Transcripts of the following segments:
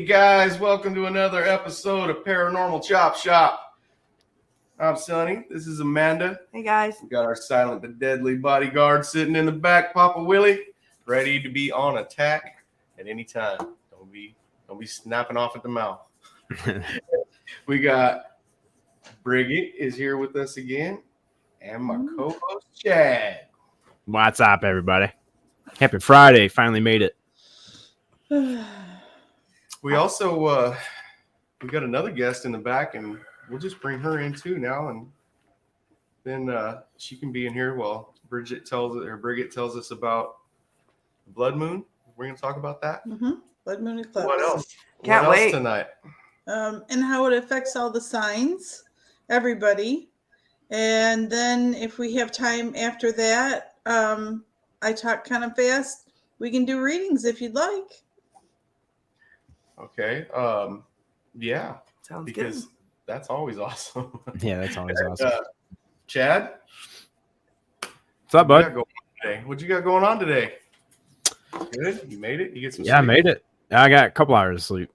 Hey guys, welcome to another episode of Paranormal Chop Shop. I'm Sonny. This is Amanda. Hey guys. We got our silent but deadly bodyguard sitting in the back, Poppa Willy, ready to be on attack at any time. Don't be snapping off at the mouth. We got Brighid is here with us again, and my co-host Chad. What's up, everybody? Happy Friday! Finally made it. We also we got another guest in the back, and we'll just bring her in too now, and then she can be in here while Brighid tells us about blood moon. We're gonna talk about that. Mm-hmm. Blood moon eclipse. What else? Can't what wait. else tonight? And how it affects all the signs, everybody. And then if we have time after that, I talk kind of fast. We can do readings if you'd like. Okay. Yeah. Sounds because good. That's always awesome. Yeah, that's always awesome. Chad, What's up, bud? What you got going on today? Good. You made it. You get some. Yeah, I sleep? made it. I got a couple hours of sleep.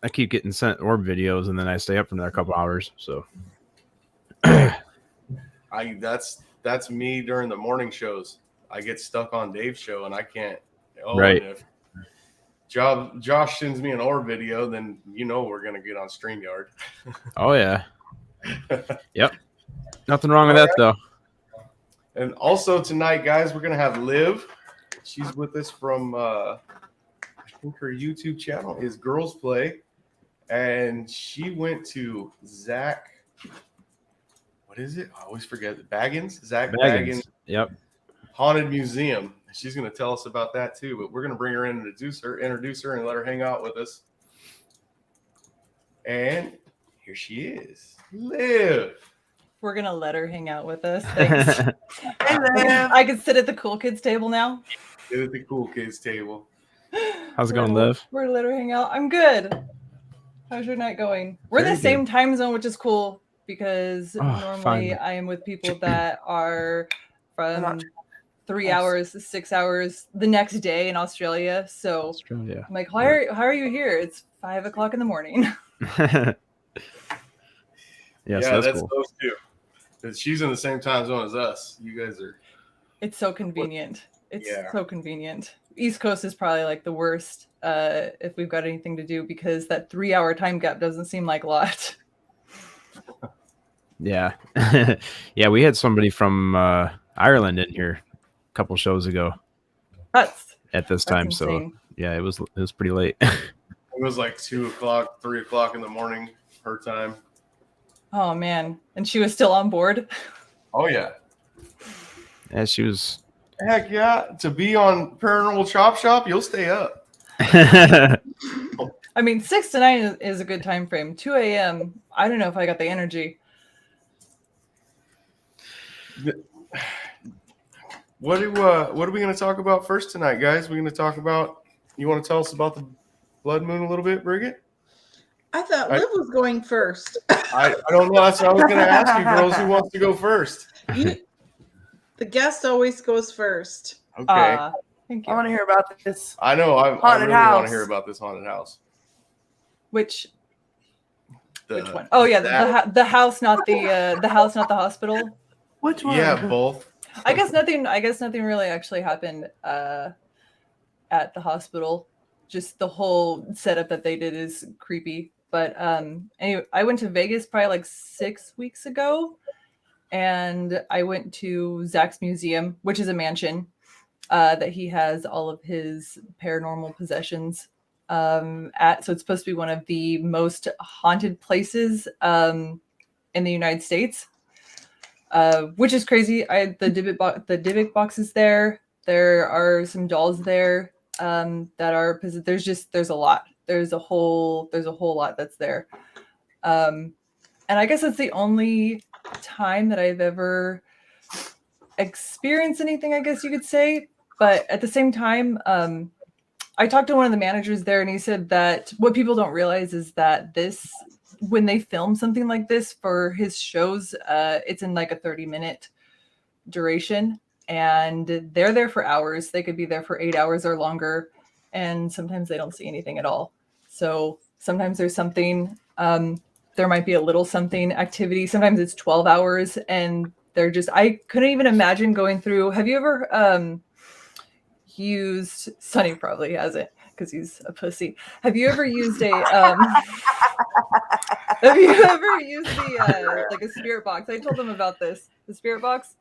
I keep getting sent orb videos, and then I stay up for another couple hours. So, that's me during the morning shows. I get stuck on Dave's show, and I can't. Right. And if Josh sends me an orb video, then we're gonna get on StreamYard. oh yeah, yep. Nothing wrong with that though. And also tonight, guys, we're gonna have Liv. She's with us from I think her YouTube channel is Girls Play, and she went to Zach. What is it? I always forget. Bagans. Zach Bagans. Yep. Haunted Museum. She's going to tell us about that too, but we're going to bring her in and introduce her and let her hang out with us. And here she is. Liv. We're going to let her hang out with us. Thanks. Hey, Liv. I can sit at the cool kids table now. Sit at the cool kids table. How's it going, Liv? We're going to let her hang out. I'm good. How's your night going? We're in Very the same time zone, which is cool because normally finally. I am with people that are from 3 hours, 6 hours the next day in Australia. So Australia. I'm like, how are you here? It's 5 o'clock in the morning. So Yeah, that's cool. those two. 'Cause she's in the same time zone as us. You guys are. It's so convenient. It's Yeah. so convenient. East Coast is probably like the worst if we've got anything to do because that 3 hour time gap doesn't seem like a lot. Yeah. Yeah, we had somebody from Ireland in here a couple shows ago That's at this time. insane. So yeah, it was pretty late. It was like 2 o'clock, 3 o'clock in the morning, her time. Oh man. And she was still on board. Oh yeah. Yeah, she was. Heck yeah. To be on Paranormal Chop Shop, you'll stay up. I mean, 6 to 9 is a good time frame. 2 a.m. I don't know if I got the energy. What are we going to talk about first tonight, guys? We're going to talk about. You want to tell us about the blood moon a little bit, Brighid? I thought Liv was going first. I don't know. That's what I was going to ask you, girls. Who wants to go first? The guest always goes first. Okay. Thank I you. want to hear about this. I know. I Haunted really want house. to hear about this haunted house. Which The- one? Oh yeah, that- the house, not the house, not the hospital. Which one? Yeah, both. I guess nothing really actually happened at the hospital. Just the whole setup that they did is creepy. But anyway, I went to Vegas probably like 6 weeks ago, and I went to Zach's museum, which is a mansion that he has all of his paranormal possessions at. So it's supposed to be one of the most haunted places in the United States. Which is crazy. The Dybbuk box is there. There are some dolls there that are. There's a lot. There's a whole lot that's there. And I guess that's the only time that I've ever experienced anything, I guess you could say. But at the same time, I talked to one of the managers there, and he said that what people don't realize is that when they film something like this for his shows, it's in like a 30-minute duration, and they're there for hours. They could be there for 8 hours or longer, and sometimes they don't see anything at all. So sometimes there's something, there might be a little something activity. Sometimes it's 12 hours and they're just, I couldn't even imagine going through. Have you ever used, Sonny probably hasn't because he's a pussy. Have you ever used a, have you ever used the, like a spirit box? I told them about this, the spirit box.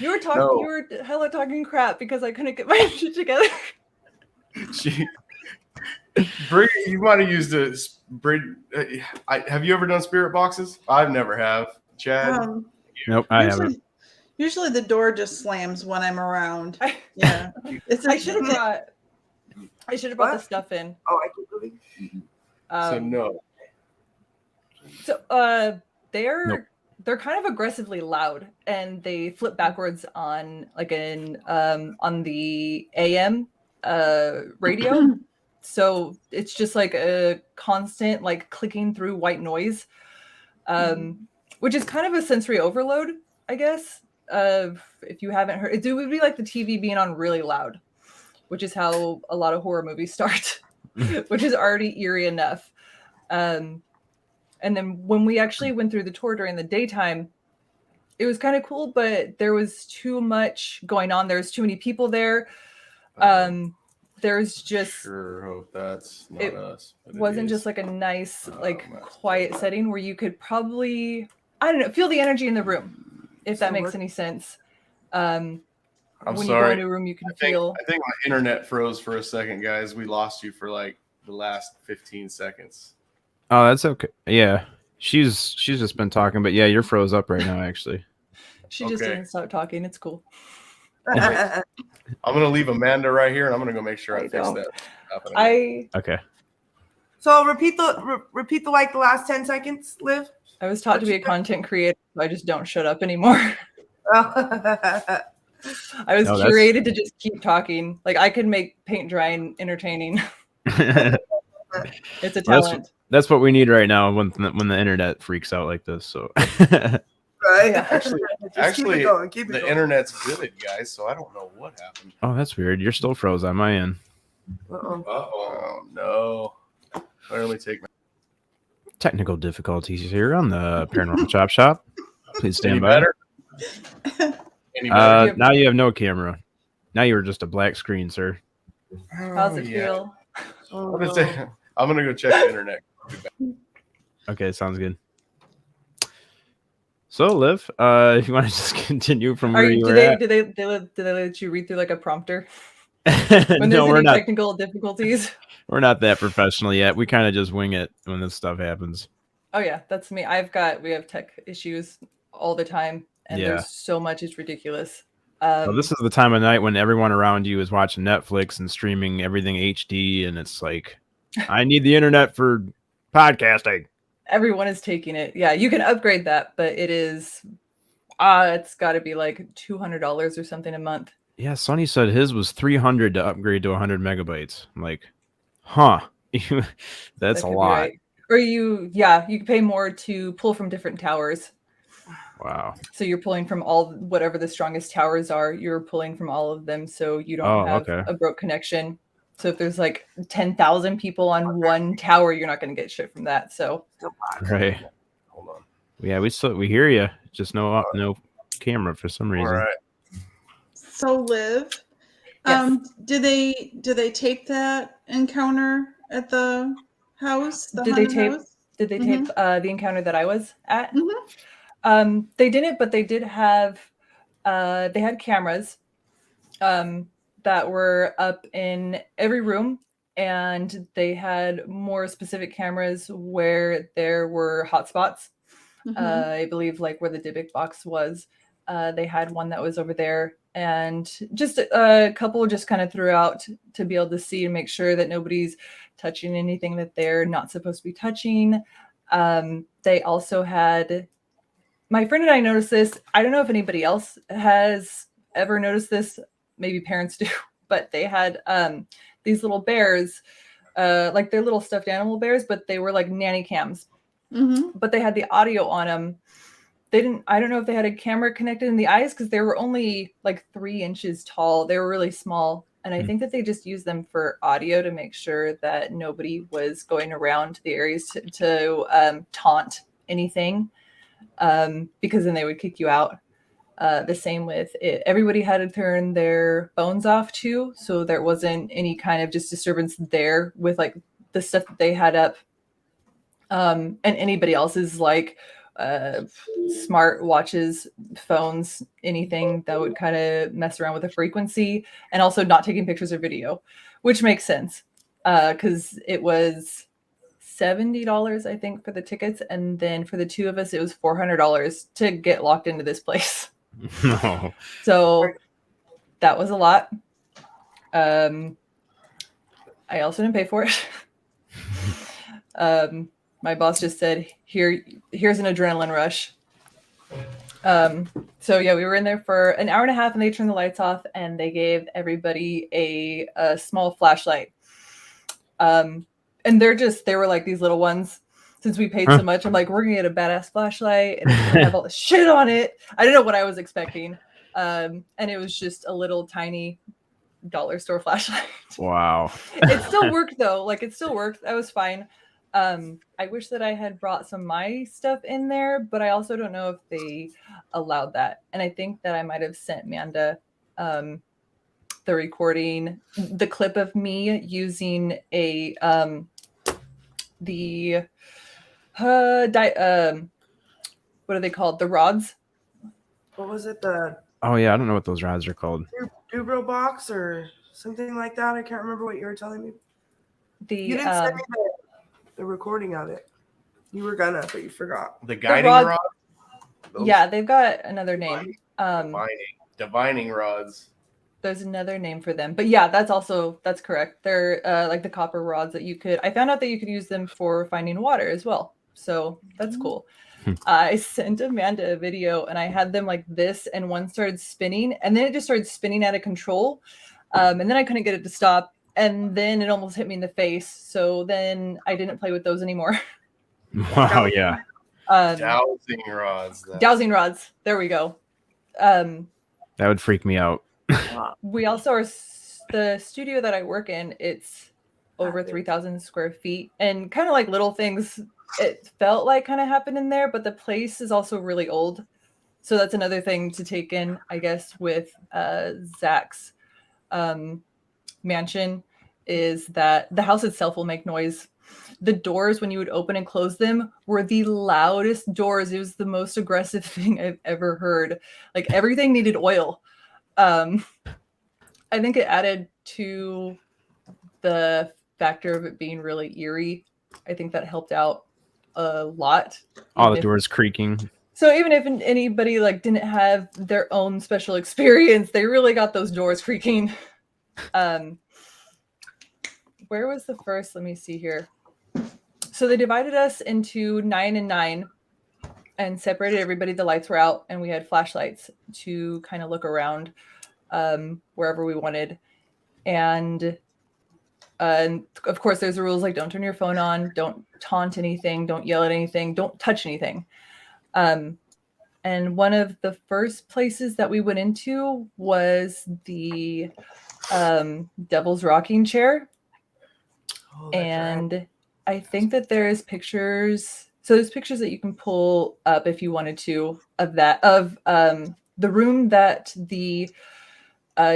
You were talking, No. you were hella talking crap because I couldn't get my shit together. You might have used a have you ever done spirit boxes? I've never have. Chad? Nope, I haven't. Usually the door just slams when I'm around. Yeah. I should have brought the stuff in. Oh, I keep moving. So no. So they're Nope. they're kind of aggressively loud and they flip backwards on like on the AM radio. So it's just like a constant like clicking through white noise, which is kind of a sensory overload, I guess. If you haven't heard, it would be like the TV being on really loud, which is how a lot of horror movies start, which is already eerie enough. And then when we actually went through the tour during the daytime, it was kind of cool, but there was too much going on. There's too many people there. There's just Sure hope that's not it us. But wasn't just like a nice, like quiet setting where you could probably, I don't know, feel the energy in the room, if that makes any sense. I'm when sorry. you go into a room, you can feel. I think my internet froze for a second, guys. We lost you for like the last 15 seconds. Oh, that's okay. Yeah, she's just been talking, but yeah, you're froze up right now, actually. She just Okay. didn't stop talking. It's cool. I'm gonna leave Amanda right here, and I'm gonna go make sure I fix don't. that. Okay. So repeat the like the last 10 seconds, Liv. I was taught to be a content creator, so I just don't shut up anymore. Oh. I was No, that's- curated to just keep talking. Like I could make paint drying entertaining. It's a talent. That's what we need right now when the internet freaks out like this. So Right. Yeah. Actually, keep it going, keep it the going. internet's good, guys. So I don't know what happened. oh, that's weird. You're still froze on my end. Uh-oh. Oh no! Let me take my. Technical difficulties here on the Paranormal Chop Shop. Please stand Any by. better? Any better? Now you have no camera. Now you're just a black screen, sir. How's it feel? Oh, I'm gonna say- I'm gonna go check the internet. Okay, sounds good. So, Liv, if you want to just continue from where you were at. Do they let you read through like a prompter when No, there's we're any not. technical difficulties? We're not that professional yet. We kind of just wing it when this stuff happens. Oh yeah, that's me. We have tech issues all the time, and Yeah. there's so much. It's ridiculous. So this is the time of night when everyone around you is watching Netflix and streaming everything HD, and it's like, I need the internet for podcasting. Everyone is taking it. Yeah, you can upgrade that, but it is it's got to be like $200 or something a month. Yeah, Sonny said his was 300 to upgrade to 100 megabytes. I'm like, huh? That's That a could be lot. right. Or you can pay more to pull from different towers. Wow. So you're pulling from whatever the strongest towers are. You're pulling from all of them, so you don't have okay. a broke connection. So if there's like 10,000 people on one tower, you're not going to get shit from that. So Right. Hold on. Yeah, we hear you. Just no camera for some reason. All right. So Liv, Yes. do they tape that encounter at the house? The Did they haunted tape- house? did they tape the encounter that I was at? Mhm. They didn't, but they did have they had cameras that were up in every room, and they had more specific cameras where there were hotspots. Mhm. I believe like where the Dybbuk box was. They had one that was over there, and just a couple just kind of throughout to be able to see and make sure that nobody's touching anything that they're not supposed to be touching. They also had, my friend and I noticed this. I don't know if anybody else has ever noticed this. Maybe parents do, but they had these little bears, like they're little stuffed animal bears, but they were like nanny cams. Mhm. But they had the audio on them. I don't know if they had a camera connected in the eyes because they were only like 3 inches tall. They were really small. And I think that they just use them for audio to make sure that nobody was going around the areas to taunt anything, because then they would kick you out. The same with it. Everybody had to turn their phones off too, so there wasn't any kind of just disturbance there with like the stuff that they had up, and anybody else's like smart watches, phones, anything that would kind of mess around with the frequency, and also not taking pictures or video, which makes sense because it was $70, I think, for the tickets, and then for the two of us it was $400 to get locked into this place. No. So that was a lot. I also didn't pay for it. My boss just said, here's an adrenaline rush. So yeah, we were in there for an hour and a half, and they turned the lights off, and they gave everybody a small flashlight. And they were like these little ones. Since we paid so much, I'm like, we're gonna get a badass flashlight and it's gonna have all this shit on it. I didn't know what I was expecting. And it was just a little tiny dollar store flashlight. Wow. It still worked though. Like it still worked. That was fine. I wish that I had brought some of my stuff in there, but I also don't know if they allowed that. And I think that I might have sent Amanda the recording, the clip of me using what are they called? The rods? What was it? Oh yeah, I don't know what those rods are called. Dubro box or something like that. I can't remember what you were telling me. You didn't send me the recording of it. You were gonna, but you forgot. The guiding rod? Yeah, they've got another name. Divining rods. There's another name for them. But yeah, that's correct. They're like the copper rods that I found out that you could use them for finding water as well. So that's cool. I sent Amanda a video and I had them like this, and one started spinning, and then it just started spinning out of control. And then I couldn't get it to stop. And then it almost hit me in the face. So then I didn't play with those anymore. Wow, yeah. Dowsing rods. Dowsing rods. There we go. That would freak me out. We also are the studio that I work in. It's over 3,000 square feet, and kind of like little things. It felt like kind of happened in there, but the place is also really old. So that's another thing to take in, I guess, with Zach's mansion, is that the house itself will make noise. The doors, when you would open and close them, were the loudest doors. It was the most aggressive thing I've ever heard. Like everything needed oil. I think it added to the factor of it being really eerie. I think that helped out a lot. All the doors creaking. So even if anybody like didn't have their own special experience, they really got those doors creaking. Where was the first? Let me see here. So they divided us into 9 and 9 and separated everybody. The lights were out, and we had flashlights to kind of look around wherever we wanted. And of course, there's the rules like don't turn your phone on, don't taunt anything, don't yell at anything, don't touch anything. And one of the first places that we went into was the Devil's Rocking Chair. Oh, and right. I think that there's pictures. So there's pictures that you can pull up if you wanted to of that, of the room that the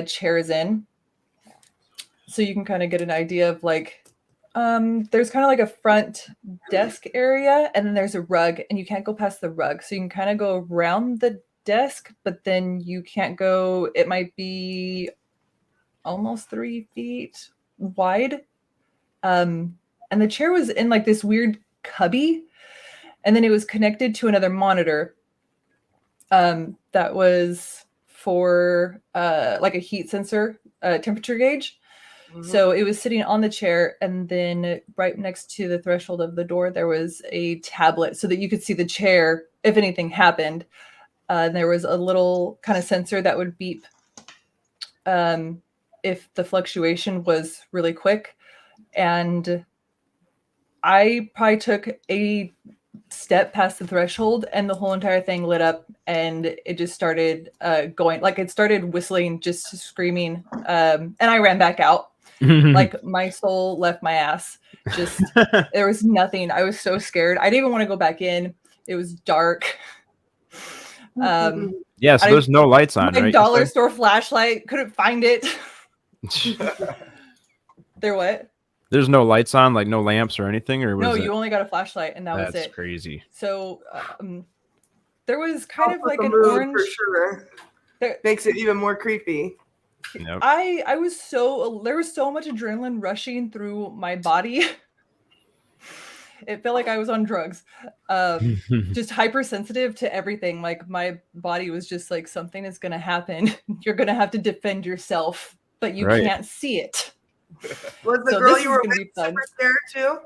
chair is in. So you can kind of get an idea of like, there's kind of like a front desk area, and then there's a rug, and you can't go past the rug. So you can kind of go around the desk, but then you can't go, it might be almost 3 feet wide. And the chair was in like this weird cubby, and then it was connected to another monitor that was for like a heat sensor, temperature gauge. Mm-hmm. So it was sitting on the chair, and then right next to the threshold of the door, there was a tablet so that you could see the chair if anything happened. There was a little kind of sensor that would beep if the fluctuation was really quick. And I probably took step past the threshold, and the whole entire thing lit up, and it just started going, like it started whistling, just screaming, and I ran back out. Like my soul left my ass. Just there was nothing. I was so scared. I didn't even want to go back in. It was dark. Yeah, so there's no lights on, my right? dollar store flashlight, couldn't find it. There what? There's no lights on, like no lamps or anything, or was No, it? you only got a flashlight, and that was it. That's crazy. So there was kind of like an mood, orange. for sure. Makes it even more creepy. Yep. I was there was so much adrenaline rushing through my body. It felt like I was on drugs. Just hypersensitive to everything. Like my body was just like, something is gonna happen. You're gonna have to defend yourself, but you can't see it. Was the girl you were with super scared too?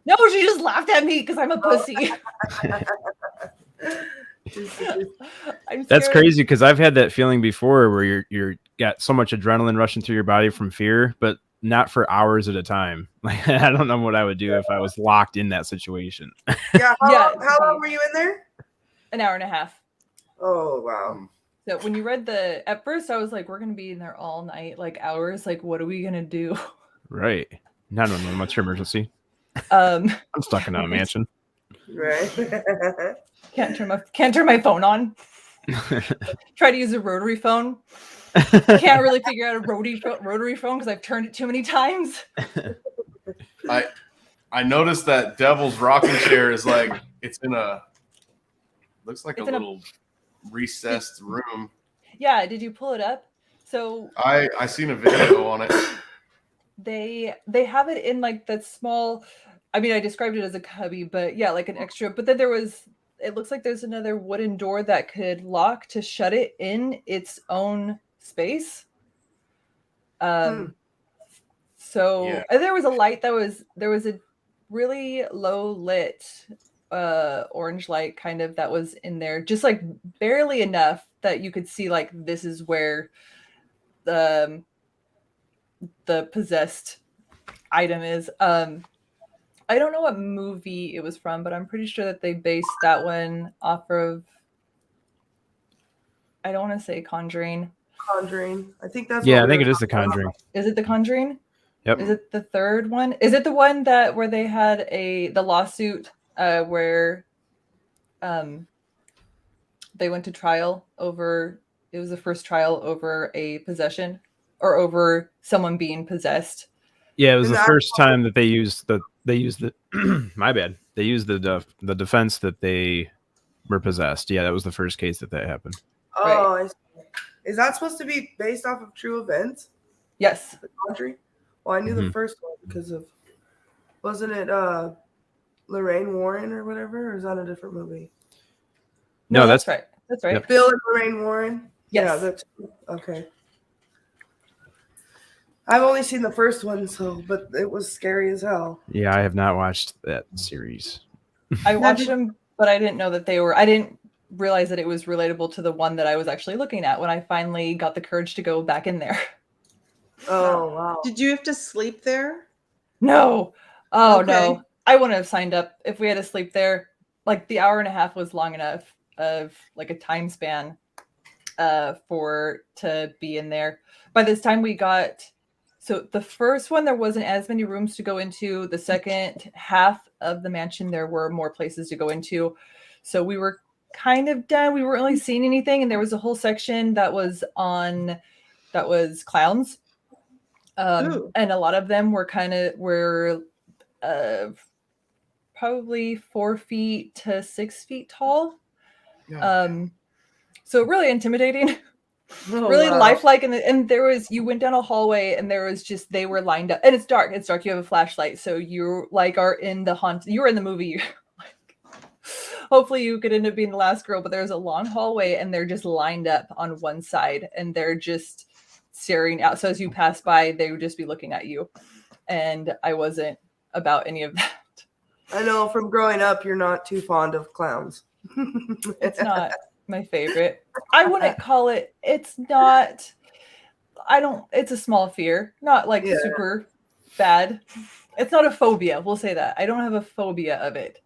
No, she just laughed at me because I'm a pussy. That's crazy, because I've had that feeling before where you're got so much adrenaline rushing through your body from fear, but not for hours at a time. Like I don't know what I would do if I was locked in that situation. Yeah. How long were you in there? An hour and a half. Oh wow. So when you read at first I was like, we're gonna be in there all night, like hours. Like, what are we gonna do? Right. No. What's your emergency? I'm stuck in a mansion. Right. Can't turn my phone on. Try to use a rotary phone. Can't really figure out a rotary phone because I've turned it too many times. I noticed that Devil's rocking chair is like looks like it's a little recessed room. Yeah, did you pull it up? So I seen a video on it. They have it in like that small, I mean, I described it as a cubby, but yeah, like an extra, but then it looks like there's another wooden door that could lock to shut it in its own space. So there was a light there was a really low lit orange light kind of that was in there, just like barely enough that you could see like this is where the possessed item is. I don't know what movie it was from, but I'm pretty sure that they based that one off of, I don't want to say Conjuring. I think that's I think it is The Conjuring. Is it The Conjuring? Yep. Is it the third one? Is it the one where they had the lawsuit where they went to trial over, it was the first trial over a possession or over someone being possessed? Yeah, it was the first time that they used the my bad. They used the defense that they were possessed. Yeah, that was the first case that happened. Oh, right. Is that supposed to be based off of true events? Yes. The Country? Well, I knew the first one because of, wasn't it Lorraine Warren or whatever? Or is that a different movie? No, that's right. That's right. Yep. Bill and Lorraine Warren? Yes. Yeah, that's okay. I've only seen the first one, but it was scary as hell. Yeah, I have not watched that series. I watched them, but I didn't know that I didn't realize that it was relatable to the one that I was actually looking at when I finally got the courage to go back in there. Oh, wow. Did you have to sleep there? No. Oh, okay. No. I wouldn't have signed up if we had to sleep there. Like the hour and a half was long enough of like a time span to be in there. By this time we got, so the first one, there wasn't as many rooms to go into. The second half of the mansion, there were more places to go into. So we were kind of done. We weren't really seeing anything. And there was a whole section that was clowns. And a lot of them were probably 4 feet to 6 feet tall. Yeah. So really intimidating. Really lifelike, and there was, you went down a hallway and there was just, they were lined up, and it's dark, you have a flashlight, so you like are in the hunt, you were in the movie. Hopefully you could end up being the last girl, but there's a long hallway and they're just lined up on one side and they're just staring out, so as you pass by they would just be looking at you, and I wasn't about any of that. I know from growing up you're not too fond of clowns. It's not my favorite. I wouldn't call it, it's not, it's a small fear, not like super bad. It's not a phobia, we'll say that. I don't have a phobia of it.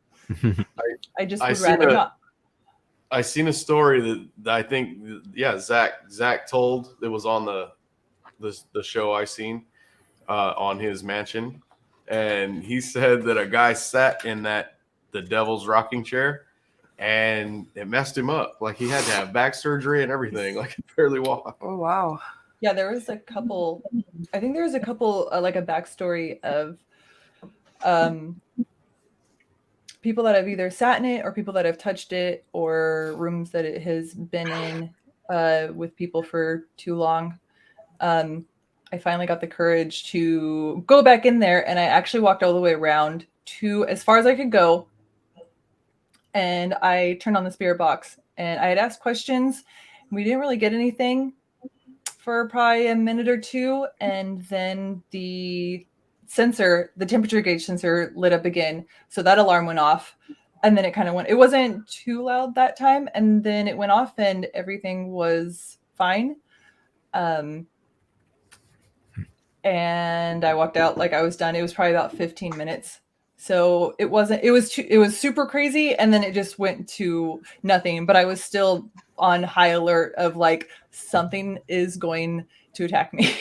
I just I would seen rather not. I seen a story that I think, Zach told. It was on the show I seen on his mansion, and he said that a guy sat in the devil's rocking chair, and it messed him up. Like he had to have back surgery and everything. Like he barely walk. Oh wow. Yeah, there was a couple. I think there was a couple like a backstory of people that have either sat in it or people that have touched it or rooms that it has been in with people for too long. I finally got the courage to go back in there, and I actually walked all the way around to as far as I could go. And I turned on the spirit box, and I had asked questions. We didn't really get anything for probably a minute or two, and then the temperature gauge sensor lit up again, so that alarm went off, and then it kind of went. It wasn't too loud that time, and then it went off, and everything was fine. And I walked out like I was done. It was probably about 15 minutes. So it was super crazy, and then it just went to nothing, but I was still on high alert of like something is going to attack me.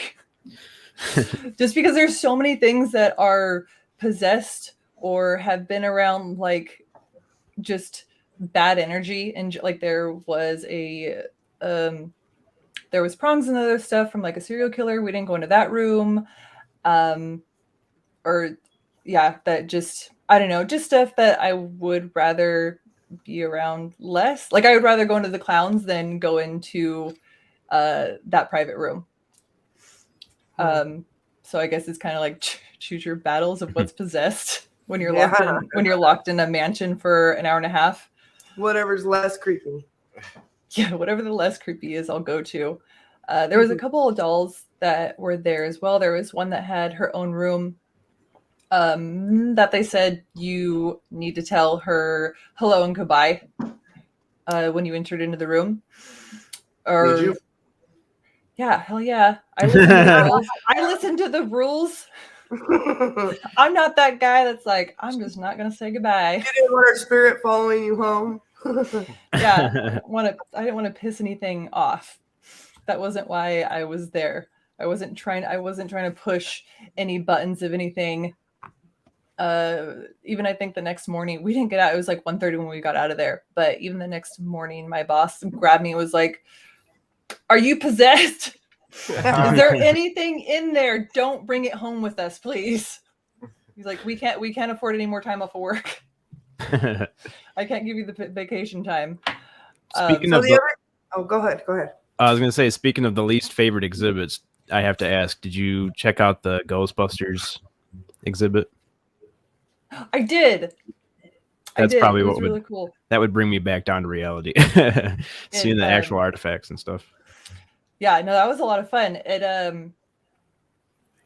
Just because there's so many things that are possessed or have been around like just bad energy, and like there was prongs and other stuff from like a serial killer. We didn't go into that room. That just, I don't know, just stuff that I would rather be around less. Like I would rather go into the clowns than go into that private room. So I guess it's kind of like choose your battles of what's possessed when you're locked in a mansion for an hour and a half. Whatever's less creepy. Yeah, whatever the less creepy is, I'll go to. There was a couple of dolls that were there as well. There was one that had her own room that they said you need to tell her hello and goodbye when you entered into the room. Or Did you? Yeah, hell yeah. I listened to the rules. I'm not that guy that's like, I'm just not gonna say goodbye. You didn't want her spirit following you home. Yeah, I didn't want to piss anything off. That wasn't why I was there. I wasn't trying to push any buttons of anything. Even I think the next morning, we didn't get out. It was like 1:30 when we got out of there. But even the next morning, my boss grabbed me and was like, "Are you possessed? Is there anything in there? Don't bring it home with us, please." He's like, we can't afford any more time off of work. I can't give you the vacation time. Speaking go ahead. I was going to say, speaking of the least favorite exhibits, I have to ask, did you check out the Ghostbusters exhibit? I did. That's probably what really cool. That would bring me back down to reality. Seeing the actual artifacts and stuff. Yeah, no, that was a lot of fun. It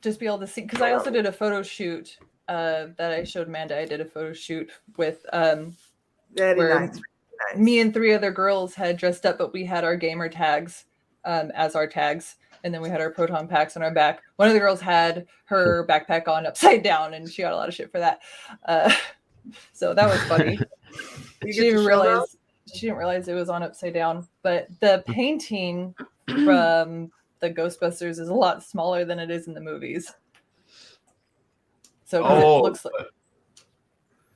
just be able to see, because I also did a photo shoot that I showed Amanda. I did a photo shoot with where me and 3 other girls had dressed up, but we had our gamer tags as our tags, and then we had our proton packs on our back. One of the girls had her backpack on upside down, and she got a lot of shit for that. So that was funny. She didn't realize it was on upside down. But the painting from the Ghostbusters is a lot smaller than it is in the movies. So it looks like,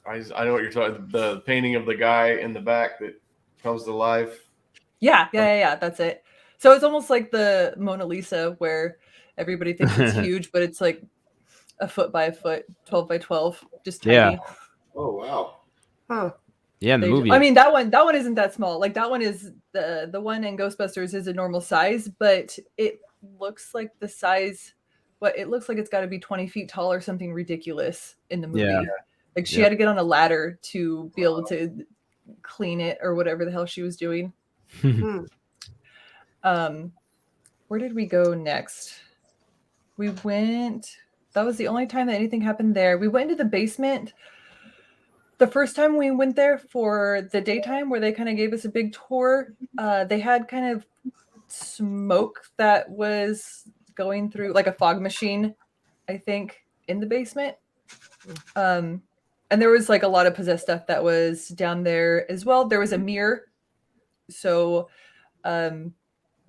I know what you're talking. The painting of the guy in the back that comes to life. Yeah. That's it. So it's almost like the Mona Lisa, where everybody thinks it's huge, but it's like a foot by a foot, 12 by 12, just tiny. Yeah. Oh wow. Huh. Yeah, in the movie. I mean, that one isn't that small. Like that one is the one in Ghostbusters is a normal size, but it looks like the size. It looks like it's got to be 20 feet tall or something ridiculous in the movie. Yeah. Like she had to get on a ladder to be able to clean it or whatever the hell she was doing. Where did we go next? That was the only time that anything happened there. We went into the basement. The first time we went there for the daytime, where they kind of gave us a big tour, they had kind of smoke that was going through like a fog machine, I think, in the basement. And there was like a lot of possessed stuff that was down there as well. There was a mirror. So,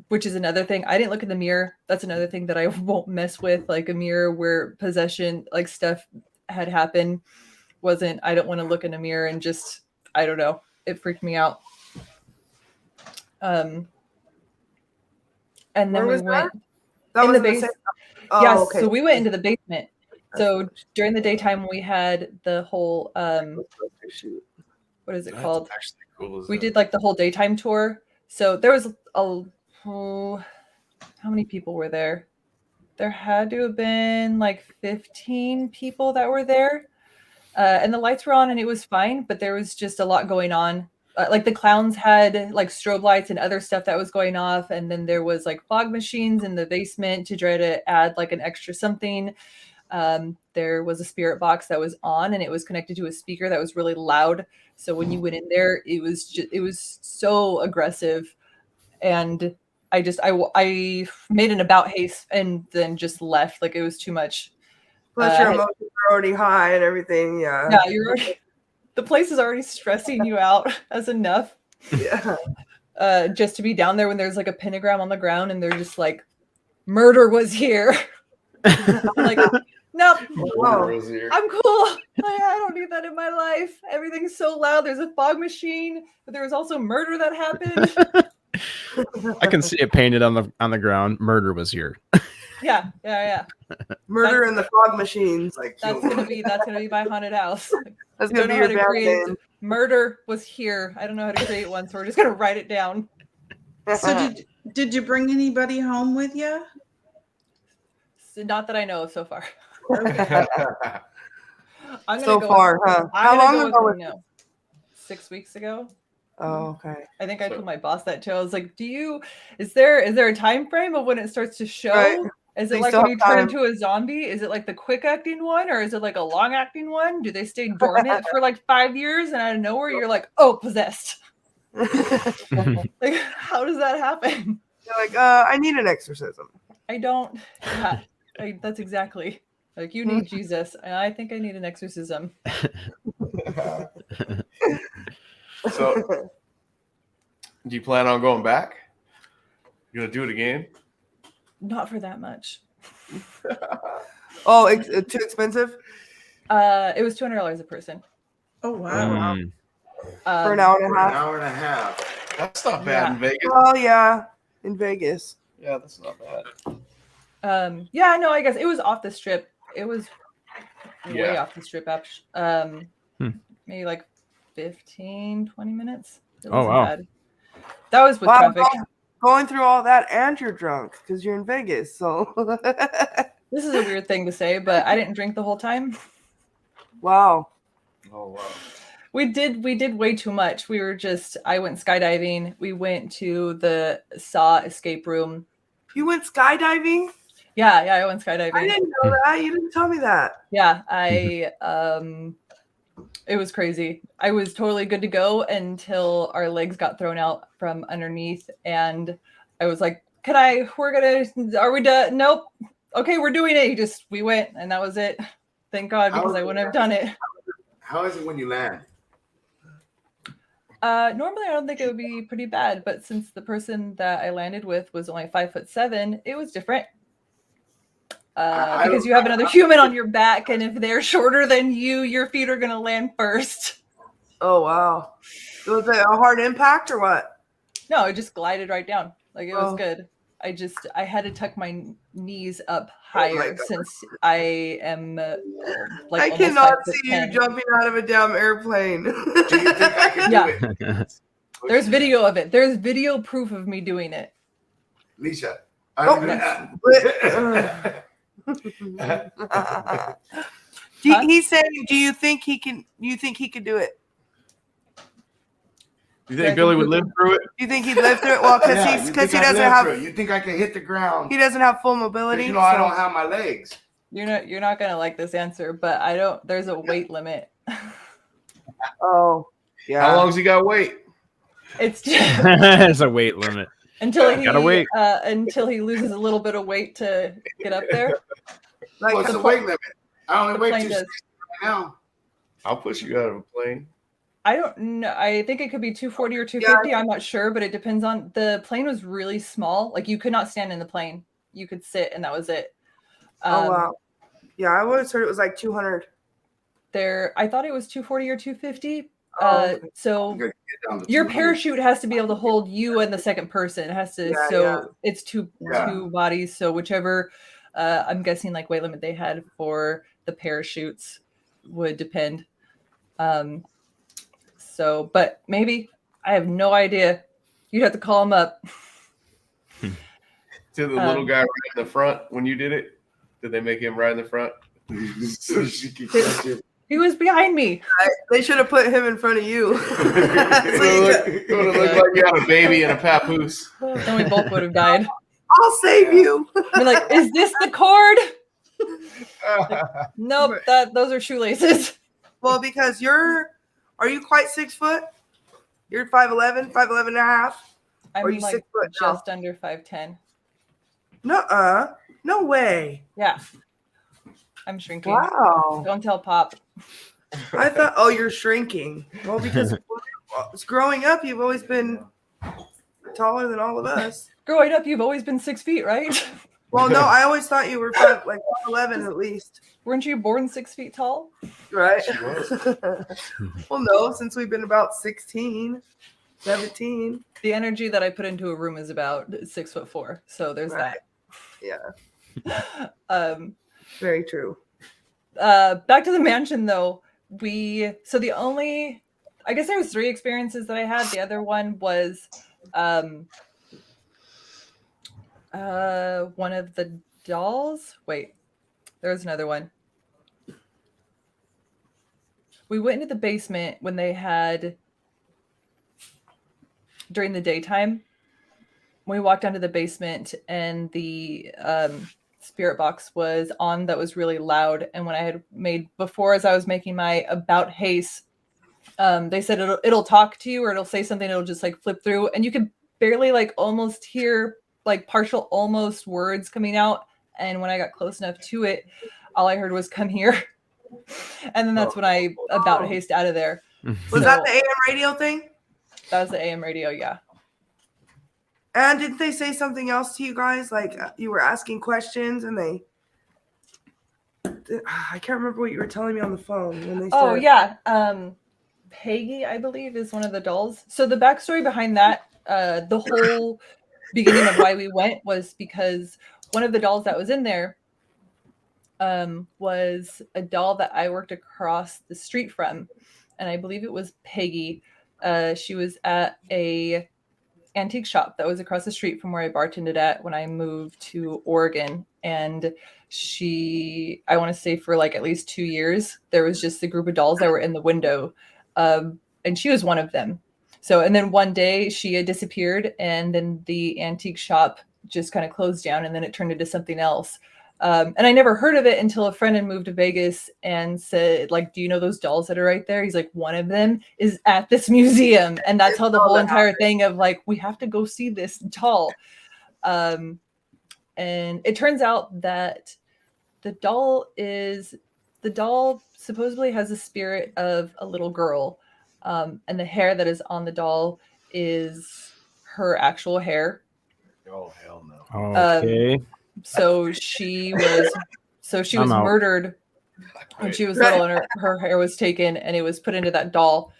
which is another thing. I didn't look in the mirror. That's another thing that I won't mess with. Like a mirror where possession, like stuff had happened. I don't want to look in a mirror and just, I don't know. It freaked me out. And then we went in the basement. Yeah, okay. So we went into the basement. So during the daytime, we had the whole, what is it called? Cool, we did like the whole daytime tour. So there was how many people were there? There had to have been like 15 people that were there. And the lights were on and it was fine, but there was just a lot going on. Like the clowns had like strobe lights and other stuff that was going off. And then there was like fog machines in the basement to try to add like an extra something. There was a spirit box that was on and it was connected to a speaker that was really loud. So when you went in there, it was so aggressive. And I made an about haste and then just left. Like it was too much. Plus your emotions are already high and everything. Yeah. Yeah, the place is already stressing you out as enough. Yeah. Just to be down there when there's like a pentagram on the ground and they're just like, murder was here. I'm like, nope, I'm cool. I don't need that in my life. Everything's so loud. There's a fog machine, but there was also murder that happened. I can see it painted on the ground. Murder was here. Yeah. Murder in the fog machines. Like that's gonna be my haunted house. That's gonna be your bad name. Murder was here. I don't know how to create one, so we're just gonna write it down. So did you bring anybody home with you? Not that I know of so far. So far, huh? How long ago was it? 6 weeks ago. Oh, okay. I think I told my boss that too. I was like, is there a time frame of when it starts to show? Right. Is it like when you turn into a zombie? Is it like the quick acting one or is it like a long acting one? Do they stay dormant for like 5 years and out of nowhere you're like, oh, possessed? Like, how does that happen? You're like, I need an exorcism. I don't. Yeah, that's exactly. Like, you need Jesus, and I think I need an exorcism. So, do you plan on going back? You gonna do it again? Not for that much. Oh, it's too expensive? It was $200 a person. Oh, wow. For an hour and a half? An hour and a half. That's not bad in Vegas. Oh, yeah. In Vegas. Yeah, that's not bad. Yeah, no, I guess it was off the strip. It was way off the strip. Maybe like 15, 20 minutes. Oh, wow. Bad. That was with traffic. Going through all that and you're drunk because you're in Vegas. So this is a weird thing to say, but I didn't drink the whole time. Wow. Oh, wow. We did way too much. I went skydiving. We went to the Saw escape room. You went skydiving? Yeah, I went skydiving. I didn't know that. You didn't tell me that. Yeah, it was crazy. I was totally good to go until our legs got thrown out from underneath. And I was like, are we done? Nope. Okay, we're doing it. We went and that was it. Thank God, because I wouldn't have done it. How is it when you land? Normally I don't think it would be pretty bad, but since the person that I landed with was only 5'7", it was different. Because you have another human on your back, and if they're shorter than you, your feet are going to land first. Oh, wow. Was it a hard impact or what? No, it just glided right down. Like, it was good. I had to tuck my knees up higher since I am I cannot see you jumping out of a damn airplane. Do you think I can do it? There's video of it. There's video proof of me doing it. Lisha. He's saying, do you think he can do it? You think Billy would live through it? You think he'd live through it? Well, because he doesn't have. You think I can hit the ground? He doesn't have full mobility. You know, I don't have my legs. You're not gonna like this answer, but I don't. There's a weight limit. Oh, yeah. How long's he got to wait? It's it's a weight limit until he loses a little bit of weight to get up there. What's the weight limit? I only weigh 260 right now. I'll push you out of a plane. I don't know. I think it could be 240 or 250. I'm not sure, but it depends on the plane was really small. Like you could not stand in the plane. You could sit and that was it. Oh wow. Yeah, I always heard it was like 200. I thought it was 240 or 250. Okay. So your parachute has to be able to hold you and the second person. It has to. It's two bodies. So whichever, I'm guessing like weight limit they had for the parachutes would depend. So, but maybe I have no idea. You'd have to call him up. To the little guy right in the front when you did it. Did they make him right in the front? So she could catch him. He was behind me. They should have put him in front of you. It would have looked like you had a baby and a papoose. Then we both would have died. I'll save you. We're like, is this the cord? Nope, those are shoelaces. Well, because are you quite 6 foot? You're 5'11", 5'11 and a half? I'm or are you like 6 foot now? just under 5'10". Nuh-uh. No way. Yeah. I'm shrinking. Wow. Don't tell Pop. I thought, you're shrinking. Well, because growing up, you've always been taller than all of us. Growing up, you've always been 6 feet, right? Well, no, I always thought you were 5'11" at least. Weren't you born 6 feet tall? Right. She was. Well, no, since we've been about 16, 17. The energy that I put into a room is about 6'4". So there's Right. that. Yeah. Very true. Back to the mansion though. So the only, I guess there was 3 experiences that I had. The other one was one of the dolls. Wait, there was another one. We went into the basement when they had, during the daytime, we walked down to the basement and the spirit box was on that was really loud. And when I had made, before as I was making my about haste, they said it'll talk to you or it'll say something, it'll just like flip through and you can barely like almost hear like partial almost words coming out. And when I got close enough to it, all I heard was come here. And then that's when I about haste out of there. Was that the AM radio thing? That was the AM radio, yeah. And didn't they say something else to you guys? Like you were asking questions and I can't remember what you were telling me on the phone when they said. Oh, yeah. Peggy, I believe, is one of the dolls. So the backstory behind that, the whole beginning of why we went was because one of the dolls that was in there was a doll that I worked across the street from. And I believe it was Peggy. She was at a antique shop that was across the street from where I bartended at when I moved to Oregon. And I want to say for like at least 2 years, there was just a group of dolls that were in the window. And she was one of them. So, and then one day she had disappeared and then the antique shop just kind of closed down and then it turned into something else. And I never heard of it until a friend had moved to Vegas and said, like, do you know those dolls that are right there? He's like, one of them is at this museum. And that's how the whole entire thing of like, we have to go see this doll. And it turns out that the doll supposedly has the spirit of a little girl. And the hair that is on the doll is her actual hair. Oh, hell no. Okay. So she was murdered when she was little, and her hair was taken, and it was put onto the doll.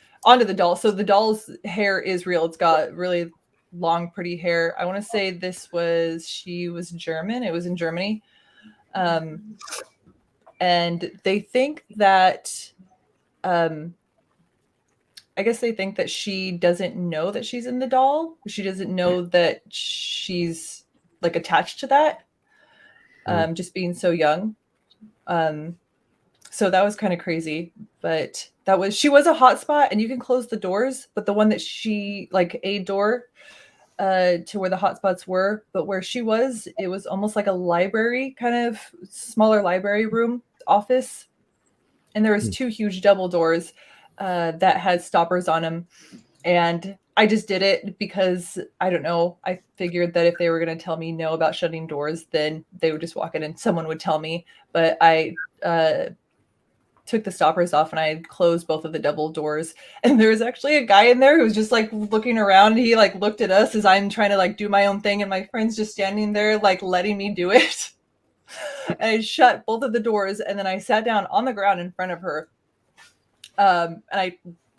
So the doll's hair is real. It's got really long, pretty hair. I want to say she was German. It was in Germany, and they think that, I guess they think that she doesn't know that she's in the doll. She doesn't know that she's like attached to that. Just being so young. So that was kind of crazy, but she was a hot spot and you can close the doors, but the one that like a door to where the hot spots were, but where she was, it was almost like a library, kind of smaller library room office. And there was 2 huge double doors that had stoppers on them. And I just did it because, I don't know, I figured that if they were going to tell me no about shutting doors, then they would just walk in and someone would tell me. But I took the stoppers off and I had closed both of the double doors, and there was actually a guy in there who was just like looking around. He like looked at us as I'm trying to like do my own thing, and my friend's just standing there like letting me do it. And I shut both of the doors, and then I sat down on the ground in front of her.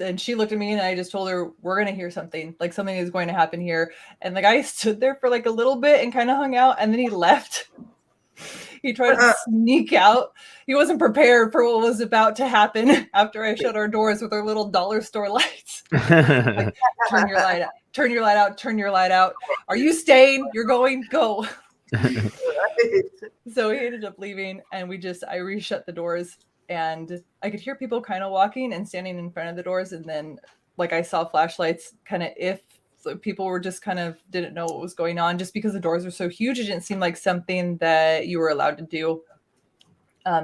And she looked at me, and I just told her, we're going to hear something, like something is going to happen here. And the guy stood there for like a little bit and kind of hung out, and then he left. He tried to sneak out. He wasn't prepared for what was about to happen after I shut our doors with our little dollar store lights. Like, turn your light out, turn your light out, turn your light out. Are you staying? You're going? Go. So he ended up leaving, and I reshut the doors, and I could hear people kind of walking and standing in front of the doors. And then like I saw flashlights kind of so people were just kind of didn't know what was going on, just because the doors were so huge. It didn't seem like something that you were allowed to do.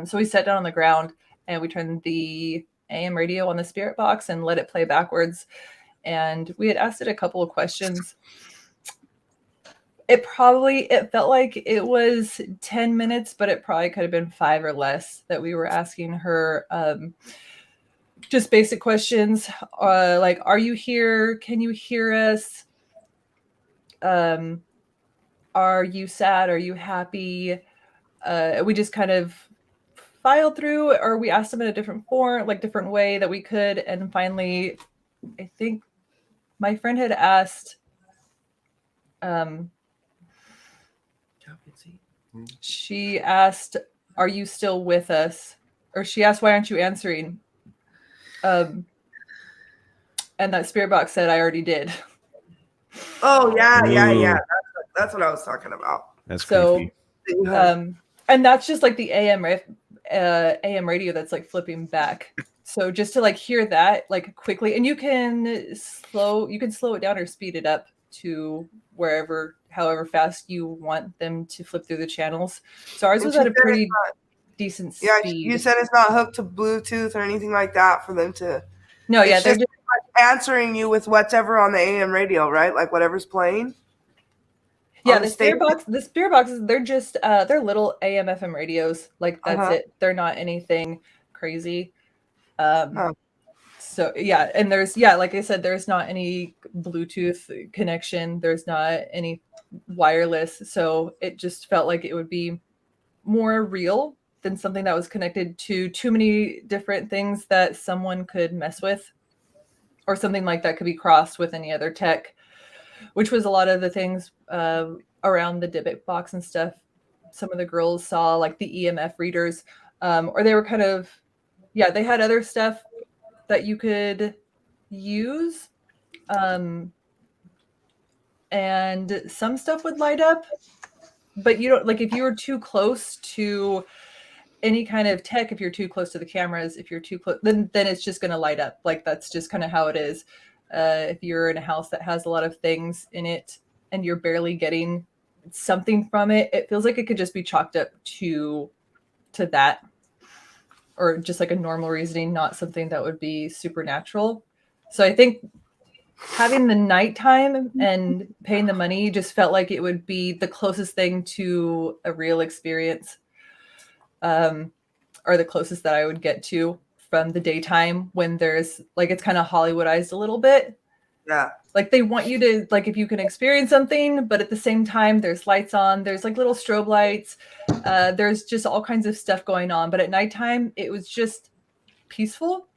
So we sat down on the ground and we turned the AM radio on the spirit box and let it play backwards. And we had asked it a couple of questions. It felt like it was 10 minutes, but it probably could have been 5 or less that we were asking her. Just basic questions, like, are you here? Can you hear us? Are you sad? Are you happy? We just kind of filed through, or we asked them in a different form, like different way that we could. And finally, I think my friend had asked, she asked, are you still with us? Or she asked, why aren't you answering? And that spirit box said, I already did. Oh, yeah. That's what I was talking about. That's creepy. And that's just like the AM radio that's like flipping back. So just to like hear that like quickly, and you can slow it down or speed it up to however fast you want them to flip through the channels. So ours was at a pretty decent speed. Yeah, you said it's not hooked to Bluetooth or anything like that for them to. No, yeah, they're just answering you with whatever on the AM radio, right? Like whatever's playing. Yeah, the spirit boxes, they're just they're little AM FM radios. Like that's it. They're not anything crazy. So yeah, and like I said, there's not any Bluetooth connection. There's not any wireless. So it just felt like it would be more real than something that was connected to too many different things that someone could mess with, or something like that could be crossed with any other tech, which was a lot of the things around the Dybbuk box and stuff. Some of the girls saw like the EMF readers, or they were kind of, they had other stuff that you could use. And some stuff would light up, but you don't, like, if you were too close to any kind of tech, if you're too close to the cameras, if you're too close, then it's just going to light up. Like, that's just kind of how it is. If you're in a house that has a lot of things in it and you're barely getting something from it, it feels like it could just be chalked up to that, or just like a normal reasoning, not something that would be supernatural. So I think having the nighttime and paying the money just felt like it would be the closest thing to a real experience, or the closest that I would get to from the daytime, when there's like, it's kind of Hollywoodized a little bit. Yeah. Like they want you to, like, if you can experience something, but at the same time, there's lights on, there's like little strobe lights. There's just all kinds of stuff going on. But at nighttime, it was just peaceful,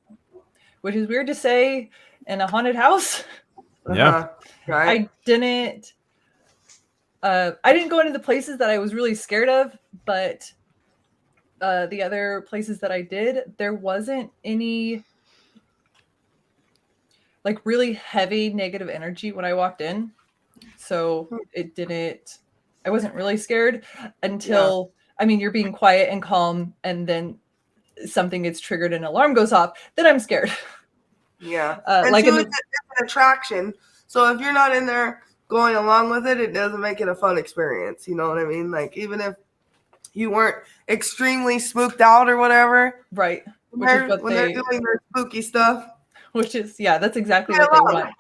which is weird to say in a haunted house. Yeah. Right. I didn't go into the places that I was really scared of, but the other places that I did, there wasn't any like really heavy negative energy when I walked in. So I wasn't really scared until, I mean, you're being quiet and calm, and then something gets triggered and an alarm goes off, then I'm scared. Yeah. Like it's an attraction. So if you're not in there going along with it, it doesn't make it a fun experience. You know what I mean? Like, even if you weren't extremely spooked out or whatever. Right. When they're doing their spooky stuff. Which is, that's exactly what they want.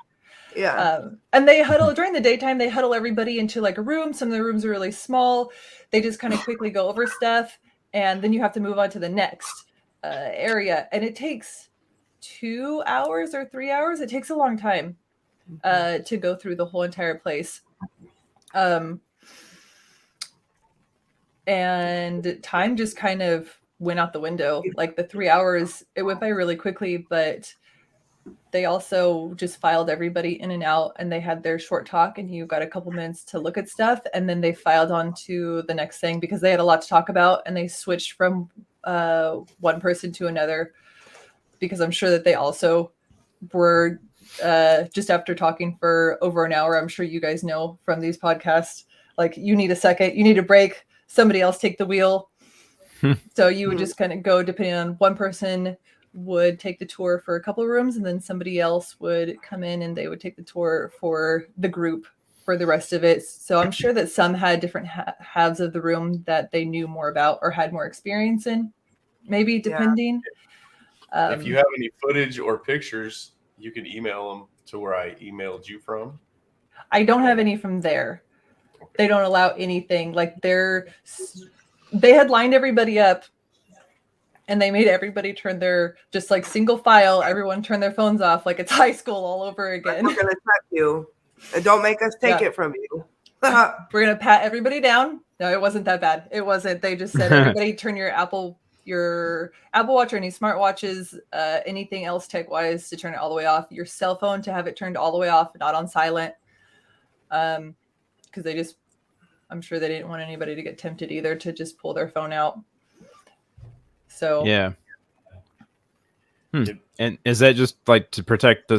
Yeah. And they huddle during the daytime. They huddle everybody into like a room. Some of the rooms are really small. They just kind of quickly go over stuff, and then you have to move on to the next. area, and it takes 2 hours or 3 hours. It takes a long time to go through the whole entire place. And time just kind of went out the window. Like the 3 hours, it went by really quickly, but they also just filed everybody in and out, and they had their short talk, and you got a couple minutes to look at stuff, and then they filed on to the next thing because they had a lot to talk about, and they switched from one person to another because I'm sure that they also were just after talking for over an hour. I'm sure you guys know from these podcasts, like you need a second, you need a break, somebody else take the wheel. So you would just kind of go, depending on, one person would take the tour for a couple of rooms, and then somebody else would come in and they would take the tour for the group for the rest of it. So I'm sure that some had different halves of the room that they knew more about or had more experience in, maybe depending. If you have any footage or pictures, you can email them to where I emailed you from. I don't have any from there. Okay. They don't allow anything. Like they had lined everybody up, and they made everybody turn their, just like single file, everyone turn their phones off like it's high school all over again. We're gonna check you, and don't make us take it from you. We're gonna pat everybody down. No, it wasn't that bad. It wasn't. They just said everybody turn your Apple Watch or any smartwatches, anything else tech wise, to turn it all the way off. Your cell phone to have it turned all the way off, not on silent. Because I'm sure they didn't want anybody to get tempted either to just pull their phone out. So yeah. And is that just like to protect the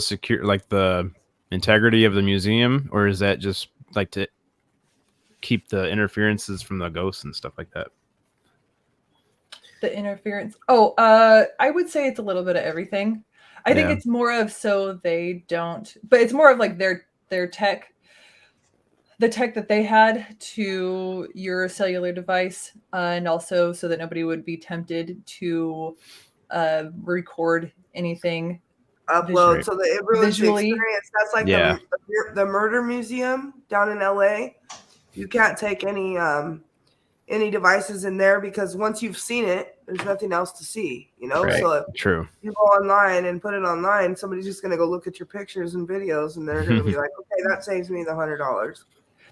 the integrity of the museum, or is that just like to keep the interferences from the ghosts and stuff like that? The interference. I would say it's a little bit of everything. I think it's more of so they don't, but it's more of like their tech, the tech that they had to your cellular device, and also so that nobody would be tempted to record anything. Upload, so that it ruins visually. the experience. That's like the murder museum down in LA. You can't take any devices in there because once you've seen it, there's nothing else to see, you know? Right. So if True. you go online and put it online, somebody's just going to go look at your pictures and videos, and they're going to be like, okay, that saves me the $100.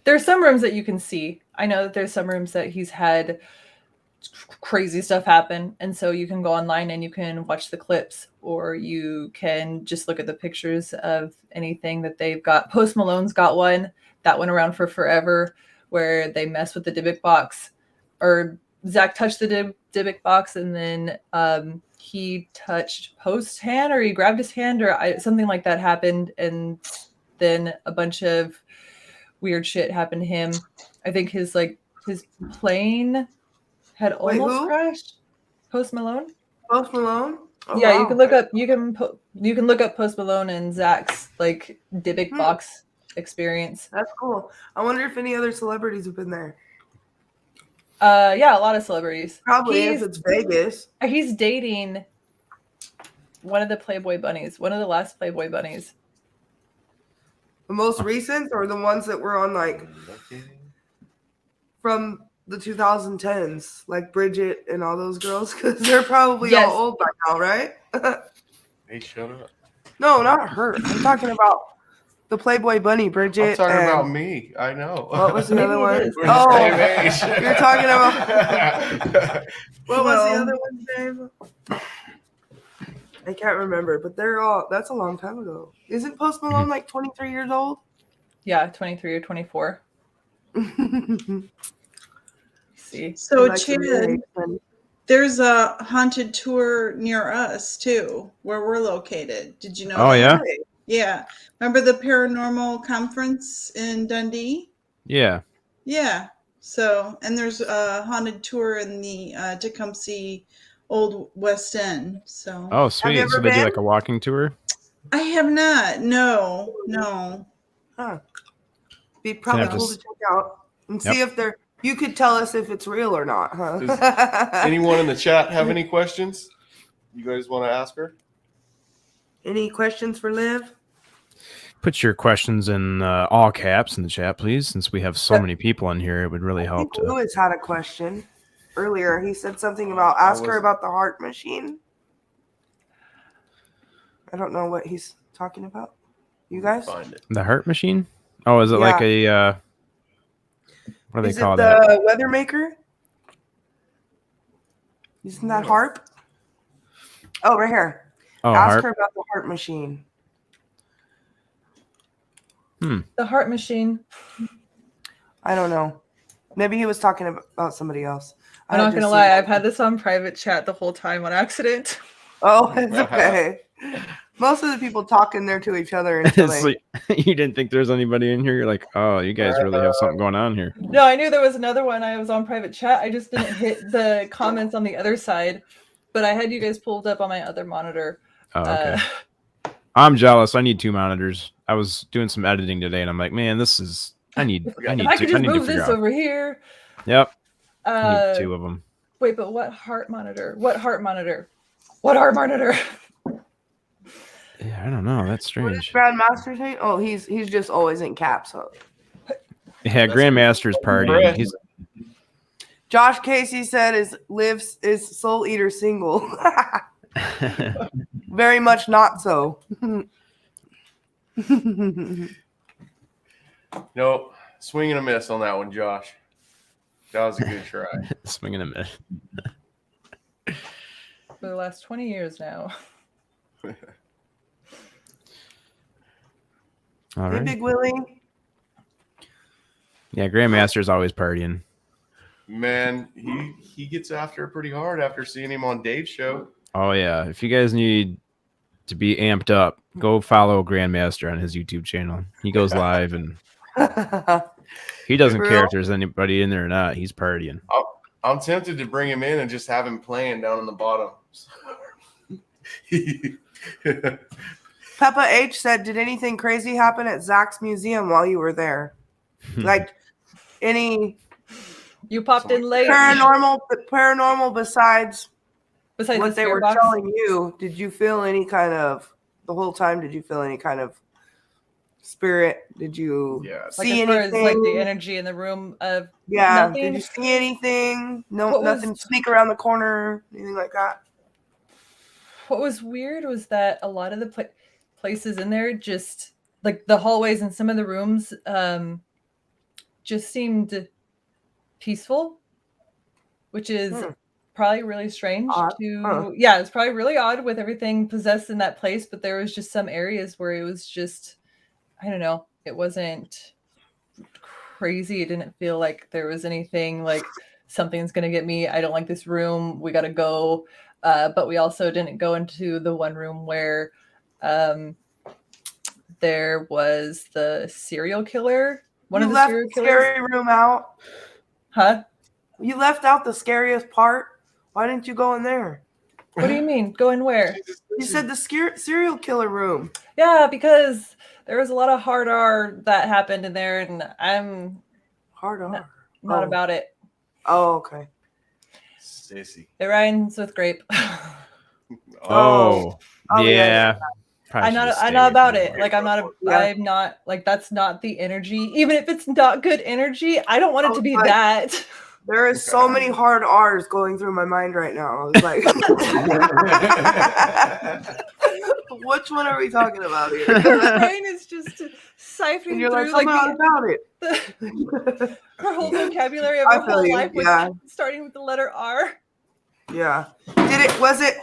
There's some rooms that you can see. I know that there's some rooms that he's had crazy stuff happen, and so you can go online and you can watch the clips, or you can just look at the pictures of anything that they've got. Post Malone's got one that went around for forever where they mess with the Dybbuk box, or Zach touched the Dybbuk box, and then he touched Post's hand, or he grabbed his hand, or something like that happened, and then a bunch of weird shit happened to him. I think his plane had almost crashed. Post Malone. Post Malone. Oh, yeah, wow. you can look up. You can look up Post Malone and Zach's like Dybbuk box experience. That's cool. I wonder if any other celebrities have been there. Yeah, a lot of celebrities. Probably if it's Vegas. He's dating one of the Playboy bunnies, one of the last Playboy bunnies. The most recent, or the ones that were on like from the 2010s, like Bridget and all those girls, because they're probably all old by now, right? Hey, shut up. No, not her. I'm talking about the Playboy bunny, Bridget. I'm talking about me. I know. What was the other one? We're the same age. You're talking about. What was the other one's name? I can't remember, but that's a long time ago. Isn't Post Malone like 23 years old? Yeah, 23 or 24. See. So, Chad, there's a haunted tour near us too, where we're located. Did you know? Oh, yeah? Yeah. Remember the paranormal conference in Dundee? Yeah. Yeah. So, and there's a haunted tour in the Tecumseh Old West End. So. Oh, sweet. So they do like a walking tour? I have not. No. Huh. Be probably cool to check out and see if you could tell us if it's real or not, huh? Does anyone in the chat have any questions you guys want to ask her? Any questions for Liv? Put your questions in all caps in the chat, please. Since we have so many people in here, it would really help. Lewis had a question. earlier. He said something about ask her about the heart machine. I don't know what he's talking about. You guys? Find it. The heart machine? Oh, is it like a what do they call that? that? The weather maker? Isn't that harp? Oh, right here. Oh, ask harp. her about the heart machine. The heart machine. I don't know. Maybe he was talking about somebody else. I'm not gonna lie, I've had this on private chat the whole time on accident. Oh, it's okay. Most of the people talking there to each other until So you didn't think there's anybody in here? You're like, oh, you guys really have something going on here. No, I knew there was another one. I was on private chat. I just didn't hit the comments on the other side, but I had you guys pulled up on my other monitor. Oh, okay. I'm jealous. I need 2 monitors. I was doing some editing today, and I'm like, man, this is. I need. I could just move this over here. Yep. I need 2 of them. Wait, but what heart monitor? What heart monitor? What heart monitor? Yeah, I don't know. That's strange. What is Grandmaster saying? Oh, he's just always in caps. So. Yeah, Grandmaster's partying. He's. Josh Casey said is Soul Eater single. Very much not so. Nope. Swing and a miss on that one, Josh. That was a good try. Swing and a miss. For the last 20 years now. All Hey, right. Big Willy. Yeah, Grandmaster's always partying. Man, he gets after it pretty hard after seeing him on Dave's show. Oh yeah. If you guys need to be amped up, go follow Grandmaster on his YouTube channel. He goes live and he doesn't care if there's anybody in there or not. He's partying. I'm tempted to bring him in and just have him playing down in the bottom. Peppa H said, did anything crazy happen at Zach's museum while you were there? Like any You popped in late. paranormal besides Besides what the they spirit were box? telling you, did you feel any kind of the whole time? Did you feel any kind of spirit? Did you Like see as far anything? as like the energy in the room of Yeah. nothing? Did you see anything? No, What nothing. was- Sneak around the corner, anything like that. What was weird was that a lot of the places in there, just like the hallways and some of the rooms, just seemed peaceful, which is probably really strange. Yeah, it's probably really odd with everything possessed in that place. But there was just some areas where it was just, I don't know, it wasn't crazy. It didn't feel like there was anything like something's gonna get me. I don't like this room. We gotta go. But we also didn't go into the one room where there was the serial killer. One of the serial killers. Scary room out. Huh? You left out the scariest part. Why didn't you go in there? What do you mean? Go in where? You said the serial killer room. Yeah, because there was a lot of hard R that happened in there, and I'm hard R. Not about it. Oh, okay. Sissy. It rhymes with grape. Oh, yeah. I'm not about it. Like I'm not like that's not the energy. Even if it's not good energy, I don't want it to be that. There is so many hard R's going through my mind right now. I was like, which one are we talking about here? Her brain is just siphoning and you're through like, like about it. Her whole vocabulary of her whole life was starting with the letter R. Yeah. Was it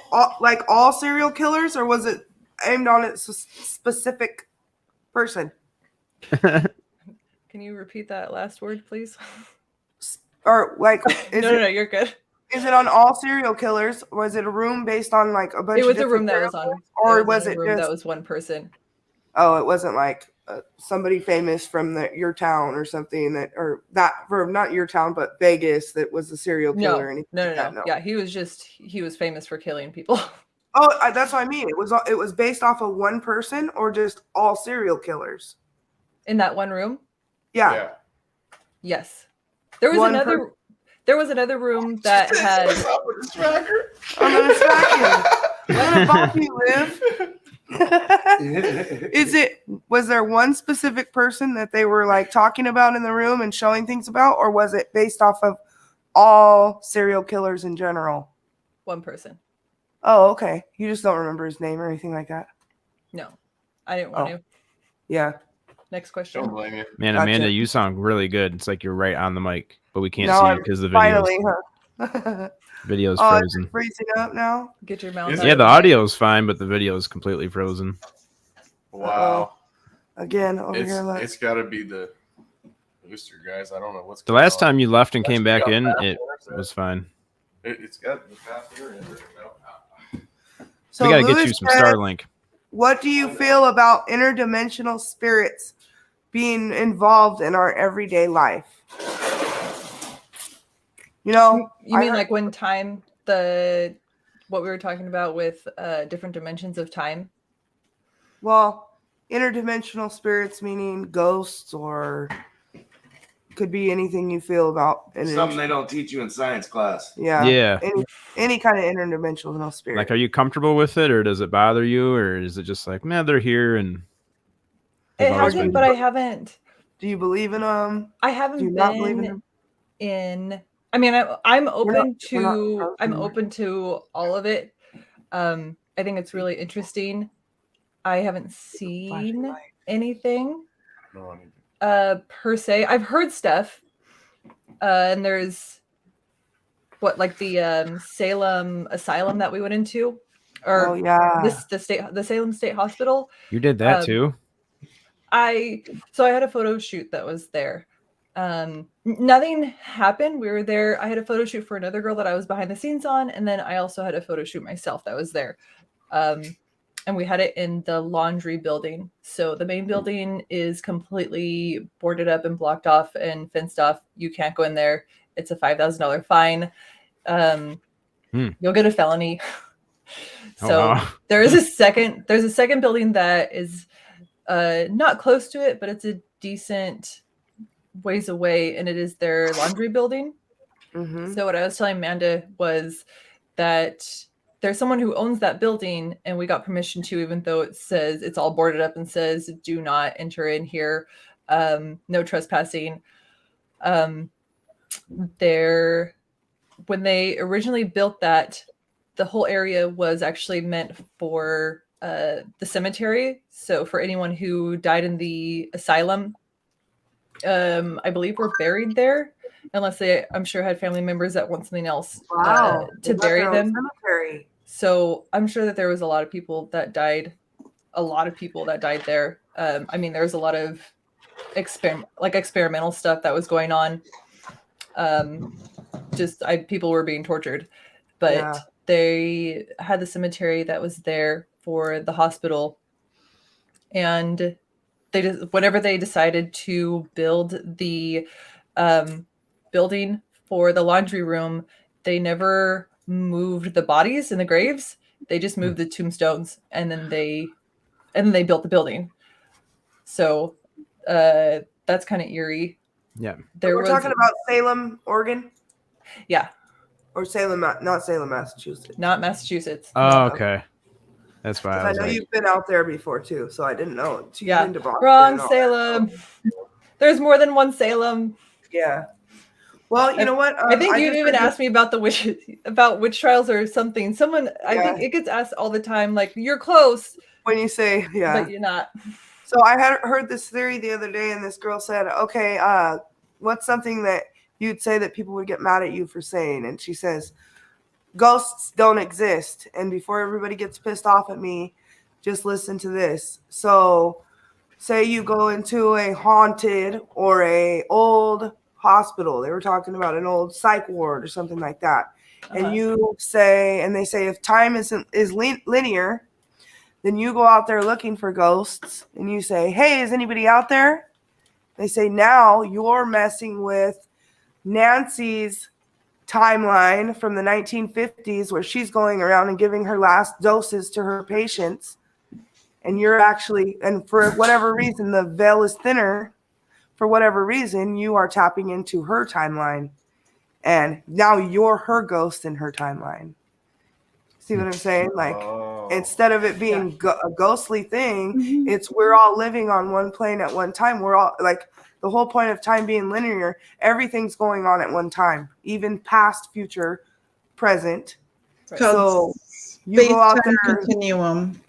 all serial killers, or was it aimed on a specific person? Can you repeat that last word, please? Or like, no, you're good. Is it on all serial killers? Was it a room based on like a bunch? It was of a room that different was on, or was it a room just that was one person? Oh, it wasn't like somebody famous from your town or something not your town, but Vegas that was a serial killer. No. Yeah, he was famous for killing people. Oh, that's what I mean. It was based off of one person or just all serial killers in that one room. Yeah. Yes. There was another room that had. I'm gonna smack him. Let him bop you, Liv. Was there one specific person that they were like talking about in the room and showing things about, or was it based off of all serial killers in general? One person. Oh, okay. You just don't remember his name or anything like that? No, I didn't want to. Yeah. Next question. Don't blame you. Man, Gotcha. Amanda, you sound really good. It's like you're right on the mic, but we can't No, see you I'm because the finally, video's it's frozen. freezing up now. Get your mouth. Is out it? Yeah, of the mic. audio is fine, but the video is completely frozen. Wow. Again, over here. Look. It's got to be the booster, guys. I don't know what's The going last on. time you left and came Actually back got in, fast it internet. was fine. It's got the fast internet. So We gotta get Lewis you some said, Starlink. what do you feel about interdimensional spirits being involved in our everyday life? You know, You mean like when time, what we were talking about with different dimensions of time? well, interdimensional spirits meaning ghosts, or could be anything you feel about. Something they don't teach you in science class. Yeah. Yeah. Any kind of interdimensional spirit. Like, are you comfortable with it, or does it bother you, or is it just like, man, they're here and It they've always hasn't, been- but I haven't. Do you believe in them? I Do you haven't not believe in been them? in. I mean, I'm open we're not to. opposed I'm anymore. open to all of it. I think it's really interesting. I haven't seen anything No, I mean, per se. I've heard stuff, and there's what, like the Salem asylum that we went into, or Oh yeah. the Salem State Hospital. you did that Um, too? I had a photo shoot that was there. Nothing happened. We were there. I had a photo shoot for another girl that I was behind the scenes on, and then I also had a photo shoot myself that was there. And we had it in the laundry building. So the main building is completely boarded up and blocked off and fenced off. You can't go in there. It's a $5,000 fine. You'll get a felony. Oh, So wow. there's a second building that is not close to it, but it's a decent ways away, and it is their laundry building. Mm-hmm. So what I was telling Amanda was that there's someone who owns that building, and we got permission to, even though it says it's all boarded up and says do not enter in here, no trespassing. When they originally built that, the whole area was actually meant for the cemetery. So for anyone who died in the asylum, I believe were buried there, unless they, I'm sure, had family members that want something else Wow. to bury them. Cemetery. So I'm sure that there was a lot of people that died there. I mean, there was a lot of experimental stuff that was going on. People were being tortured, but Yeah. they had the cemetery that was there for the hospital, and whenever they decided to build the building for the laundry room, they never moved the bodies in the graves. They just moved the tombstones, and then they built the building. So that's kind of eerie. Yeah. We're talking about Salem, Oregon? Yeah. Or Salem, not Salem, Massachusetts. Not Massachusetts. Oh, okay. That's why 'Cause I I was know like, you've been out there before too, so I didn't know. You've Yeah. been to Boston Wrong and all that. Salem. There's more than one Salem. Yeah. Well, you know what? I think you just even heard asked me about about witch trials or something. I think Yeah. it gets asked all the time, like, you're close, when you say, yeah. but you're not. So I had heard this theory the other day, and this girl said, okay, what's something that you'd say that people would get mad at you for saying? And she says, ghosts don't exist. And before everybody gets pissed off at me, just listen to this. So say you go into a haunted or a old hospital. They were talking about an old psych ward or something like that. Uh-huh. And you say, and they say, if time is linear, then you go out there looking for ghosts and you say, hey, is anybody out there? They say, now you're messing with Nancy's timeline from the 1950s where she's going around and giving her last doses to her patients. And you're actually, and for whatever reason, the veil is thinner. For whatever reason, you are tapping into her timeline. And now you're her ghost in her timeline. See what I'm saying? Like, Oh. instead of it being a ghostly thing, it's we're all living on one plane at one time. We're all like the whole point of time being linear, everything's going on at one time, even past, future, present. Right. So you go out Space-time there. continuum.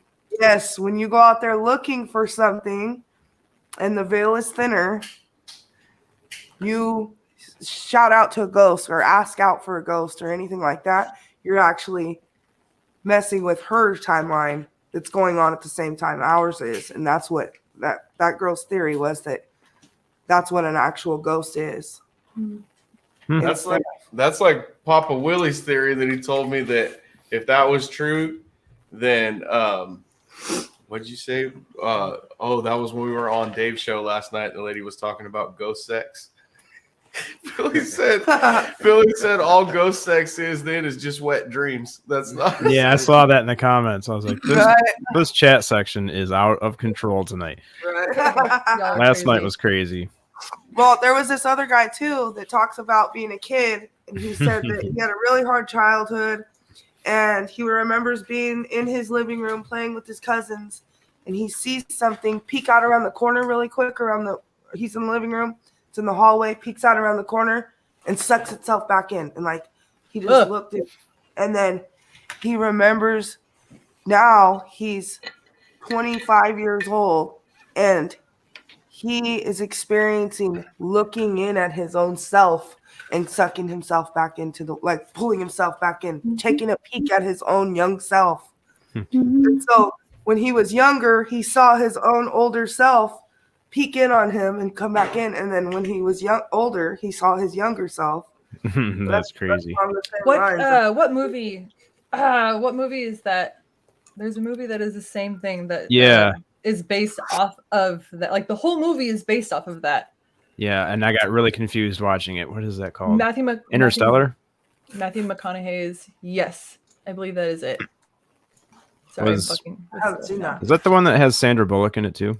Yes, when you go out there looking for something and the veil is thinner, you shout out to a ghost or ask out for a ghost or anything like that. You're actually messing with her timeline that's going on at the same time ours is. And that's what that girl's theory was, that's what an actual ghost is. That's like Papa Willie's theory that he told me that if that was true, then what did you say? That was when we were on Dave's show last night. The lady was talking about ghost sex. Billy said all ghost sex is just wet dreams. That's not. Yeah, I saw that in the comments. I was like, this chat section is out of control tonight. Y'all are Last crazy. night was crazy. Well, there was this other guy too that talks about being a kid, and he said that he had a really hard childhood, and he remembers being in his living room playing with his cousins, and he sees something peek out around the corner really quick he's in the living room, it's in the hallway, peeks out around the corner and sucks itself back in, and like he just looked at, and then he remembers now he's 25 years old and he is experiencing looking in at his own self and sucking himself back into pulling himself back in, taking a peek at his own young self. And so when he was younger, he saw his own older self peek in on him and come back in. And then when he was older, he saw his younger self. That's crazy. on the same lines. What movie is that? There's a movie that is the same thing that is based off of that. Like the whole movie is based off of that. Yeah, and I got really confused watching it. What is that called? Interstellar? Matthew McConaughey's. Yes, I believe that is it. Sorry, I haven't seen that. Is that the one that has Sandra Bullock in it too?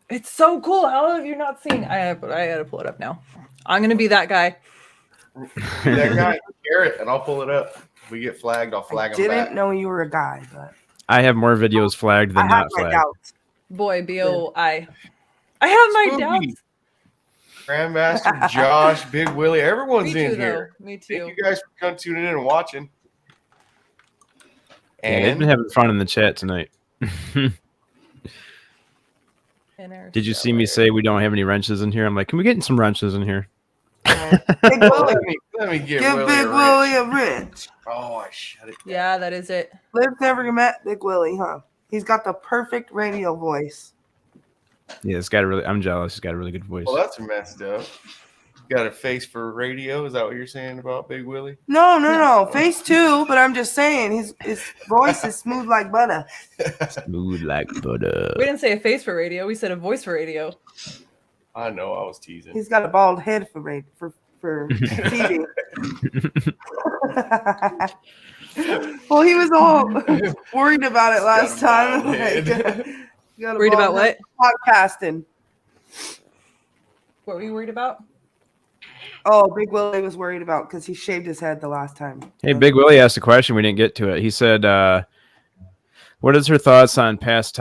It's so cool. How have you not seen? I gotta pull it up now. I'm gonna be that guy. That guy, Garrett, and I'll pull it up. If we get flagged, I'll flag him back. Didn't know you were a guy, but I have more videos flagged than I have not my flagged. doubts. Boy, B-O-I. I have my Spooky. doubts. Grandmaster, Josh, Big Willie, everyone's Me in too, here. though. Me Thank too. you guys for coming, tuning in and watching. Yeah, they've been And having fun in the chat tonight. Did you see me say we don't have any wrenches in here? I'm like, can we get some wrenches in here? Big Willie. let me get Give Willie Big a wrench. Willie a wrench. Oh, I shut it down. Yeah, that is it. Liv's never met Big Willie, huh? He's got the perfect radio voice. Yeah, it's got a really. I'm jealous. He's got a really good voice. Well, that's messed up. Got a face for radio. Is that what you're saying about Big Willie? No. Face too, but I'm just saying his voice is smooth like butter. Smooth like butter. We didn't say a face for radio. We said a voice for radio. I know. I was teasing. He's got a bald head for TV. Well, he was all worried about it last time. Like, Worried about what? Podcasting. What were you worried about? Oh, Big Willie was worried about because he shaved his head the last time. Hey, Big Willie asked a question. We didn't get to it. He said, "What is her thoughts on past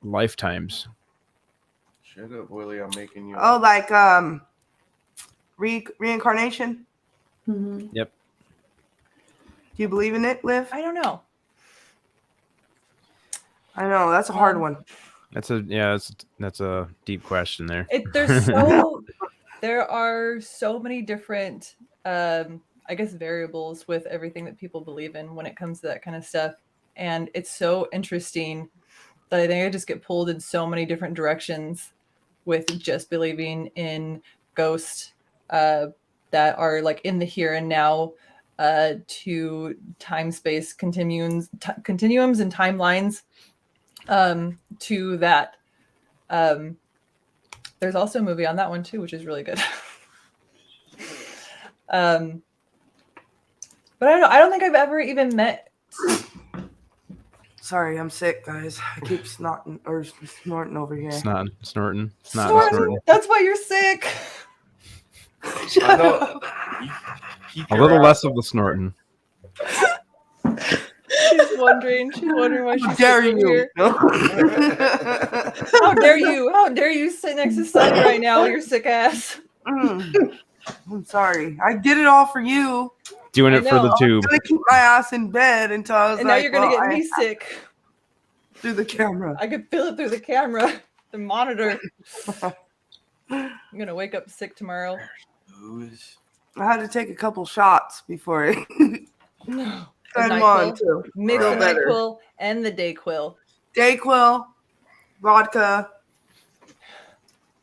lifetimes?" Shut up, Willie. I'm making you. Oh, like reincarnation. Mm-hmm. Yep. Do you believe in it, Liv? I don't know. I know that's a hard one. That's a deep question there. There are so many different I guess variables with everything that people believe in when it comes to that kind of stuff, and it's so interesting that I think I just get pulled in so many different directions with just believing in ghosts that are like in the here and now, to time space continuums and timelines, to that. There's also a movie on that one too, which is really good. But I don't think I've ever even met. Sorry, I'm sick, guys. I keep snotting or snorting over here. Snorting. That's why you're sick. I know. A little less of the snorting. She's wondering why How she's dare sitting you? here. No. How dare you? How dare you sit next to Sunny right now, your sick ass? I'm sorry. I did it all for you. Doing I it for the know. tube. I'm gonna keep my ass in bed until I was And like, now you're gonna well, get me I- sick. through the camera. I could feel it through the camera, the monitor. I'm gonna wake up sick tomorrow. I had to take a couple shots before I No. got him on too. Mix Feel the better. NyQuil and the Dayquil. Dayquil, vodka,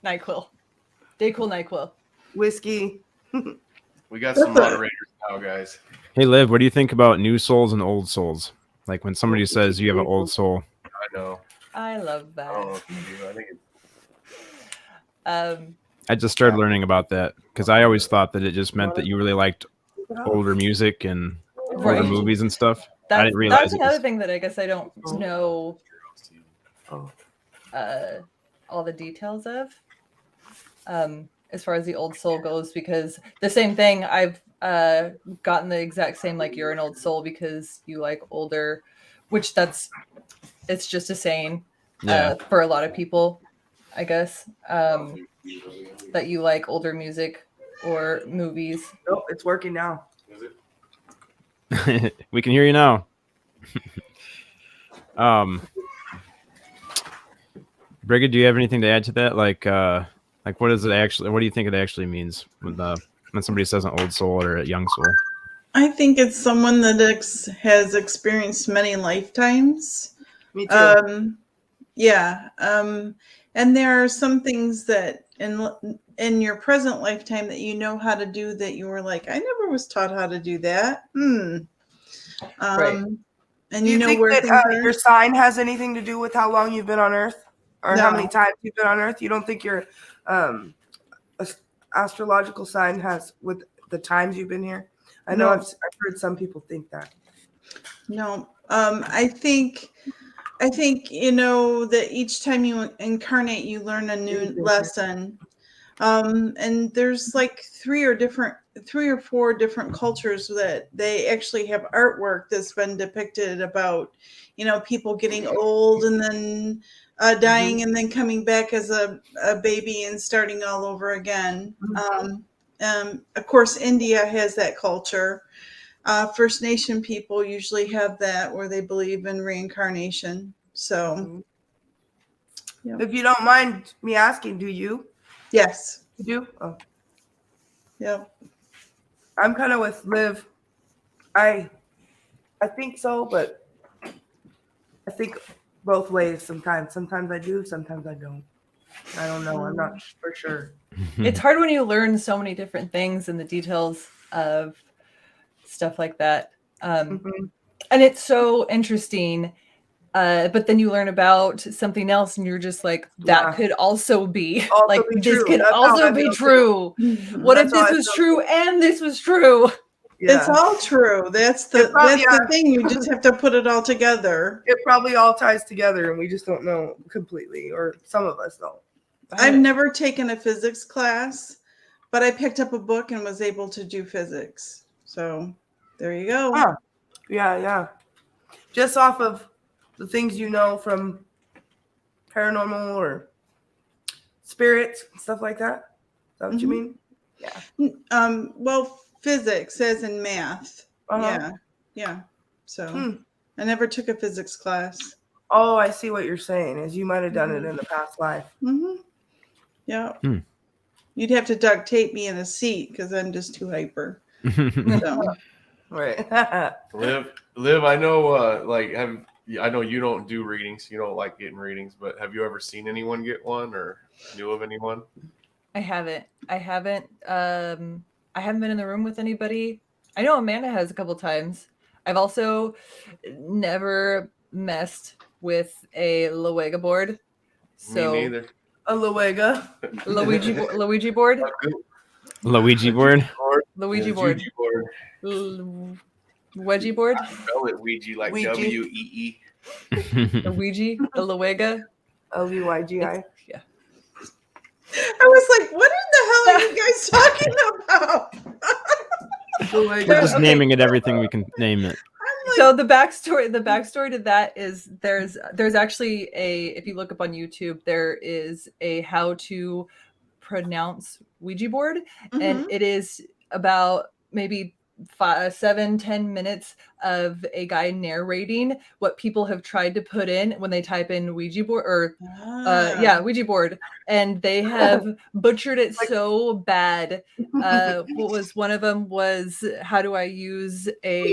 NyQuil. Dayquil, NyQuil. whiskey. We got some moderators now, guys. Hey, Liv, what do you think about new souls and old souls? Like when somebody says you have an old soul. I know. I love I don't know that. if you do. I think it's I just started learning about that because I always thought that it just meant that you really liked older music and older Right. movies and stuff. I That's, didn't realize that's it another was- thing that I guess I don't know Oh. all the details of. As far as the old soul goes, because the same thing, I've gotten the exact same, like, you're an old soul because you like older, which it's just a saying Yeah. for a lot of people, I guess, that you like older music or movies. Nope, it's working now. We can hear you now. Brighid, do you have anything to add to that? Like what does it actually? What do you think it actually means when somebody says an old soul or a young soul? I think it's someone that has experienced many lifetimes. Me too. Yeah. And there are some things that in your present lifetime that you know how to do that you were like, I never was taught how to do that. Right. And Do you know think where that things are. your sign has anything to do with how long you've been on Earth, or how many No. times you've been on Earth? You don't think your astrological sign has with the times you've been here? I know No. I've heard some people think that. No, I think that each time you incarnate, you learn a new lesson. And there's like three or four different cultures that they actually have artwork that's been depicted about, people getting old and then dying and then coming back as a baby and starting all over again. Of course, India has that culture. First Nation people usually have that, where they believe in reincarnation. So, yeah. If you don't mind me asking, do you? Yes. You do? Oh. Yeah. I'm kind of with Liv. I think so, but I think both ways sometimes. Sometimes I do, sometimes I don't. I don't know. I'm not for sure. It's hard when you learn so many different things and the details of stuff like that. And it's so interesting. But then you learn about something else and you're just like, that could also be Also like, be this true. could That's how also I be feel true. What if That's how this I was feel true and this was true? Yeah. It's all true. That's the thing. You just have to put it all together. It probably all ties together and we just don't know completely, or some of us don't. I've never taken a physics class, but I picked up a book and was able to do physics. So there you go. Huh. Yeah. Just off of the things you know from paranormal or spirits, stuff like that. Is that what you mean? Yeah. Well, physics as in math. Yeah. So I never took a physics class. Oh, I see what you're saying. Is you might have done it in the past life. Yeah. You'd have to duct tape me in a seat because I'm just too hyper. So. Right. Liv, I know, I know you don't do readings. You don't like getting readings, but have you ever seen anyone get one or knew of anyone? I haven't been in the room with anybody. I know Amanda has a couple times. I've also never messed with a Luega board. So Me neither. A Luega. Luigi board. Luigi board. Luigi board. Luigi board. Wedgie board. Spell it Ouija like Ouija. WEE. The Ouija. The Luega. Luigi. Yeah. I was like, what in the hell are you guys talking about? We're just naming it everything we can name it. I'm So the backstory to that is there's actually if you look up on YouTube, there is a how to pronounce Ouija board, and it is about maybe 7-10 minutes of a guy narrating what people have tried to put in when they type in Ouija board or Ouija board, and they have butchered it so bad. What was one of them was, how do I use a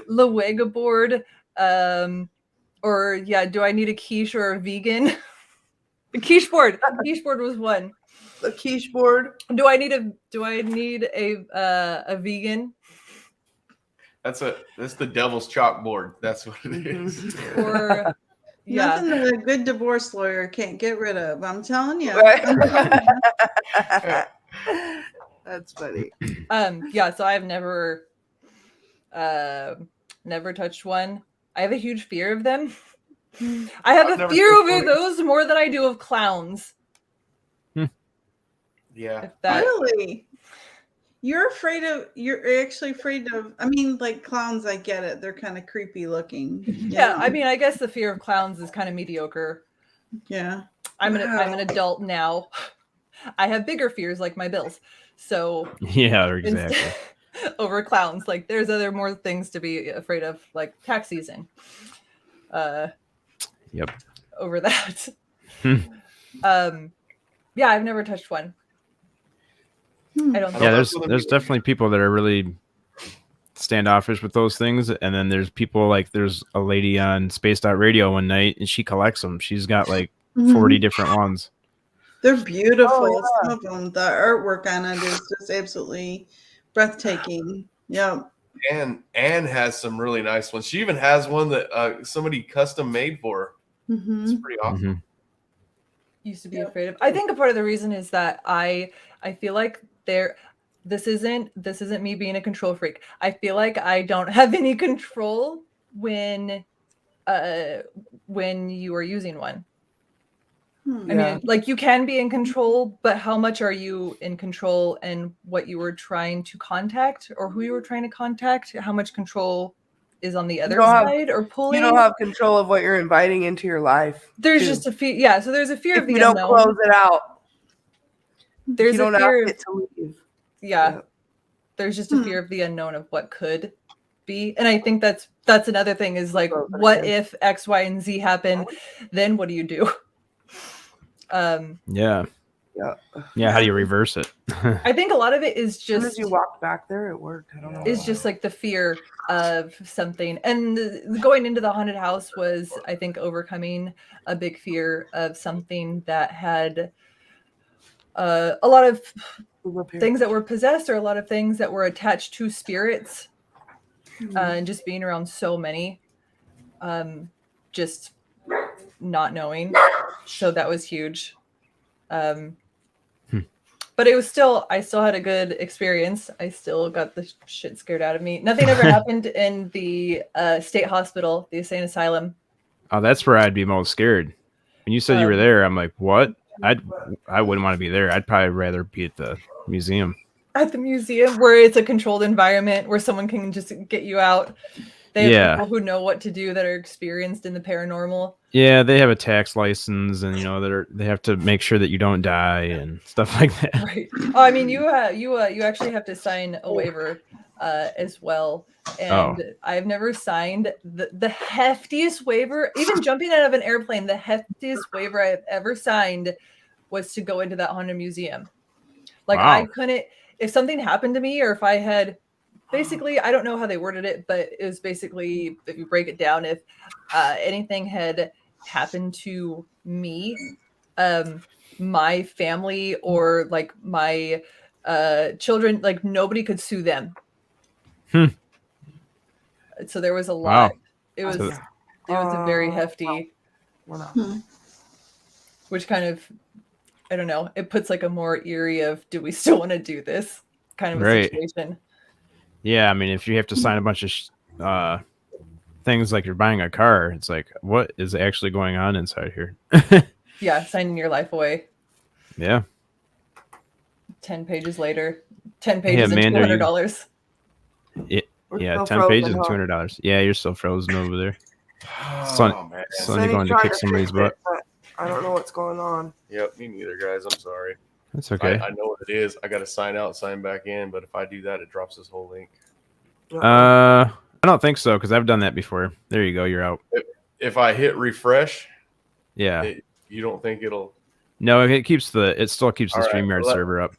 Luega board, or do I need a quiche or a vegan? The quiche board was one. The quiche board. Do I need a vegan? That's the devil's chalkboard. That's what it is. Or nothing that a good divorce lawyer can't get rid of. I'm telling you. That's funny. So I've never touched one. I have a huge fear of them. I have a fear over those more than I do of clowns. Yeah. Really? You're actually afraid of, I mean, like clowns, I get it. They're kind of creepy looking. Yeah, I mean, I guess the fear of clowns is kind of mediocre. Yeah. I'm an adult now. I have bigger fears like my bills. So yeah, exactly. Over clowns. Like there's more things to be afraid of, like tax season. Yep. Over that. I've never touched one. I don't know. Yeah, there's definitely people that are really standoffish with those things, and then there's people like there's a lady on Spaced Out Radio one night, and she collects them. She's got like 40 different ones. They're beautiful. Some of them, the artwork on it is just absolutely breathtaking. Yeah. And Anne has some really nice ones. She even has one that somebody custom made for her. It's pretty awesome. Used to be afraid of. I think a part of the reason is that I feel like this isn't me being a control freak. I feel like I don't have any control when you are using one. I mean, like you can be in control, but how much are you in control, and what you were trying to contact or who you were trying to contact? How much control is on the other side or pulling? You don't have control of what you're inviting into your life. There's just a fear. Yeah, so there's a fear of the unknown. You don't close it out. There's you a don't fear have to leave. Yeah. There's just a fear of the unknown of what could be. And I think that's another thing is like, what if X, Y, and Z happen? Then what do you do? Yeah. How do you reverse it? I think a lot of it is just as you walked back there, it worked. I don't know. It's just like the fear of something. And going into the haunted house was, I think, overcoming a big fear of something that had a lot of things that were possessed, or a lot of things that were attached to spirits, and just being around so many, just not knowing. So that was huge. But it was I still had a good experience. I still got the shit scared out of me. Nothing ever happened in the state hospital, the insane asylum. Oh, that's where I'd be most scared. When you said you were there, I'm like, what? I wouldn't want to be there. I'd probably rather be at the museum. At the museum, where it's a controlled environment, where someone can just get you out. They have people who know what to do, that are experienced in the paranormal. Yeah, they have a tax license, and they have to make sure that you don't die and stuff like that. Right. Oh, I mean, you actually have to sign a waiver as well. And I've never signed the heftiest waiver. Even jumping out of an airplane, the heftiest waiver I've ever signed was to go into that haunted museum. Like I couldn't, if something happened to me, or if I had. Basically, I don't know how they worded it, but it was basically, if you break it down, if anything had happened to me, my family, or like my children, like nobody could sue them. So there was a lot. It was a very hefty, which kind of, I don't know, it puts like a more eerie of, do we still want to do this kind of a situation? Yeah, I mean, if you have to sign a bunch of things like you're buying a car, it's like, what is actually going on inside here? Yeah, signing your life away. Yeah. 10 pages later. 10 pages and $200. We're Yeah, still 10 pages frozen, and huh? $200. Yeah, you're still frozen over there. Oh, man. Sonny going to tried kick somebody's fix it, butt. but I don't know what's going on. Yep, me neither, guys. I'm sorry. That's okay. I know what it is. I got to sign out, sign back in, but if I do that, it drops this whole link. I don't think so because I've done that before. There you go. You're out. If I hit refresh, Yeah. you don't think it'll? No, it still keeps the All right, StreamYard server up.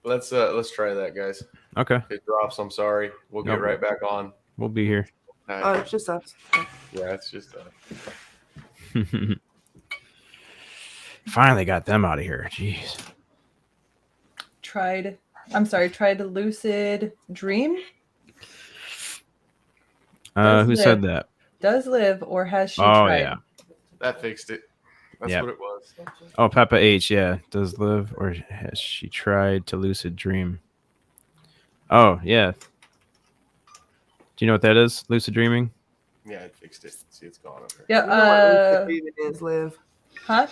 Let's try that, guys. Okay. If it drops, I'm sorry. We'll get Nope. right back on. We'll be here. Oh, it's just us. Yeah, it's just Finally got them out of here. Jeez. Tried Lucid Dream. Who said that? Does live or has she Oh, tried? yeah. that fixed it. That's Yep. what it was. Oh, Peppa H. Yeah. Does live or has she tried to lucid dream? Oh, yeah. Do you know what that is? Lucid dreaming? Yeah, it fixed it. See, it's gone over. Yeah. You know what lucid dreaming is, Liv. Huh?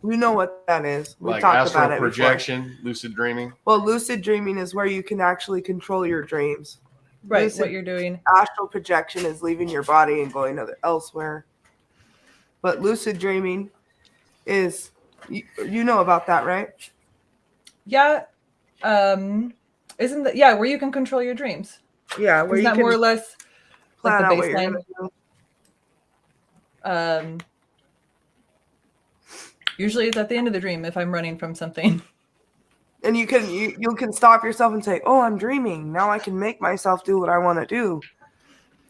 We know what that is. We Like talked astral about it before. projection, lucid dreaming. Well, lucid dreaming is where you can actually control your dreams. Right. Lucid- What you're doing. Astral projection is leaving your body and going elsewhere. But lucid dreaming is, you know about that, right? Yeah. Isn't that where you can control your dreams? Yeah, where Isn't you that can more or less like plan the out what you're baseline? gonna do. Usually it's at the end of the dream if I'm running from something. And you can stop yourself and say, "Oh, I'm dreaming. Now I can make myself do what I want to do."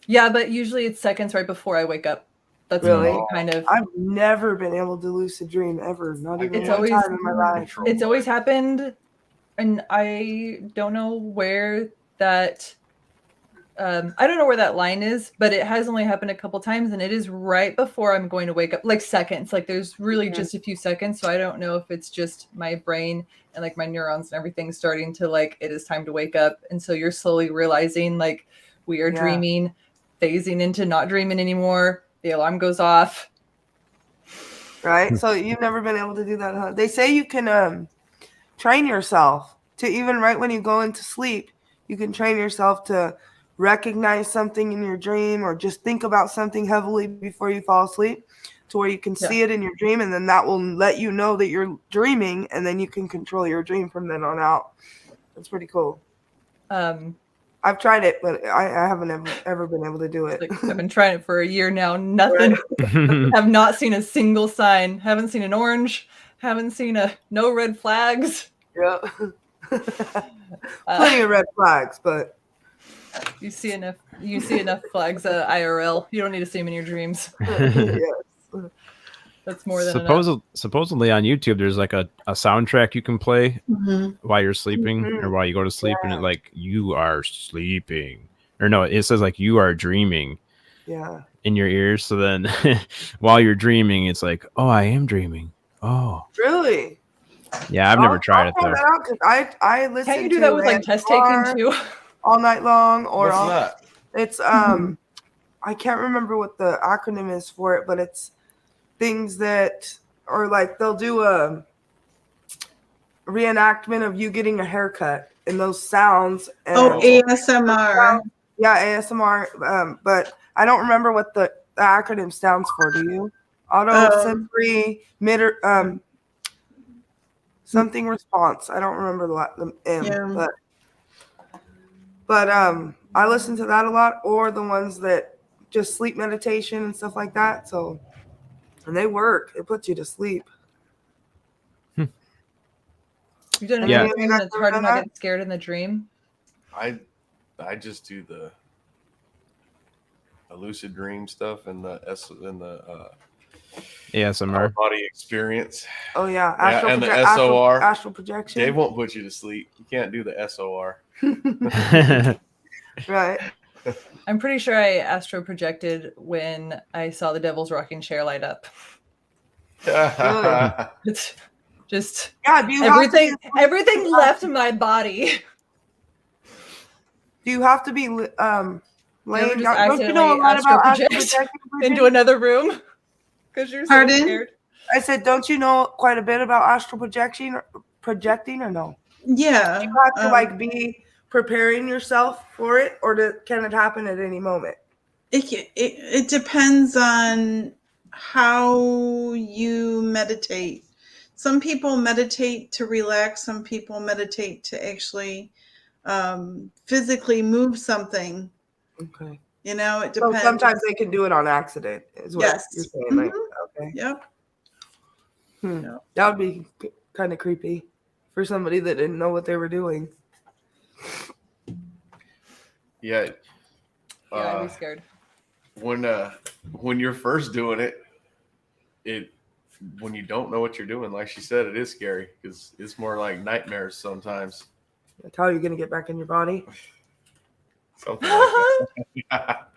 Yeah, but usually it's seconds right before I wake up. That's Really? really kind of. I've never been able to lucid dream ever. Not even It's one always- time in my life. It's always happened, and I don't know where that. I don't know where that line is, but it has only happened a couple times, and it is right before I'm going to wake up, like seconds. Like there's really just a few seconds, so I don't know if it's just my brain and like my neurons and everything starting to like it is time to wake up, and so you're slowly realizing like we are dreaming, phasing into not dreaming anymore. The alarm goes off. Right? So you've never been able to do that, huh? They say you can train yourself to even right when you go into sleep, you can train yourself to recognize something in your dream or just think about something heavily before you fall asleep to where you can see it in your dream, and then that will let you know that you're dreaming, and then you can control your dream from then on out. That's pretty cool. I've tried it, but I haven't ever been able to do it. Like, I've been trying it for a year now. Nothing. Have not seen a single sign. Haven't seen an orange. Haven't seen no red flags. Yeah. Plenty of red flags, but you see enough flags IRL. You don't need to see them in your dreams. yes. That's more than enough. Supposedly on YouTube, there's like a soundtrack you can play Mm-hmm. while you're sleeping or while you go to sleep, and it like you are sleeping, or no, it says like you are dreaming. Yeah. In your ears. So then, while you're dreaming, it's like, oh, I am dreaming. Oh, Really? yeah. I've never tried it though. I listen. Can't you do that with like test taking too? all night long, or What's that? it's I can't remember what the acronym is for it, but it's things that, or like they'll do a reenactment of you getting a haircut and those sounds. And ASMR. Yeah, ASMR. But I don't remember what the acronym stands for. Do you? Auto sensory mitter something response. I don't remember the M, but I listen to that a lot, or the ones that just sleep meditation and stuff like that. So, and they work. It puts you to sleep. You done Yeah. anything that's hard to not get scared in the dream? I just do the lucid dream stuff and the ASMR. body experience. Oh yeah, And the SOR. astral projection. Dave won't put you to sleep. You can't do the SOR. Right. I'm pretty sure I astro projected when I saw the Devil's Rocking Chair light up. It's just Yeah. everything left my body. Do you have to be laying just down? Don't you accidentally know a lot astral about astral project projection? into another room because you're so Pardon? scared. I said, don't you know quite a bit about astral projecting or no? Yeah. You have to like be preparing yourself for it, or can it happen at any moment? It depends on how you meditate. Some people meditate to relax. Some people meditate to actually physically move something. Okay. You know, it So depends. sometimes they can do it on accident, is what Yes. you're saying. Like, okay. Yep. Yep. That would be kind of creepy for somebody that didn't know what they were doing. Yeah. I'd be scared. When you're first doing it when you don't know what you're doing, like she said, it is scary because it's more like nightmares sometimes. Like, how are you going to get back in your body? Something like that.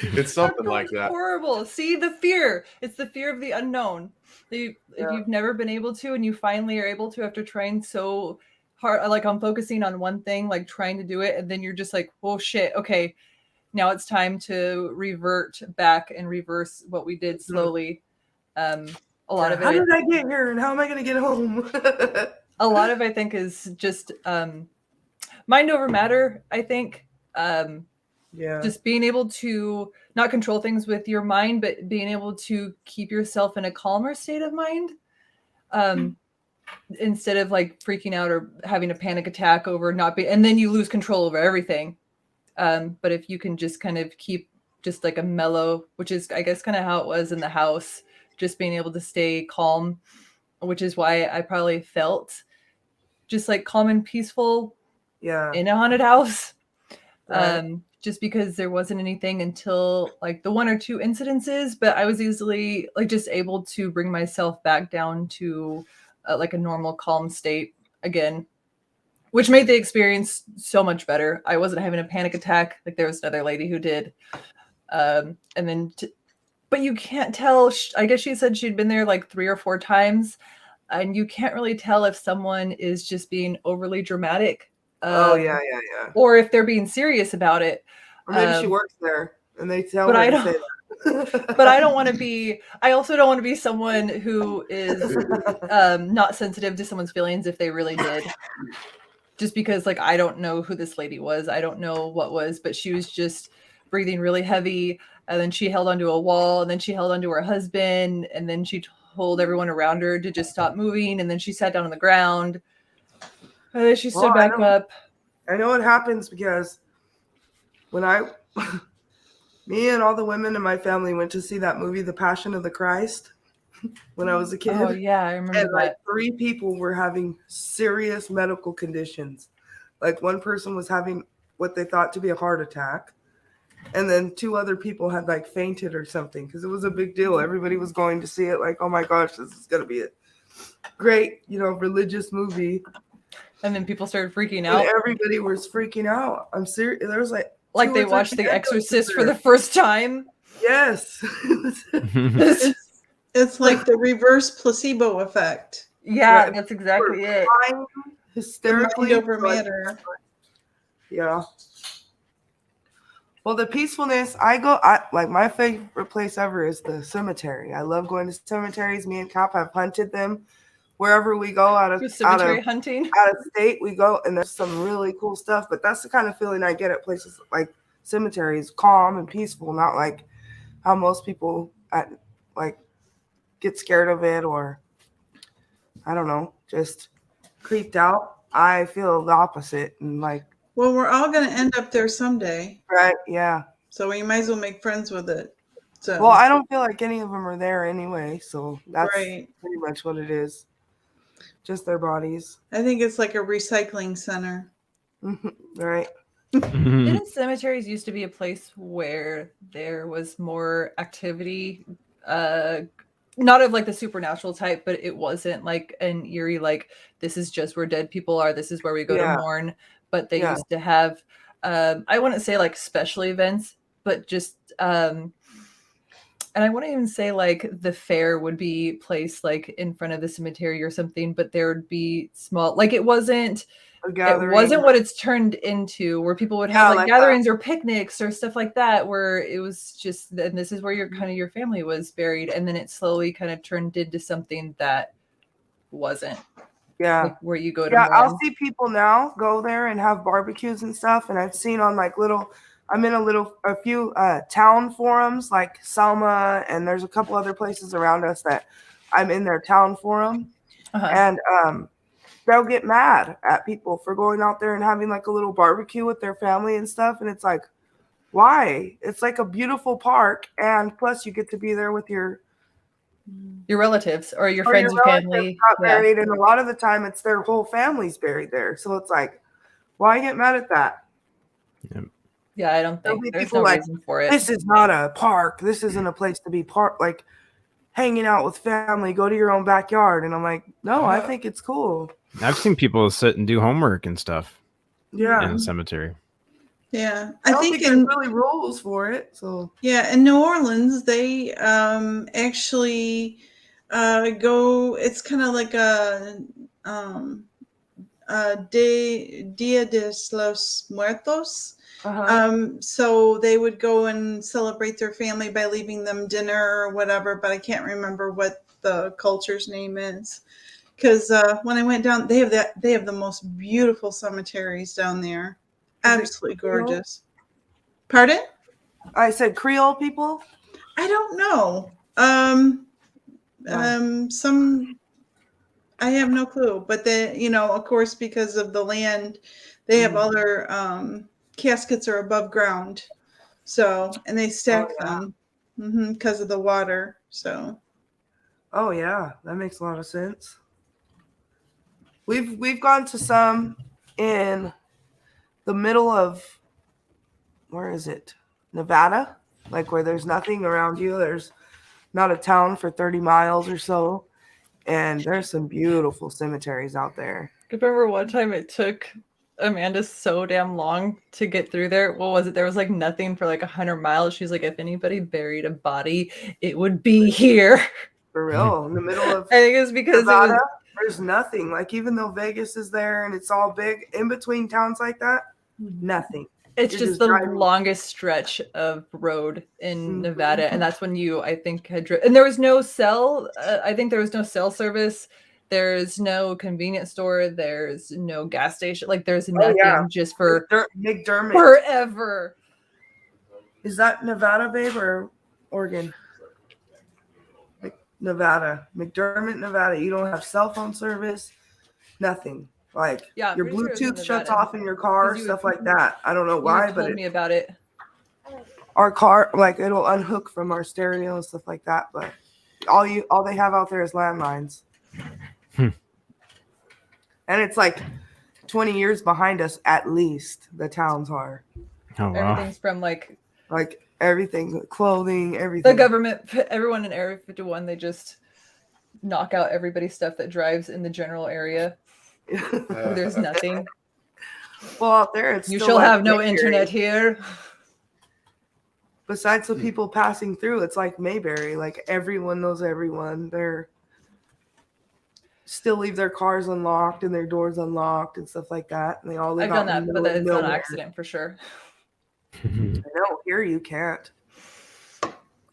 It's something like that. Horrible. See, the fear. It's the fear of the unknown. If you've never been able to, and you finally are able to after trying so hard, like I'm focusing on one thing, like trying to do it, and then you're just like, oh shit, okay, now it's time to revert back and reverse what we did slowly. A lot of it. How did I get here, and how am I going to get home? A lot of I think is just mind over matter. I think. Just being able to not control things with your mind, but being able to keep yourself in a calmer state of mind, instead of like freaking out or having a panic attack over and then you lose control over everything. But if you can just kind of keep just like a mellow, which is I guess kind of how it was in the house, just being able to stay calm, which is why I probably felt just like calm and peaceful in a haunted house. Right. Just because there wasn't anything until like the one or two incidences, but I was easily like just able to bring myself back down to like a normal calm state again, which made the experience so much better. I wasn't having a panic attack like there was another lady who did. And then, but you can't tell, I guess she said she'd been there like 3 or 4 times, and you can't really tell if someone is just being overly dramatic. Or if they're being serious about it. Or maybe she works there and they tell her to say that. But I don't want to be, I also don't want to be someone who is not sensitive to someone's feelings if they really did. Just because like, I don't know who this lady was. I don't know what was, but she was just breathing really heavy. And then she held onto a wall, and then she held onto her husband. And then she told everyone around her to just stop moving. And then she sat down on the ground. And then she stood back up. I know it happens because when me and all the women in my family went to see that movie, The Passion of the Christ, when I was a kid. Oh, yeah, I remember and that. like 3 people were having serious medical conditions. Like one person was having what they thought to be a heart attack. And then 2 other people had like fainted or something because it was a big deal. Everybody was going to see it like, oh my gosh, this is going to be a great, religious movie. And then people started freaking out. And everybody was freaking out. I'm serious. There was like they watched The Exorcist for the first time. Yes. It's like the reverse placebo effect. Yeah, that's exactly it. Hysterically over matter. Yeah. Well, the peacefulness, like my favorite place ever is the cemetery. I love going to cemeteries. Me and Cap have hunted them. Wherever we go out of state, we go, and there's some really cool stuff. But that's the kind of feeling I get at places like cemeteries, calm and peaceful, not like how most people get scared of it, or I don't know, just creeped out. I feel the opposite, and like. Well, we're all going to end up there someday, right? Yeah. So we might as well make friends with it. So. Well, I don't feel like any of them are there anyway, so that's right. Pretty much what it is. Just their bodies. I think it's like a recycling center. Right. Didn't cemeteries used to be a place where there was more activity? Not of like the supernatural type, but it wasn't like an eerie, like this is just where dead people are. This is where we go to mourn. But they used to have, I wouldn't say like special events, but just, and I wouldn't even say like the fair would be placed like in front of the cemetery or something, but there would be small, like it wasn't what it's turned into, where people would have like gatherings or picnics or stuff like that, where it was just, and this is where your family was buried. And then it slowly kind of turned into something that wasn't. Yeah. like where you go to. Yeah, I'll mourn. see people now go there and have barbecues and stuff. And I've seen on like I'm in a few town forums like Selma, and there's a couple other places around us that I'm in their town forum. Uh-huh. And they'll get mad at people for going out there and having like a little barbecue with their family and stuff. And it's like, why? It's like a beautiful park, and plus you get to be there with your relatives or your friends and relatives family. got buried, and a lot of the time it's their whole family's buried there. So it's like, why get mad at that? Yeah, I don't There'll think be there's people no like, reason for it. this is not a park. This isn't a place to be like hanging out with family. Go to your own backyard. And I'm like, no, I think it's cool. I've seen people sit and do homework and stuff Yeah. in the cemetery. Yeah, I I don't think think there's really rules for it. So yeah, in New Orleans, they actually go. It's kind of like a Dia de los Muertos. So they would go and celebrate their family by leaving them dinner or whatever. But I can't remember what the culture's name is. Because when I went down, they have the most beautiful cemeteries down there. Absolutely gorgeous. Pardon? I said Creole people? I don't know. I have no clue, but they, of course, because of the land, they have all their caskets are above ground. So, and they stack them because of the water. So. Oh yeah, that makes a lot of sense. We've gone to some in the middle of, where is it? Nevada, like where there's nothing around you. There's not a town for 30 miles or so. And there's some beautiful cemeteries out there. I remember one time it took Amanda so damn long to get through there. What was it? There was like nothing for like 100 miles. She's like, if anybody buried a body, it would be here. For real. In the middle of I think it's because Nevada, there's nothing. Like even though Vegas is there and it's all big, in between towns like that, nothing. It's You're just the driving. longest stretch of road in Nevada, and that's when you, I think, and there was no cell. I think there was no cell service. There's no convenience store. There's no gas station. Like there's nothing just for McDermott forever. Is that Nevada, babe, or Oregon? Like Nevada, McDermott, Nevada. You don't have cell phone service, nothing. Like your Bluetooth shuts off in your car, stuff like that. I don't know why, but told me about it. Our car, like it'll unhook from our stereo and stuff like that. But all they have out there is landlines, and it's like 20 years behind us at least. The towns are. Oh wow! Everything's from like everything, clothing, everything. The government, everyone in Area 51, they just knock out everybody's stuff that drives in the general area. There's nothing. Well, out there, it's you still shall like have no Mayberry. internet here. Besides the people passing through, it's like Mayberry. Like everyone knows everyone. They're still leave their cars unlocked and their doors unlocked and stuff like that. And they all live I've out done in the that, but middle of it's not an nowhere. accident for sure. I know. Here you can't.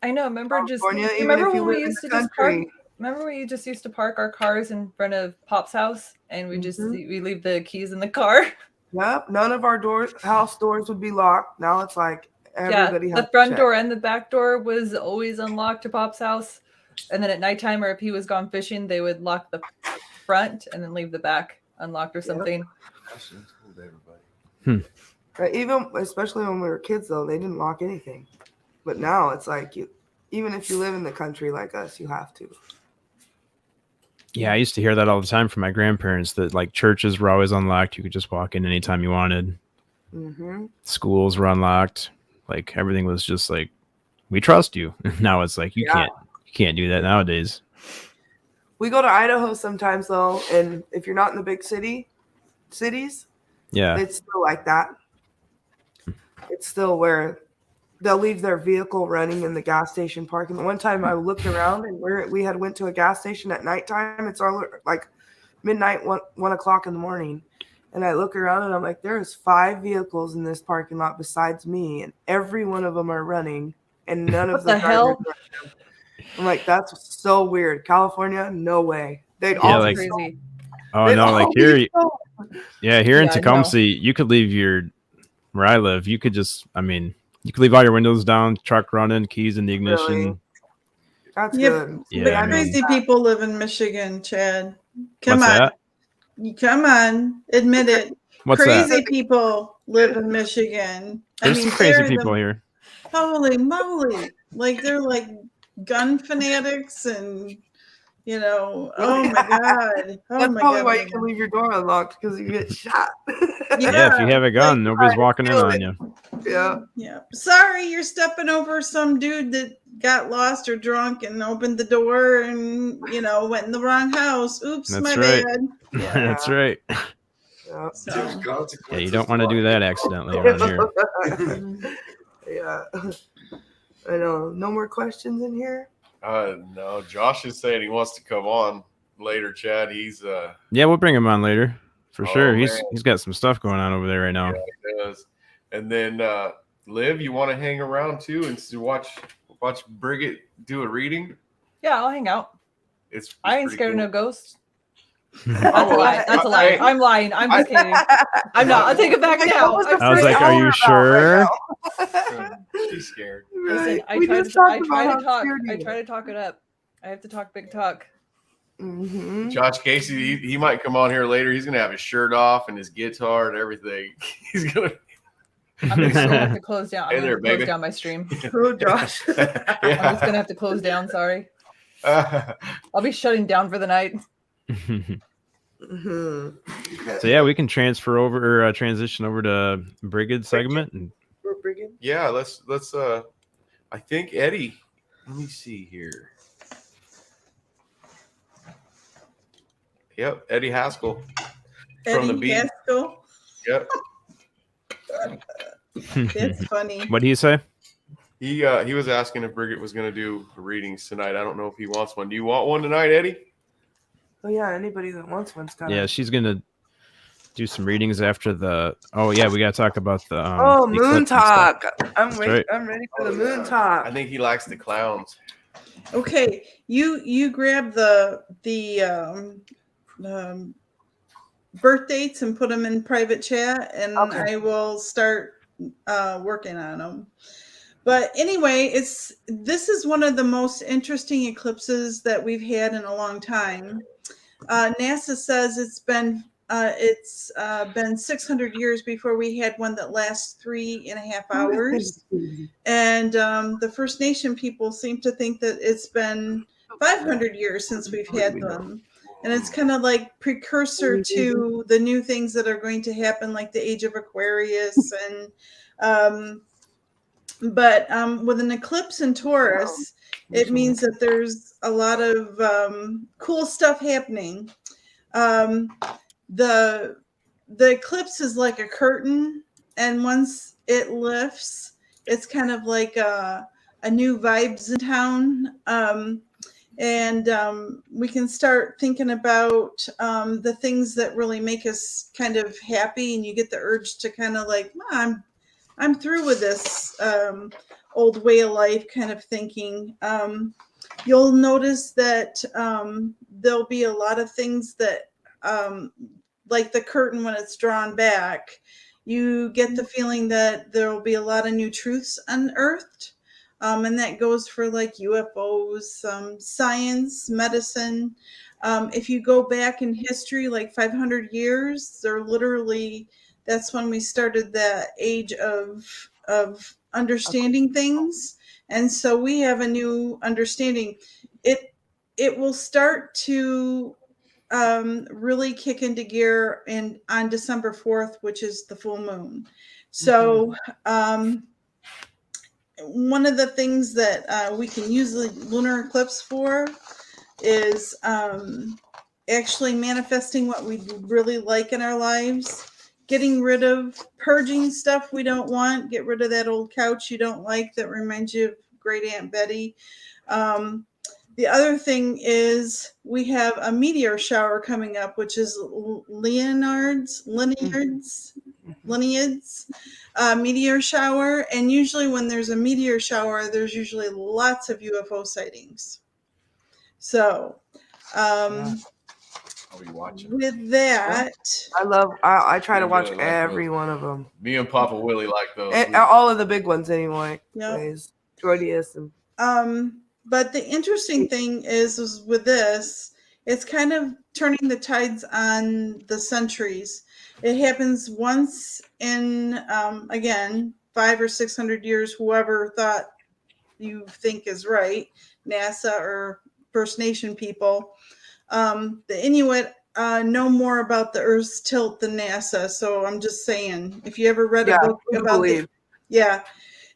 I know. Remember California, even remember if you when we live in used the to just park? country. Remember we just used to park our cars in front of Pop's house, and we just we leave the keys in the car. Yep. None of our house doors would be locked. Now it's like everybody has the front to check. door and the back door was always unlocked to Pop's house, and then at nighttime or if he was gone fishing, they would lock the front and then leave the back unlocked or something. Even especially when we were kids, though, they didn't lock anything. But now it's like even if you live in the country like us, you have to. Yeah, I used to hear that all the time from my grandparents that like churches were always unlocked. You could just walk in anytime you wanted. Schools were unlocked. Like everything was just like, we trust you. Now it's like you can't do that nowadays. We go to Idaho sometimes though, and if you're not in the big cities, it's still like that. It's still where they'll leave their vehicle running in the gas station parking. One time I looked around and we had went to a gas station at nighttime. It's all like midnight, 1 o'clock in the morning. And I look around and I'm like, there's 5 vehicles in this parking lot besides me. And every one of them are running and none of the hell? I'm like, that's so weird. California, no way. They'd Yeah, all like crazy. Oh They no, like always here, go. yeah, here in Yeah, I know. Tecumseh, you could leave where I live. You could just, I mean, you could leave all your windows down, truck running, keys in the ignition. Really? That's Yep. good. Yeah, But I mean- crazy people live in Michigan, Chad. Come What's on. that? Come on. Admit it. What's crazy that? people live in Michigan. There's some crazy they're people the- here. Holy moly. Like they're like gun fanatics and oh my god. Oh That's my probably god. why you can leave your door unlocked, because you get shot. Yeah, if you have a gun, like, nobody's walking in feel on it. you. Yeah. Yeah. Sorry, you're stepping over some dude that got lost or drunk and opened the door and went in the wrong house. Oops, That's my right. bad. That's right. Yeah. So, There's consequences Yeah, you don't want to to do that accidentally around here. Yeah. I know. No more questions in here? No, Josh is saying he wants to come on later, Chad. He's Yeah, we'll bring him on later for Oh, sure. man. He's got some stuff going on over there right now. does. And then Liv, you want to hang around too and watch Brighid do a reading? Yeah, I'll hang out. It's I ain't pretty scared of cool. no ghosts. That's a lie. That's a lie. I'm lying. I'm just kidding. I'm not. I'll take it back now. I was like, are you sure? She's scared. Listen, I We try just to talked I about try how to talk. scared I you try were. to talk it up. I have to talk big talk. Mm-hmm. Josh Casey, he might come on here later. He's gonna have his shirt off and his guitar and everything. He's gonna. I'm just gonna have to close down. Hey I'm there, gonna close baby. down my stream. Oh, Josh. I'm just gonna have to close down. Sorry. I'll be shutting down for the night. Mm-hmm. So yeah, we can transfer over or transition over to Brighid segment. And We're Brighid. Yeah, let's. I think Eddie. Let me see here. Yep, Eddie Haskell from the Eddie Beat. Haskell. Yep, That's funny. what do you say? he was asking if Brighid was going to do readings tonight. I don't know if he wants one. Do you want one tonight, Eddie? Oh, yeah. Anybody that wants one's got Yeah, she's gonna do some readings after the. Oh yeah, we gotta talk about the. Oh, eclipse moon and stuff. talk. I'm ready. right. I'm ready for the Oh, moon yeah. talk. I think he likes the clowns. Okay, you grab the birth dates and put them in private chat, and Okay. I will start working on them. But anyway, this is one of the most interesting eclipses that we've had in a long time. NASA says it's been 600 years before we had one that lasts 3.5 hours. And the First Nation people seem to think that it's been 500 years since we've had them. And it's kind of like precursor to the new things that are going to happen, like the Age of Aquarius. And but with an eclipse in Taurus, it means that there's a lot of cool stuff happening. The eclipse is like a curtain, and once it lifts, it's kind of like a new vibes in town. And we can start thinking about the things that really make us kind of happy, and you get the urge to kind of like, I'm through with this old way of life kind of thinking. You'll notice that there'll be a lot of things that, like the curtain when it's drawn back, you get the feeling that there will be a lot of new truths unearthed. And that goes for like UFOs, science, medicine. If you go back in history, like 500 years, that's when we started that age of understanding things. And so we have a new understanding. It will start to really kick into gear on December 4th, which is the full moon. So one of the things that we can use the lunar eclipse for is actually manifesting what we really like in our lives, getting rid of, purging stuff we don't want, get rid of that old couch you don't like that reminds you of great Aunt Betty. The other thing is we have a meteor shower coming up, which is Leonid's meteor shower. And usually when there's a meteor shower, there's usually lots of UFO sightings. So I'll be watching. with that, I try to We watch really like every those. one of them. Me and Poppa Willie like those. All of the big ones anyway. Yep. Ways. Droideus and but the interesting thing is with this, it's kind of turning the tides on the centuries. It happens once in, again, 500 or 600 years, whoever thought you think is right, NASA or First Nation people. The Inuit know more about the Earth's tilt than NASA. So I'm just saying, if you ever read a book about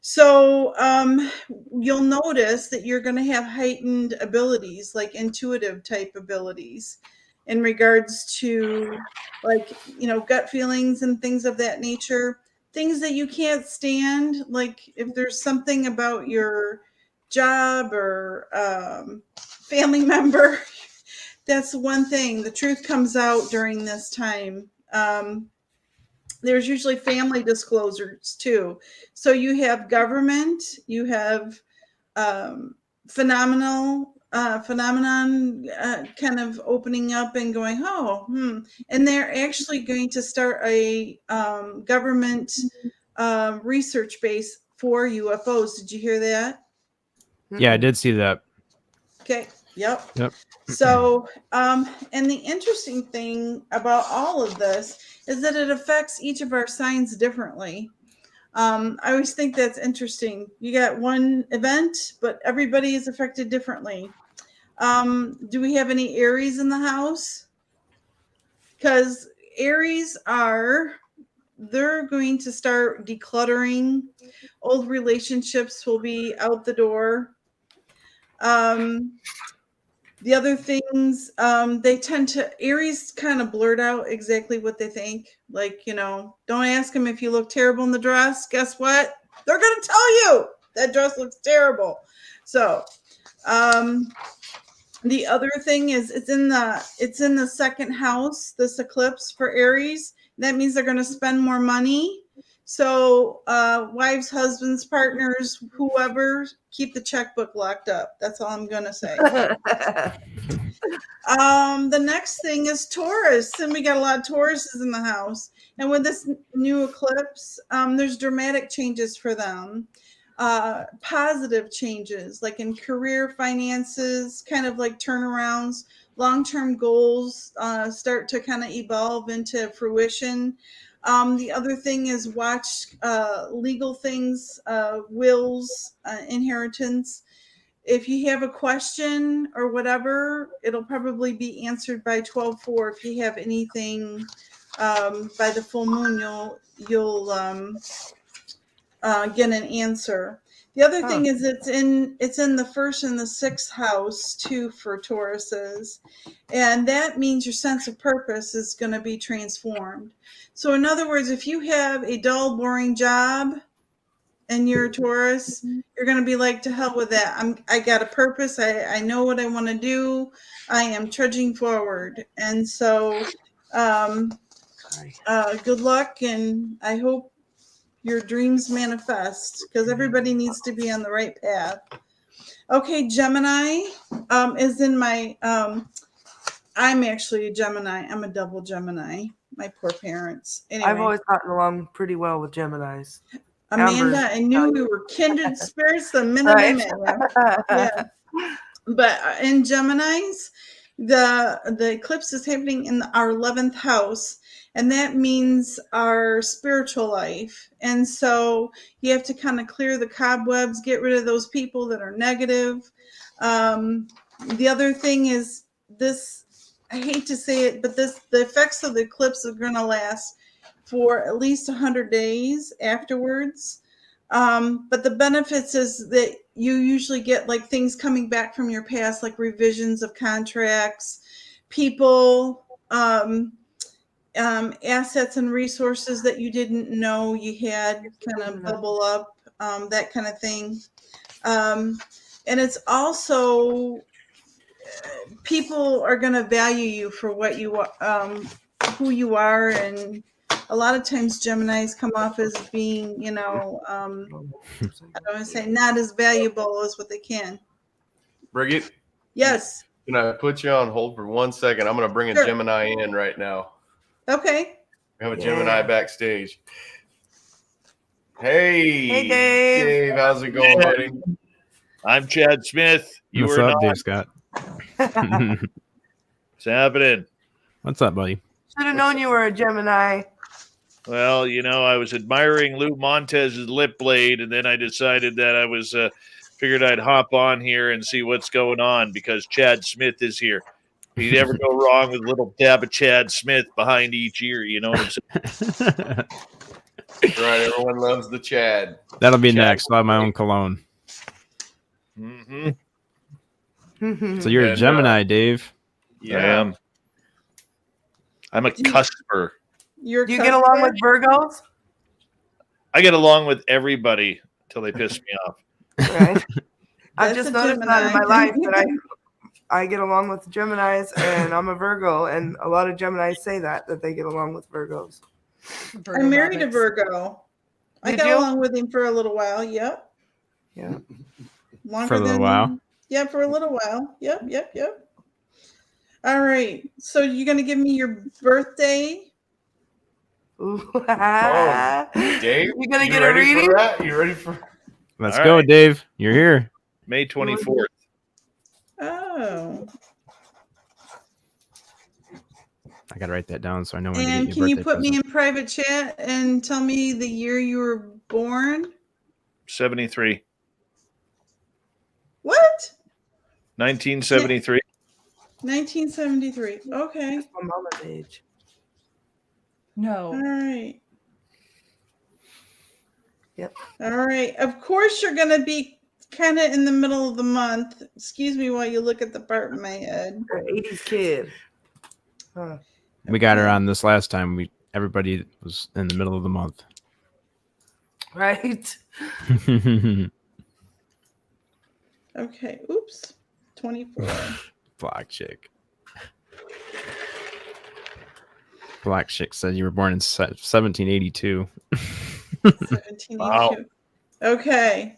So you'll notice that you're going to have heightened abilities, like intuitive type abilities, in regards to, like, gut feelings and things of that nature. Things that you can't stand, like if there's something about your job or family member, that's one thing. The truth comes out during this time. There's usually family disclosures too. So you have government, you have phenomenon kind of opening up and going, and they're actually going to start a government research base for UFOs. Did you hear that? Yeah, I did see that. Okay. Yep. Yep. So, and the interesting thing about all of this is that it affects each of our signs differently. I always think that's interesting. You got one event, but everybody is affected differently. Do we have any Aries in the house? Because Aries they're going to start decluttering. Old relationships will be out the door. The other things, Aries kind of blurt out exactly what they think. Like, don't ask them if you look terrible in the dress. Guess what? They're going to tell you that dress looks terrible. So, the other thing is it's in the second house, this eclipse for Aries. That means they're going to spend more money. So wives, husbands, partners, whoever, keep the checkbook locked up. That's all I'm going to say. The next thing is Taurus, and we got a lot of Tauruses in the house. And with this new eclipse, there's dramatic changes for them. Positive changes, like in career, finances, kind of like turnarounds, long-term goals start to kind of evolve into fruition. The other thing is watch legal things, wills, inheritance. If you have a question or whatever, it'll probably be answered by 12/4. If you have anything by the full moon, you'll get an answer. The other thing is it's in the first and the sixth house too for Tauruses, and that means your sense of purpose is going to be transformed. So in other words, if you have a dull, boring job and you're a Taurus, you're going to be like, to hell with that. I got a purpose. I know what I want to do. I am trudging forward. And so good luck, and I hope your dreams manifest, because everybody needs to be on the right path. Okay, Gemini is in my, I'm actually a Gemini. I'm a double Gemini. My poor parents. Anyway, I've always gotten along pretty well with Geminis. Amanda, I knew we were kindred spirits the minute I met you. Yeah. But in Geminis, the eclipse is happening in our 11th house, and that means our spiritual life. And so you have to kind of clear the cobwebs, get rid of those people that are negative. The other thing is this, I hate to say it, but the effects of the eclipse are going to last for at least 100 days afterwards. But the benefits is that you usually get like things coming back from your past, like revisions of contracts, people, assets and resources that you didn't know you had kind of bubble up, that kind of thing. And it's also, people are going to value you for what you who you are, and a lot of times Geminis come off as being, I don't want to say not as valuable as what they can. Brighid, Yes. Can I put you on hold for 1 second? I'm going to bring a Sure. Gemini in right now. Okay. We have a Gemini backstage. Hey, Hey, Dave. how's it going, buddy? I'm Chad Smith. You What's are up, not. Dave Scott? What's happening? What's up, buddy? Should have known you were a Gemini. Well, I was admiring Lou Montez's lip blade, and then I decided that I was figured I'd hop on here and see what's going on because Chad Smith is here. You never go wrong with a little dab of Chad Smith behind each ear. You know what I'm saying? Right, everyone loves the Chad. That'll be Chad. next. I'll have my own cologne. Mm-hmm. So you're a And, Gemini, Dave. I am. I'm a cusper. You're Do you get along with Virgos? I get along with everybody until they piss me off. Right. I've That's just a noticed that in my Gemini. life that I get along with Geminis, and I'm a Virgo, and a lot of Geminis say that they get along with Virgos. I married a Virgo. I Did got you? along with him for a little while. Yep. Yeah. Longer For a little than, while? Yeah, for a little while. Yep. All right. So you're gonna give me your birthday? Ooh. Dave, You gonna you get a ready reading? for that? You ready for? Let's All go, right. Dave. You're here. May 24th. Oh. I gotta write that down so I know when to And get can you birthday put me present. in private chat and tell me the year you were born? 73. What? 1973. 1973. Okay. That's my mama's age. All No. right. Yep. All right. Of course, you're going to be kind of in the middle of the month. Excuse me while you look at the part in my head. You're an 80s kid. Huh. We got her on this last time. Everybody was in the middle of the month. Right? Okay. Oops. 24. Black chick. Black chick said you were born in 1782. 1782. Wow. Okay.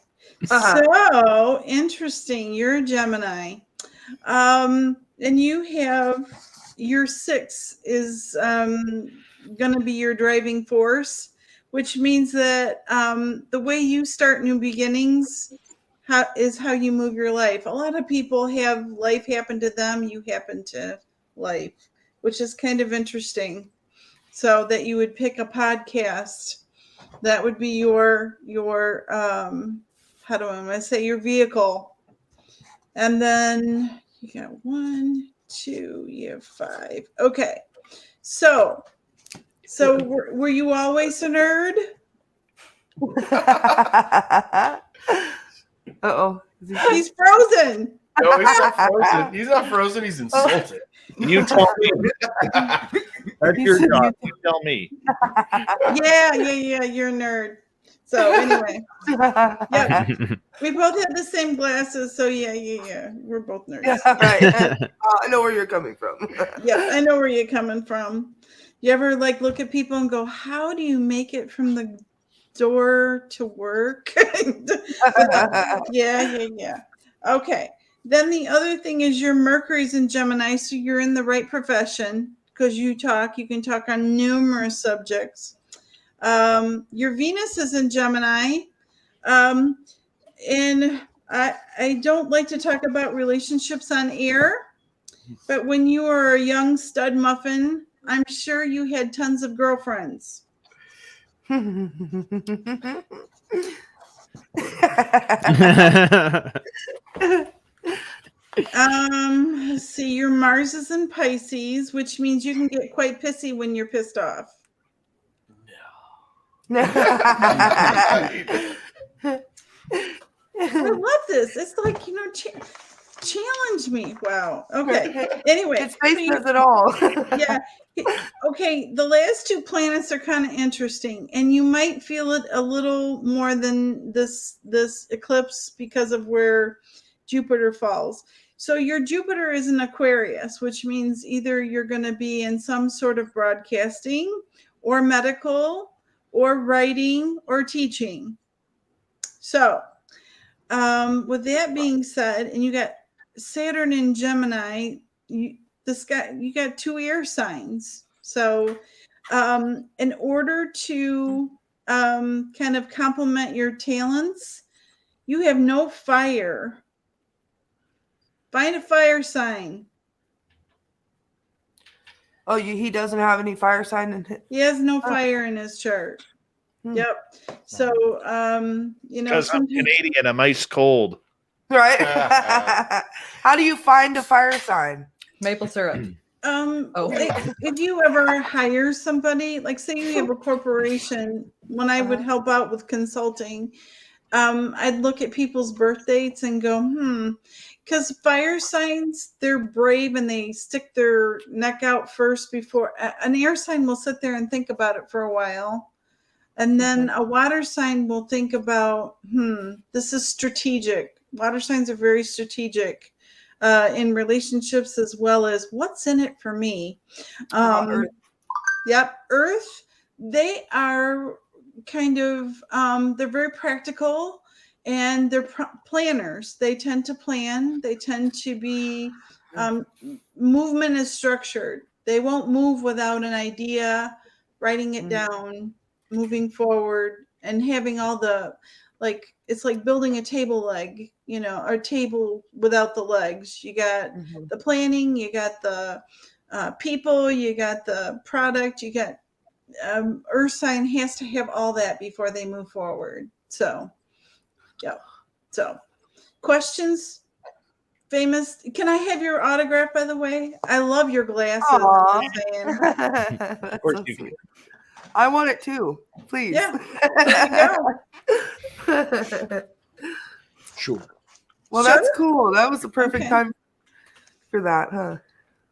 Uh-huh. So interesting. You're a Gemini. And you have your 6 is going to be your driving force, which means that the way you start new beginnings is how you move your life. A lot of people have life happen to them. You happen to life, which is kind of interesting. So that you would pick a podcast. That would be your how do I say your vehicle. And then you got 1, 2, you have 5. Okay. So were you always a nerd? Uh-oh. He's frozen. No, he's not frozen. He's not frozen. He's insulted. You tell me. That's your job. You tell me. Yeah, you're a nerd. So anyway, yeah, we both had the same glasses. So yeah, we're both nerds. Right. I know where you're coming from. Yeah, I know where you're coming from. You ever look at people and go, how do you make it from the door to work? Yeah. Okay. Then the other thing is your Mercury's in Gemini, so you're in the right profession because you can talk on numerous subjects. Your Venus is in Gemini. And I don't like to talk about relationships on air, but when you were a young stud muffin, I'm sure you had tons of girlfriends. Let's see, your Mars is in Pisces, which means you can get quite pissy when you're pissed off. I love this. It's like, challenge me. Wow. Okay. Anyway. Its face says it all. Yeah. Okay. The last 2 planets are kind of interesting, and you might feel it a little more than this eclipse because of where Jupiter falls. So your Jupiter is in Aquarius, which means either you're going to be in some sort of broadcasting or medical or writing or teaching. So with that being said, and you got Saturn in Gemini, you got 2 air signs. So in order to kind of complement your talents, you have no fire. Find a fire sign. Oh, he doesn't have any fire sign in it. He has no fire in his chart. Yep. So, Because I'm Canadian, I'm ice cold. Right? How do you find a fire sign? Maple syrup. If you ever hire somebody, like say you have a corporation, when I would help out with consulting, I'd look at people's birth dates and go, because fire signs, they're brave and they stick their neck out first before an air sign will sit there and think about it for a while. And then a water sign will think about, this is strategic. Water signs are very strategic in relationships as well as what's in it for me. Earth. Yep. Earth, they are kind of, they're very practical and they're planners. They tend to plan. They tend to be, movement is structured. They won't move without an idea, writing it down, moving forward, and having all the, like, it's like building a table leg, or table without the legs. You got the planning, you got the people, you got the product, you got Earth sign has to have all that before they move forward. So, yeah. So, questions? Famous. Can I have your autograph, by the way? I love your glasses. Of course you can. I want it too. Please. Yeah. There you go. Sure. Well, that's cool. That was the perfect time for that, huh?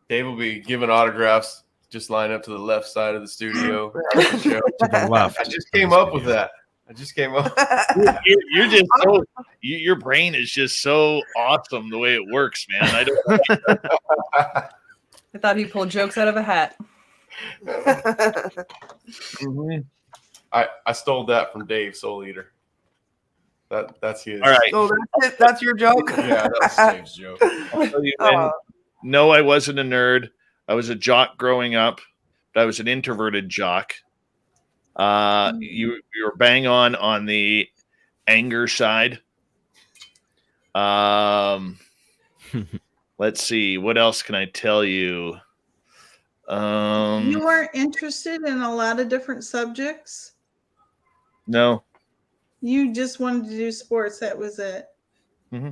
Dave will be giving autographs. Just line up to the left side of the studio. To the left. I just came up with that. You're just so your brain is just so awesome the way it works, man. I thought he pulled jokes out of a hat. I stole that from Dave, Soul Eater. That's his. All right. So that's your joke? Yeah, that's Dave's joke. I'll tell you, man, no, I wasn't a nerd. I was a jock growing up, but I was an introverted jock. You were bang on the anger side. Let's see. What else can I tell you? You weren't interested in a lot of different subjects? No. You just wanted to do sports. That was it. Mm-hmm.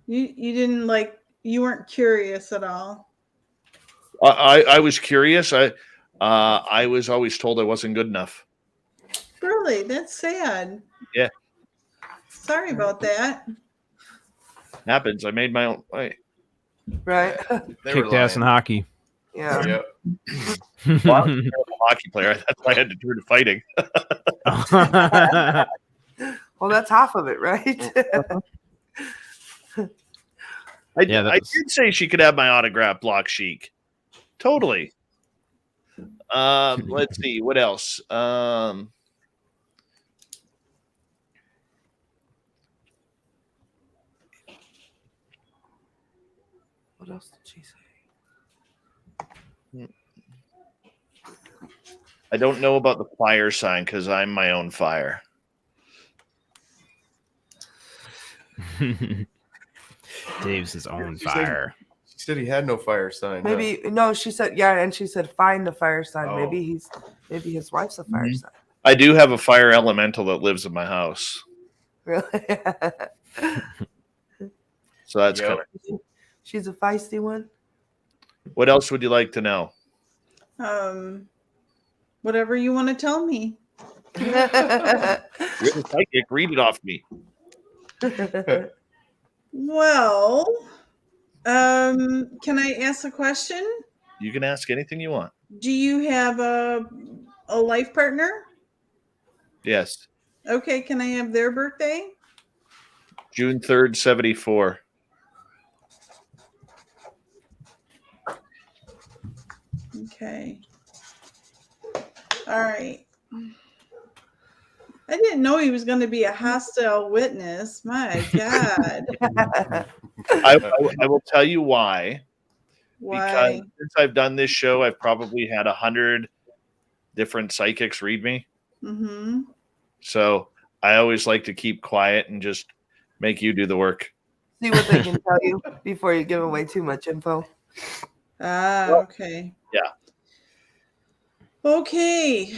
You didn't you weren't curious at all. I was curious. I was always told I wasn't good enough. Really? That's sad. Yeah. Sorry about that. Happens. I made my own way. Right. Kicked ass in hockey. Yeah. Yep. Well, I was a terrible hockey player. That's why I had to turn to fighting. Well, that's half of it, right? I did say she could have my autograph, Block Chic. Totally. Let's see. What else? What else did she say? I don't know about the fire sign because I'm my own fire. Dave's his own fire. She said he had no fire sign. Maybe no. She said and she said find a fire sign. Oh. Maybe his wife's a fire sign. I do have a fire elemental that lives in my house, Really? so that's Yep. kind of. She's a feisty one. What else would you like to know? Whatever you want to tell me. You're the psychic. Read it off me. Well, can I ask a question? You can ask anything you want. Do you have a life partner? Yes. Okay, can I have their birthday? June 3rd, 1974. Okay. All right. I didn't know he was going to be a hostile witness. My God. I will tell you why. Why? Because since I've done this show, I've probably had 100 different psychics read me. Mm-hmm. So I always like to keep quiet and just make you do the work. See what they can tell you before you give away too much info. Okay. Yeah. Okay.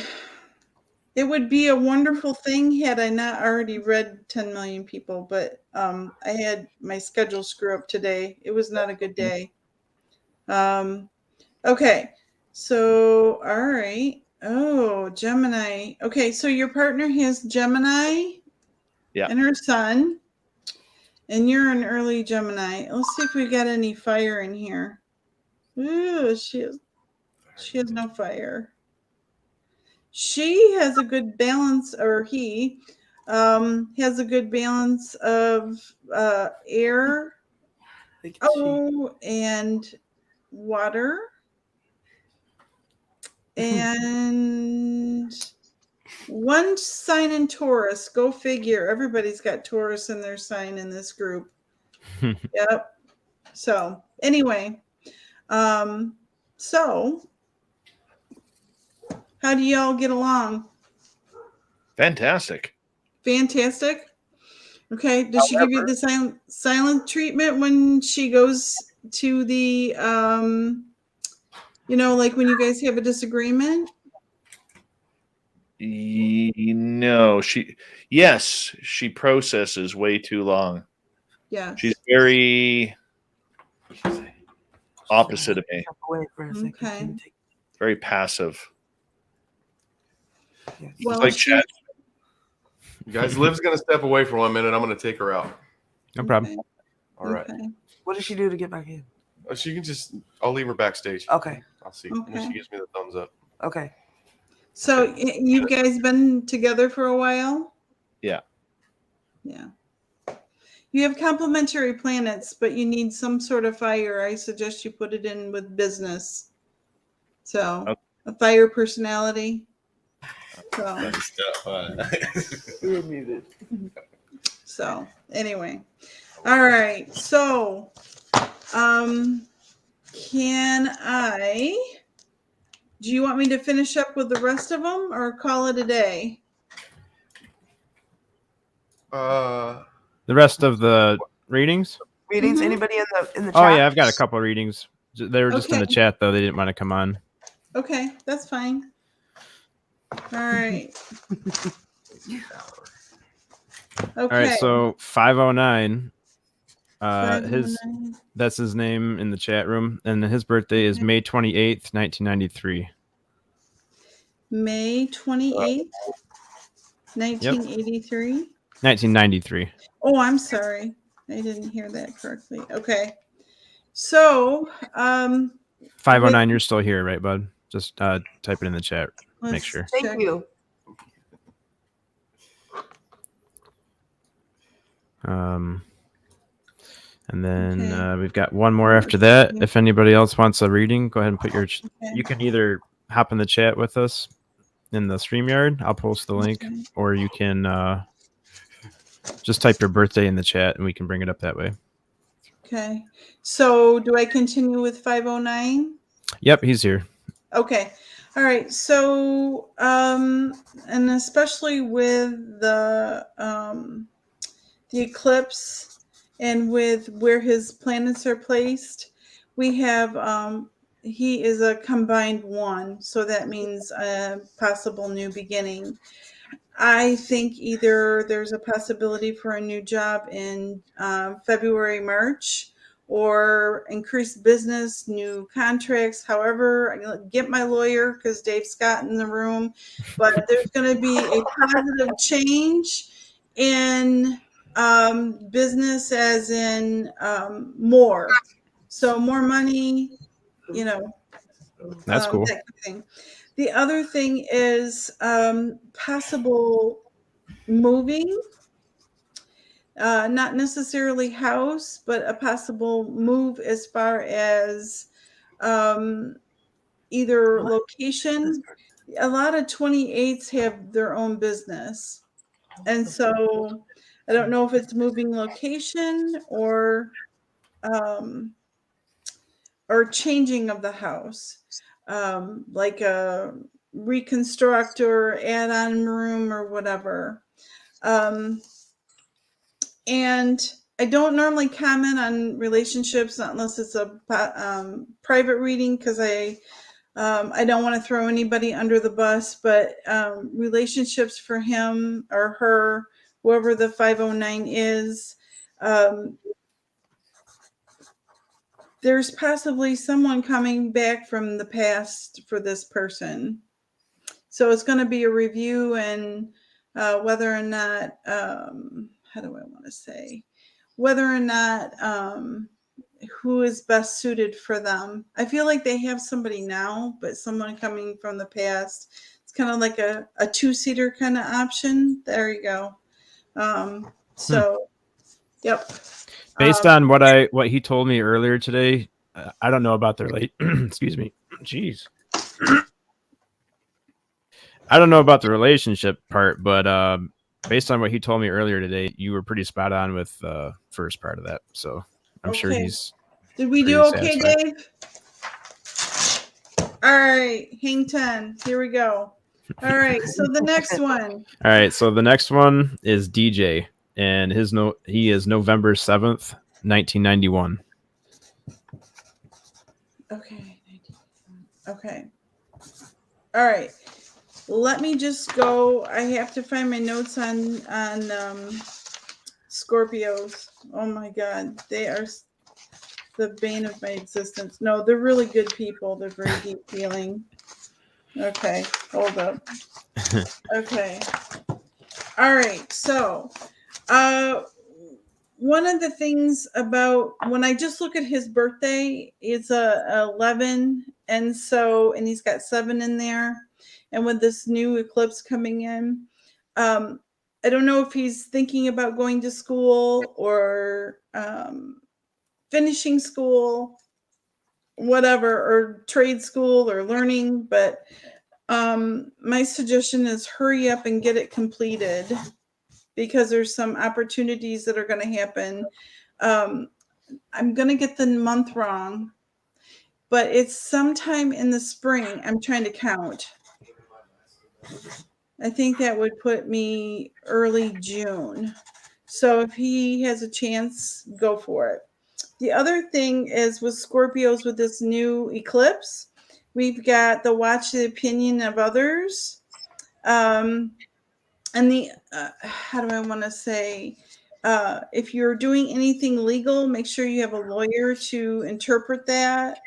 It would be a wonderful thing had I not already read 10 million people, but I had my schedule screw up today. It was not a good day. Okay. So, all right. Oh, Gemini. Okay, so your partner has Gemini and her sun, and you're an early Gemini. Let's see if we got any fire in here. Ooh, she has no fire. She has a good balance, or he has a good balance of air, and water, and one sign in Taurus. Go figure. Everybody's got Taurus in their sign in this group. Yep. So anyway, so how do y'all get along? Fantastic. Fantastic. Okay. Does she give you the silent treatment when she goes to the, like when you guys have a disagreement? No, she processes way too long. Yeah. She's very opposite of me. Okay. Very passive. Well, like Chad. You guys, Liv's going to step away for 1 minute. I'm going to take her out. No problem. Okay. All right. Okay. What does she do to get back in? She can I'll leave her backstage. Okay. I'll see. Okay. When she gives me the thumbs up. Okay. So you guys been together for a while? Yeah. Yeah. You have complementary planets, but you need some sort of fire. I suggest you put it in with business. So a fire personality. So, You're muted. so anyway. All right. So do you want me to finish up with the rest of them or call it a day? The rest of the readings? Readings? Mhm. Anybody in the chat? Oh yeah, I've got a couple of readings. They were just in the Okay. chat though. They didn't want to come on. Okay, that's fine. All right. Okay. All right, so 509. 509. That's his name in the chat room, and his birthday is May 28th, 1993. May 28th, 1983. 1993. Oh, I'm sorry. I didn't hear that correctly. Okay. So, 509, you're still here, right, bud? Just type it in the chat. Make let's sure. check. Thank you. And then Okay. we've got one more after that. If anybody else wants a reading, go ahead and put your. Okay. You can either hop in the chat with us in the StreamYard. I'll post the link, Okay. or you can just type your birthday in the chat, and we can bring it up that way. Okay. So, do I continue with 509? Yep, he's here. Okay. All right. So, and especially with the eclipse and with where his planets are placed, we have he is a combined one, so that means a possible new beginning. I think either there's a possibility for a new job in February, March, or increased business, new contracts. However, I'm going to get my lawyer because Dave Scott in the room, but there's going to be a positive change in business, as in more. So more money, That's cool. that kind of thing. The other thing is possible moving, not necessarily house, but a possible move as far as either location. A lot of 28s have their own business. And so I don't know if it's moving location or or changing of the house, like a reconstruct or add-on room or whatever. And I don't normally comment on relationships unless it's a private reading, because I don't want to throw anybody under the bus, but relationships for him or her, whoever the 509 is, there's possibly someone coming back from the past for this person. So it's going to be a review and whether or not, how do I want to say, whether or not who is best suited for them. I feel like they have somebody now, but someone coming from the past. It's kind of like a two-seater kind of option. There you go. So, yep. Based on what he told me earlier today, I don't know about the excuse me. Jeez. I don't know about the relationship part, but based on what he told me earlier today, you were pretty spot on with the first part of that. So I'm sure he's. Did we do okay, satisfied. Dave? All right, hang 10. Here we go. All right, so the next one. All right, so the next one is DJ, and he is November 7th, 1991. Okay. Okay. All right. Let me just go. I have to find my notes on Scorpios. Oh my God, they are the bane of my existence. No, they're really good people. They're very deep feeling. Okay, hold up. Okay. All right. So, one of the things about when I just look at his birthday, it's a 11, and he's got 7 in there. And with this new eclipse coming in, I don't know if he's thinking about going to school or finishing school, whatever, or trade school or learning. But my suggestion is hurry up and get it completed, because there's some opportunities that are going to happen. I'm going to get the month wrong, but it's sometime in the spring. I'm trying to count. I think that would put me early June. So if he has a chance, go for it. The other thing is with Scorpios, with this new eclipse, we've got the watch the opinion of others. And the, how do I want to say, if you're doing anything legal, make sure you have a lawyer to interpret that.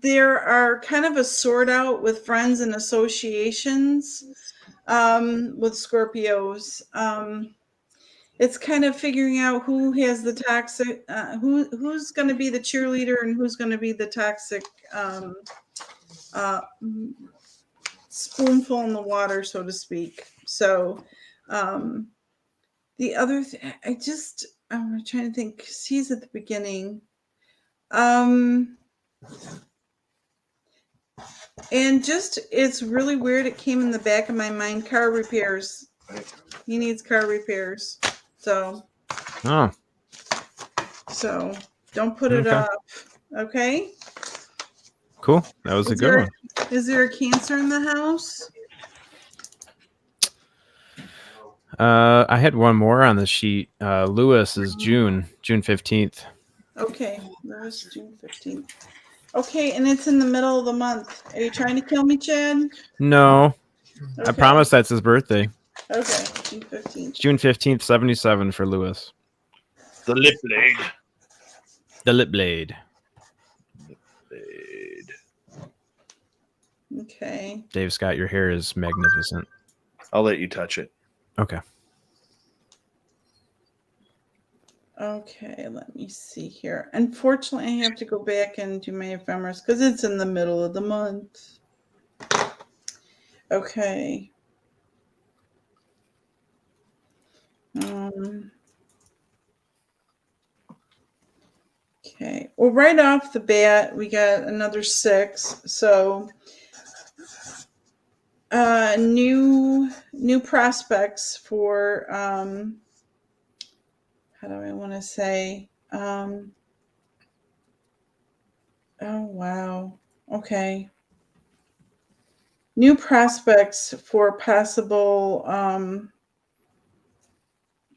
There are kind of a sort out with friends and associations with Scorpios. It's kind of figuring out who has the toxic, who's going to be the cheerleader and who's going to be the toxic spoonful in the water, so to speak. So the other thing, I'm trying to think, 'cause he's at the beginning. And just, it's really weird. It came in the back of my mind, car repairs. He needs car repairs. So don't put it off. Okay. Cool. That was a good one. Is there a Cancer in the house? I had one more on the sheet. Lewis is June 15th. Okay. Lewis, June 15th. Okay, and it's in the middle of the month. Are you trying to kill me, Chad? No. Okay. I promise that's his birthday. Okay, June 15th. June 15th, 77 for Lewis. The lip blade. The lip blade. Okay. Dave Scott, your hair is magnificent. I'll let you touch it. Okay. Okay, let me see here. Unfortunately, I have to go back and do my ephemeris because it's in the middle of the month. Okay. Okay. Well, right off the bat, we got another 6. So new prospects for how do I want to say? Oh wow. Okay. New prospects for possible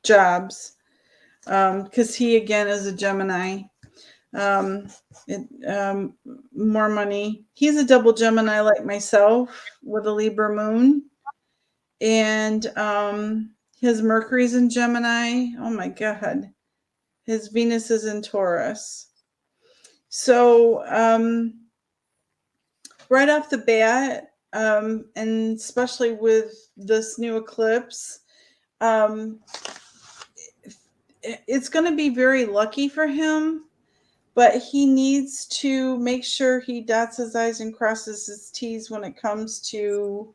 jobs. Because he again is a Gemini. More money. He's a double Gemini like myself with a Libra moon. And his Mercury's in Gemini. Oh my God. His Venus is in Taurus. So right off the bat, and especially with this new eclipse, it's going to be very lucky for him, but he needs to make sure he dots his I's and crosses his T's when it comes to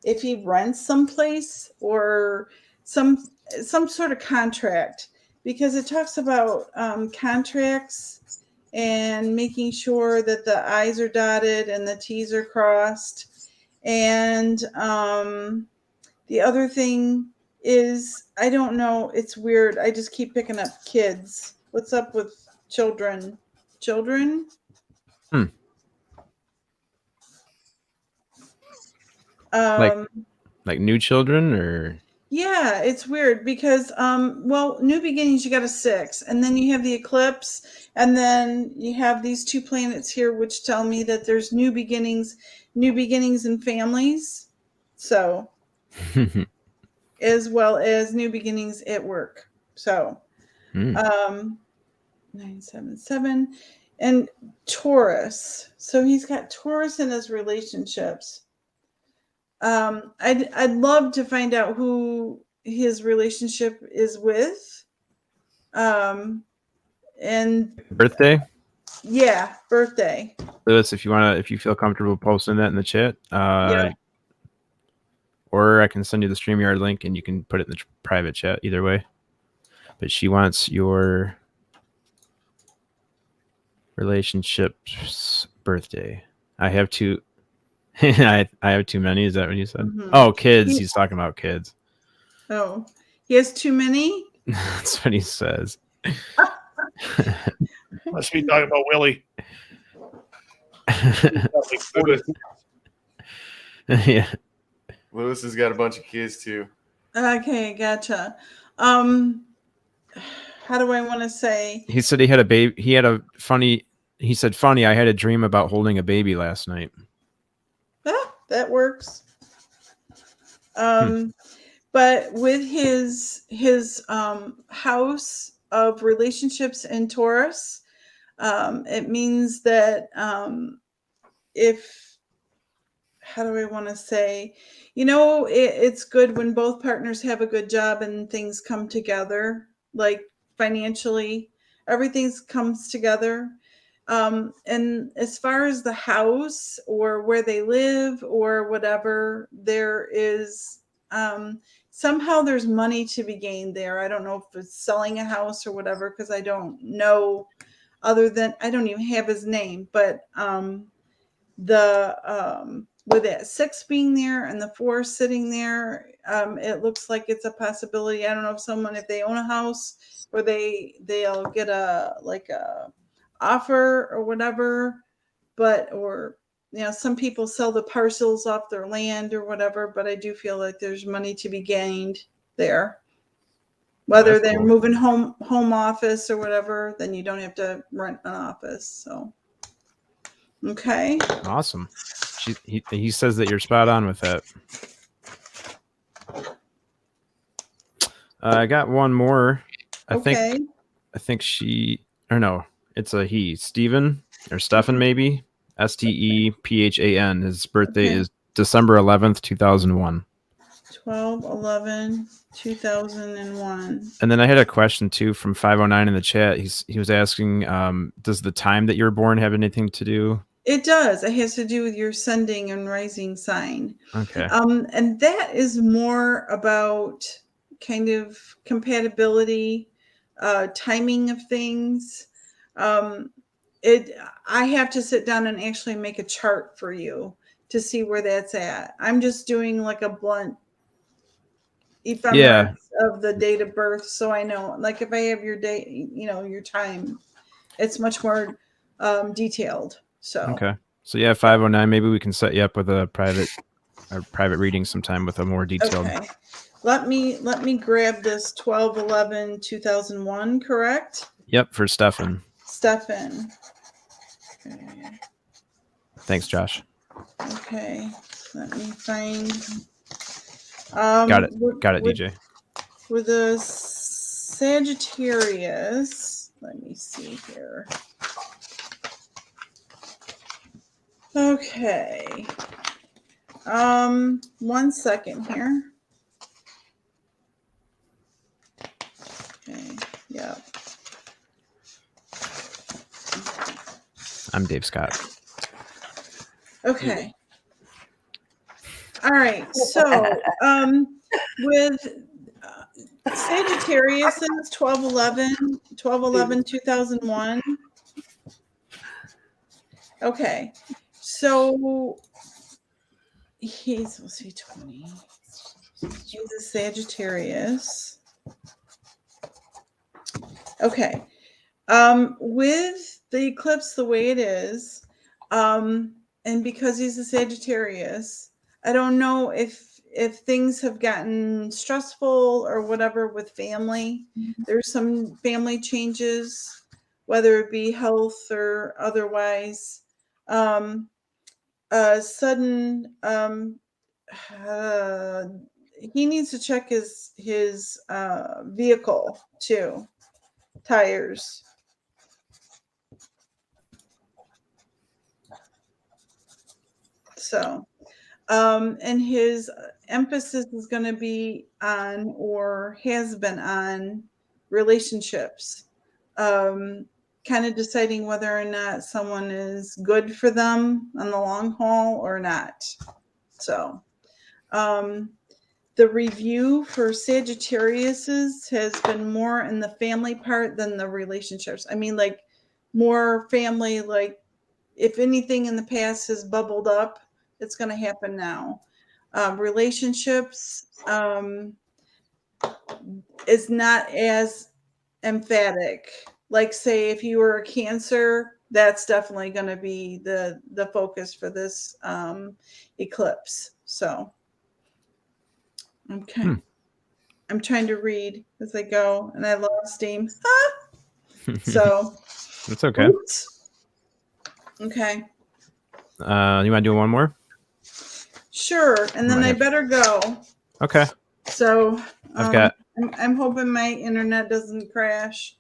if he rents someplace or some sort of contract, because it talks about contracts and making sure that the I's are dotted and the T's are crossed. And the other thing is, I don't know, it's weird. I just keep picking up kids. What's up with children? Children? Like new children, or yeah, it's weird because well, new beginnings, you got a 6, and then you have the eclipse, and then you have these 2 planets here which tell me that there's new beginnings in families, so as well as new beginnings at work. So 977 and Taurus. So he's got Taurus in his relationships. I'd love to find out who his relationship is with. And birthday. Yeah, birthday. Lewis, if you feel comfortable posting that in the chat, Yeah. or I can send you the StreamYard link and you can put it in the private chat. Either way, but she wants your relationship's birthday. I have two. I have too many. Is that what you said? Mhm. Oh, kids. He's talking about kids. Oh, he has too many? That's what he says. Must be talking about Willie. Yeah. Lewis has got a bunch of kids too. Okay, gotcha. How do I want to say? He said he had a baby. He said, funny, I had a dream about holding a baby last night. That works. But with his house of relationships in Taurus, it means that if, how do I want to say, it's good when both partners have a good job and things come together, like financially, everything comes together. And as far as the house or where they live or whatever, there is somehow there's money to be gained there. I don't know if it's selling a house or whatever, because I don't know, other than I don't even have his name, but with that 6 being there and the 4 sitting there, it looks like it's a possibility. I don't know if they own a house or they'll get a offer or whatever, or some people sell the parcels off their land or whatever, but I do feel like there's money to be gained there. Whether That's they're cool. moving home office or whatever, then you don't have to rent an office. So okay. Awesome. He says that you're spot on with that. I got one more. I think it's a he. Stephen or Stefan, maybe. Stephan. His birthday is December 11th, 2001. 12/11/2001. And then I had a question too from 509 in the chat. He was asking, does the time that you were born have anything to do? It does. It has to do with your ascending and rising sign. Okay. And that is more about kind of compatibility, timing of things. I have to sit down and actually make a chart for you to see where that's at. I'm just doing like a blunt ephemeris of the date of birth, so I know. Like if I have your date, your time, it's much more detailed. So Okay. So yeah, 509. Maybe we can set you up with a private reading sometime with a more detailed. Okay. Let me grab this 12/11/2001, correct? Yep, for Stefan. Stefan. Okay. Thanks, Josh. Okay. Let me find. Got it, DJ. With a Sagittarius, let me see here. Okay. 1 second here. Okay. Yeah. I'm Dave Scott. Okay. All right. So, with Sagittarius, 12/11/2001. Okay. So he's 20. He's a Sagittarius. Okay. With the eclipse the way it is, and because he's a Sagittarius, I don't know if things have gotten stressful or whatever with family. There's some family changes, whether it be health or otherwise. Sudden he needs to check his vehicle too, tires. So and his emphasis is going to be on, or has been on, relationships. Kind of deciding whether or not someone is good for them on the long haul or not. So, the review for Sagittariuses has been more in the family part than the relationships. I mean, like more family, like if anything in the past has bubbled up, it's going to happen now. Relationships is not as emphatic. Like say if you were a Cancer, that's definitely going to be the focus for this eclipse. So, okay. I'm trying to read as I go, and I lost steam. So That's okay. Oops. Okay. You want to do one more? Sure, and then I better go. Okay. So I've got. I'm hoping my internet doesn't crash.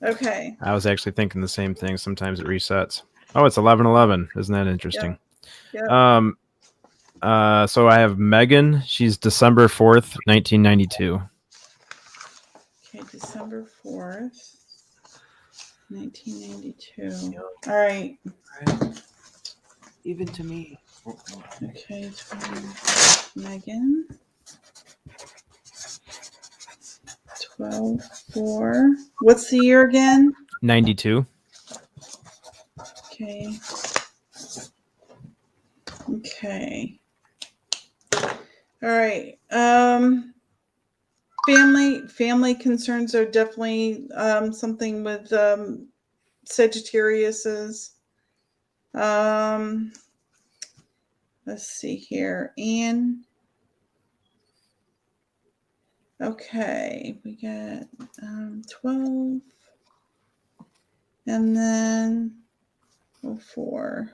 Okay. I was actually thinking the same thing. Sometimes it resets. Oh, it's 11/11. Isn't that interesting? Yep. So I have Megan. She's December 4th, 1992. Okay, December 4th, 1992. All right. Even to me. Okay, Megan. 12/4. What's the year again? 92. Okay. Okay. All right. Family concerns are definitely something with Sagittarius's. Let's see here. Anne. Okay, we got 12 and then 04.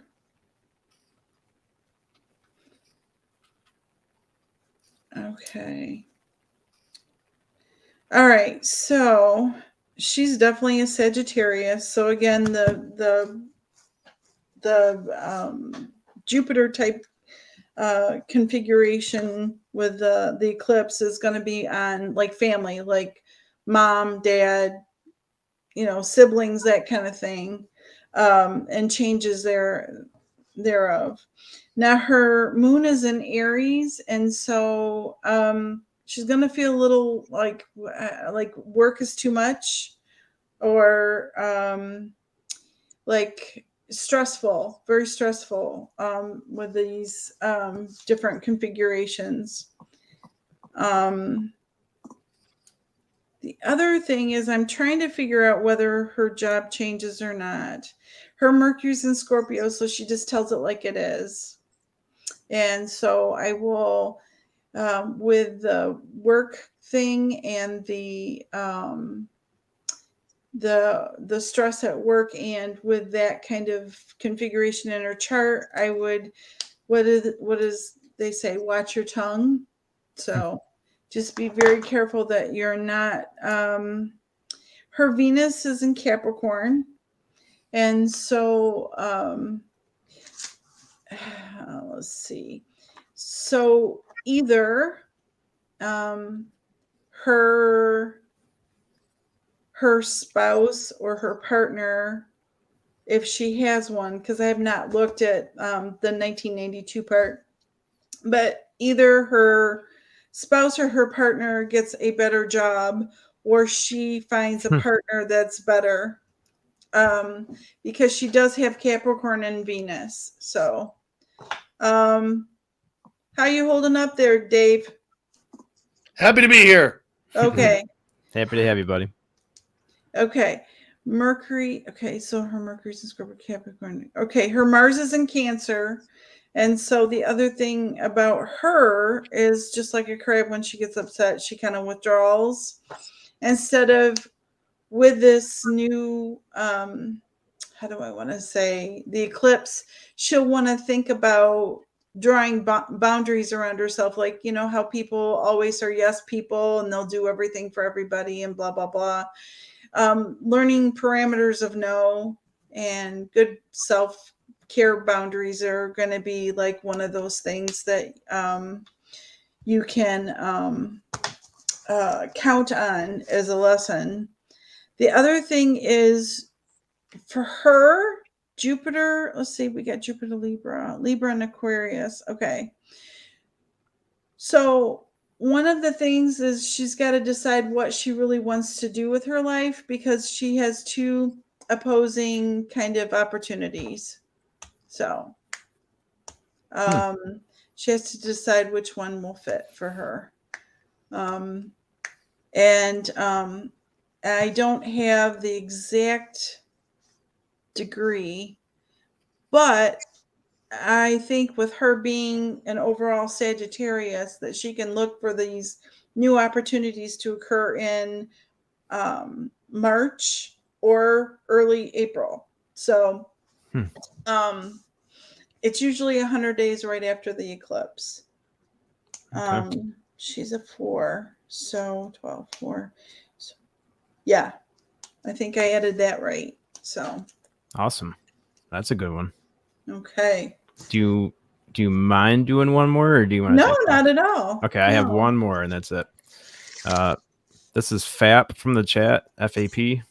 Okay. All right, so she's definitely a Sagittarius. So again, the Jupiter type configuration with the eclipse is going to be on like family, like mom, dad, siblings, that kind of thing, and changes thereof. Now her moon is in Aries, and so she's going to feel a little like work is too much, or like stressful, very stressful with these different configurations. The other thing is I'm trying to figure out whether her job changes or not. Her Mercury's in Scorpio, so she just tells it like it is. And so I will, with the work thing and the stress at work, and with that kind of configuration in her chart, I would, what is they say, watch your tongue. So just be very careful that you're not, her Venus is in Capricorn. And so, let's see. So either her spouse or her partner, if she has one, because I have not looked at the 1992 part, but either her spouse or her partner gets a better job, or she finds a partner that's better, because she does have Capricorn and Venus. So how you holding up there, Dave? Happy to be here. Okay. Happy to have you, buddy. Okay. Mercury. Okay, so her Mercury's in Scorpio, Capricorn. Okay, her Mars is in Cancer. And so the other thing about her is, just like a crab, when she gets upset, she kind of withdraws. Instead of with this new, how do I want to say, the eclipse, she'll want to think about drawing boundaries around herself. Like, you know, how people always are yes people and they'll do everything for everybody and blah, blah, blah. Learning parameters of no and good self-care boundaries are going to be like one of those things that you can count on as a lesson. The other thing is, for her, Jupiter, let's see, we got Jupiter, Libra and Aquarius. Okay. So one of the things is she's got to decide what she really wants to do with her life, because she has two opposing kind of opportunities. So she has to decide which one will fit for her. And I don't have the exact degree, but I think with her being an overall Sagittarius, that she can look for these new opportunities to occur in March or early April. So it's usually 100 days right after the eclipse. Okay. She's a 4, so 12, 4. So, yeah, I think I added that right. So Awesome. That's a good one. okay. Do you mind doing one more, or do you want to? No, not at all. Okay, I have one more, and that's it. This is FAP from the chat. FAP.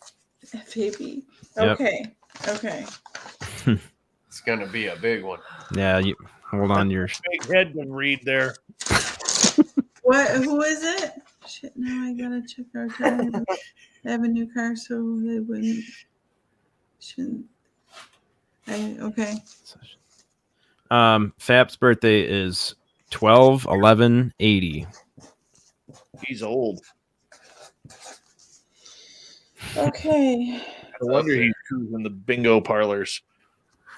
FAP. Yep. Okay. Okay. It's gonna be a big one. Yeah, you hold on your. Big head to read there. What? Who is it? Shit! Now I gotta check our time. They have a new car, so they shouldn't. Okay. FAP's birthday is 12/11/80. He's old. Okay. No wonder he's cruising the bingo parlors.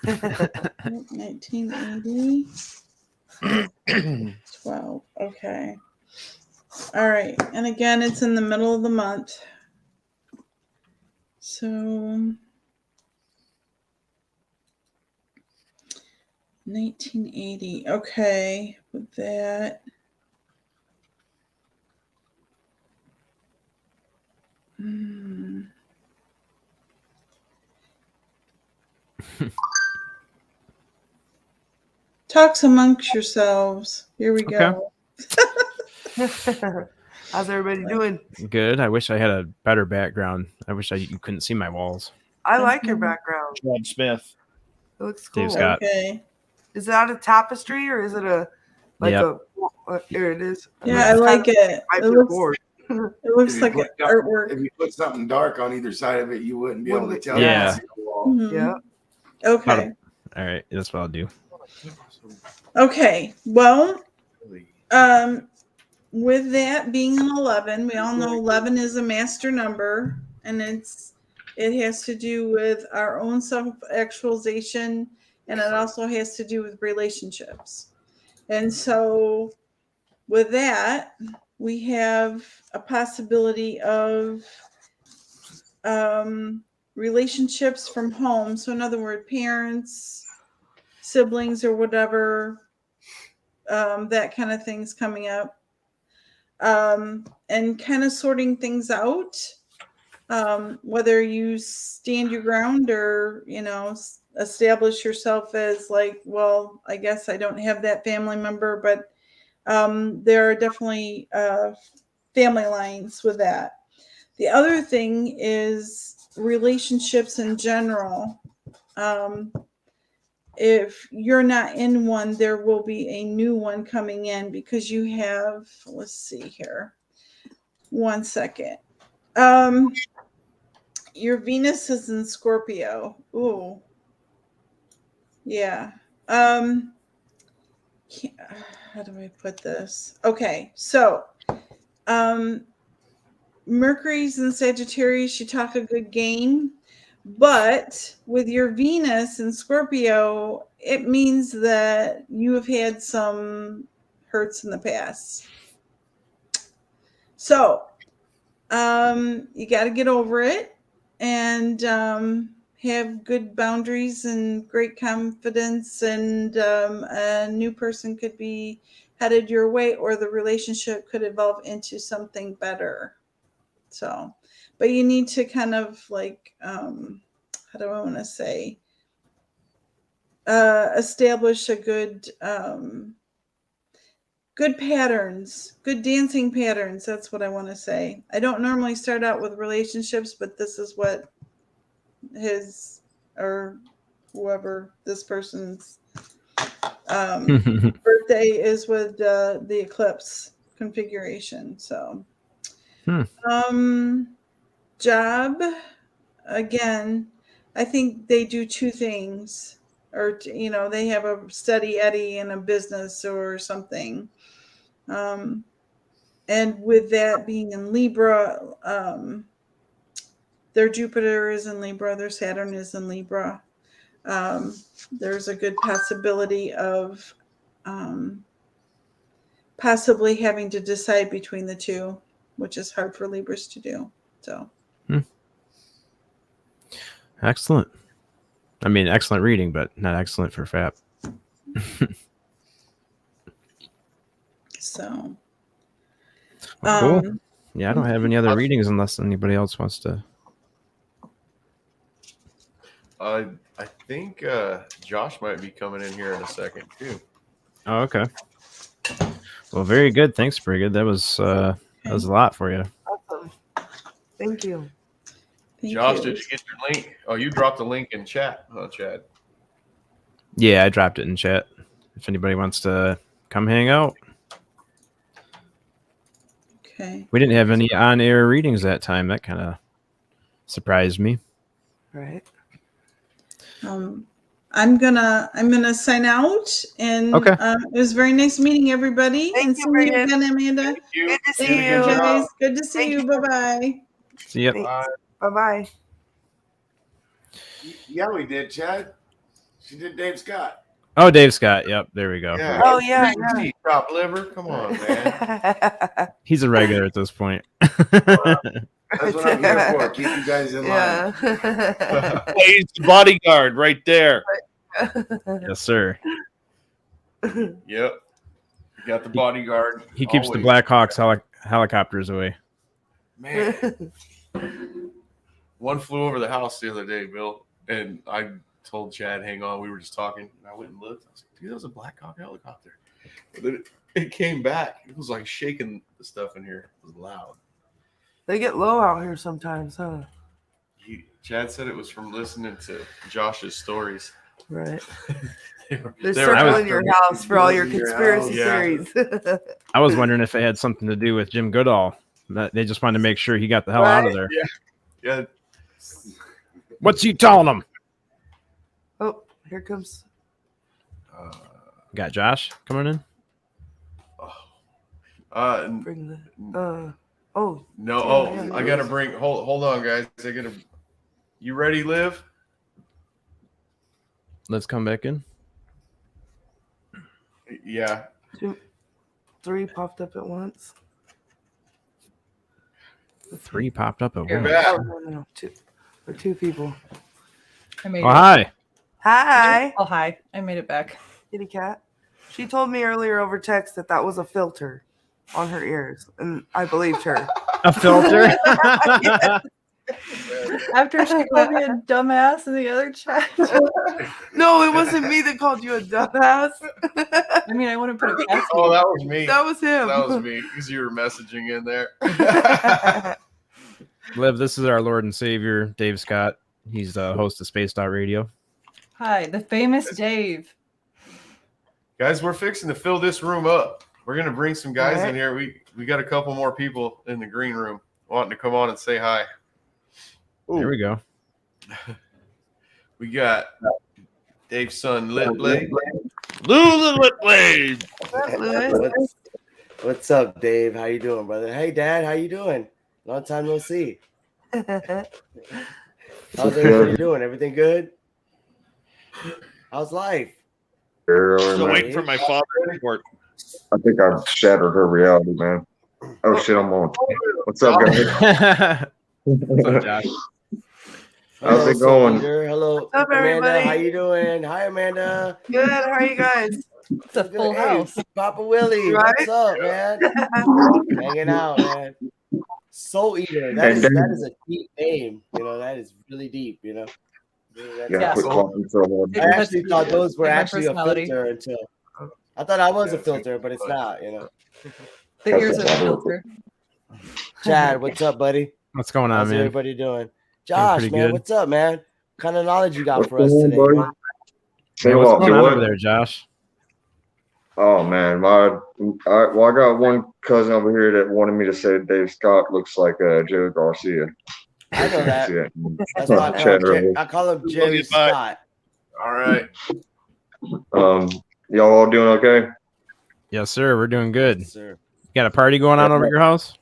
1980. 12. Okay. All right. And again, it's in the middle of the month. So 1980. Okay. With that. Talks amongst yourselves. Here we go. How's everybody doing? Good. I wish I had a better background. I wish you couldn't see my walls. I like your background. Chad Smith. It looks cool. Dave Scott. Okay. Is that a tapestry or is it a Yep. here it is. Yeah, I like it. It looks like If artwork. you put something dark on either side of it, you wouldn't be able to tell. Yeah. You can see the wall. Mhm. Yeah. Okay. All right, that's what I'll do. Okay. Well, with that being an 11, we all know 11 is a master number, and it has to do with our own self-actualization, and it also has to do with relationships. And so with that, we have a possibility of relationships from home. So in other words, parents, siblings, or whatever, that kind of thing's coming up. And kind of sorting things out, whether you stand your ground or, establish yourself as like, well, I guess I don't have that family member, but there are definitely family lines with that. The other thing is relationships in general. If you're not in one, there will be a new one coming in because you have, let's see here. 1 second. Your Venus is in Scorpio. Ooh. Yeah. How do I put this? Okay. So, Mercury's in Sagittarius. You talk a good game. But with your Venus in Scorpio, it means that you have had some hurts in the past. So you got to get over it and have good boundaries and great confidence, and a new person could be headed your way, or the relationship could evolve into something better. So, but you need to kind of like, how do I want to say, establish a good patterns, good dancing patterns. That's what I want to say. I don't normally start out with relationships, but this is what his or whoever this person's birthday is with the eclipse configuration. So, job, again, I think they do two things, or they have a steady Eddie in a business or something. And with that being in Libra, their Jupiter is in Libra, their Saturn is in Libra. There's a good possibility of possibly having to decide between the two, which is hard for Libras to do. So, excellent. I mean, excellent reading, but not excellent for FAP. So, well, cool. Yeah, I don't have any other readings unless anybody else wants to. I think Josh might be coming in here in a second too. Oh, okay. Well, very good. Thanks, Brighid. That was a lot for you. Awesome. Thank you. Josh, did you get your link? Oh, you dropped the link in chat, huh, Chad? Yeah, I dropped it in chat. If anybody wants to come hang out. Okay. We didn't have any on-air readings that time. That kind of surprised me. Right. I'm gonna sign out, and okay. It was very nice meeting everybody. Thank and you, seeing you Brighid. again, Amanda. Thank you. Good to see Thank you. you guys. Good to see Thank you. you. Bye bye. See ya. Bye bye. Yeah, we did, Chad. She did Dave Scott. Oh, Dave Scott. Yep, there we go. Yeah. Oh, yeah. Chop liver. Come on, man. He's a regular at this point. That's what I'm here for. Keep you guys in line. Yeah. He's the bodyguard right there. Yes, sir. Yep. Got the bodyguard. He keeps the always. Black Hawks helicopters away. Man. One flew over the house the other day, Bill, and I told Chad, hang on, we were just talking, and I went and looked. I was like, dude, that was a Black Hawk helicopter. And then it came back. It was like shaking the stuff in here. It was loud. They get low out here sometimes, huh? Chad said it was from listening to Josh's stories. Right. They were circling your house for all your conspiracy Yeah. theories. I was wondering if it had something to do with Jim Goodall. That they just wanted to make sure he got the hell out of there. Yeah. What's he telling them? Oh, Here comes. Got Josh coming in. Bring the. Oh. No. damn, Oh, yeah. I gotta bring. Hold on, guys. I gotta. You ready, Liv? Let's come back in. Yeah. 3 popped up at once. 3 popped up at You're once. back. Oh, no. 2. Or 2 people. I made Oh, it. hi. Hi, Oh, hi. I made it back. kitty cat. She told me earlier over text that was a filter on her ears, and I believed her. A filter. After she called me a dumbass in the other chat. No, it wasn't me that called you a dumbass. I mean, I want to put it past Oh, you. that was me. That was him. That was me because you were messaging in there. Liv, this is our Lord and Savior, Dave Scott. He's the host of Spaced Out Radio. Hi, the famous Dave. Guys, we're fixing to fill this room up. We're gonna bring some guys Alright. in here. We got a couple more people in the green room wanting to come on and say hi. There we go. We got Dave's son, Lit Blade. Lou the Lip Blade. What's up, Dave? How you doing, brother? Hey, Dad. How you doing? Long time no see. How's everybody doing? Everything good? How's life? Still waiting for my father to report. I think I've shattered her reality, man. Oh shit, I'm on. What's up, guys? What's up, Josh? How's it going? Soldier. Hello, What's up, Amanda. everybody? How you doing? Hi, Amanda. Good. How are you guys? It's a full Hey, house. Papa Willie. Right? What's up, man? Hanging out, man. Soul Eater. Hey, That is Dave. a deep name. You know, that is really deep. You know. That's Yeah, Yeah. quit talking so hard. It I cuts actually through thought those were my actually a personality. filter until I thought I was a filter, but it's not. You know. The ears of the filter. Chad, what's up, buddy? What's going on, How's man? everybody doing? Josh, pretty man, good. what's up, man? What kind of knowledge you got What's for us going on, today, buddy? man? Say Hey, what's what? going Do on what? over there, Josh? Oh man, I got one cousin over here that wanted me to say Dave Scott looks like Joe Garcia. I know that. Yeah. That's why Chat earlier. I call him Jerry Bye. Scott. All right. Y'all all doing okay? Yes, sir. We're doing good. Yes, sir. Got a party going on over at your house?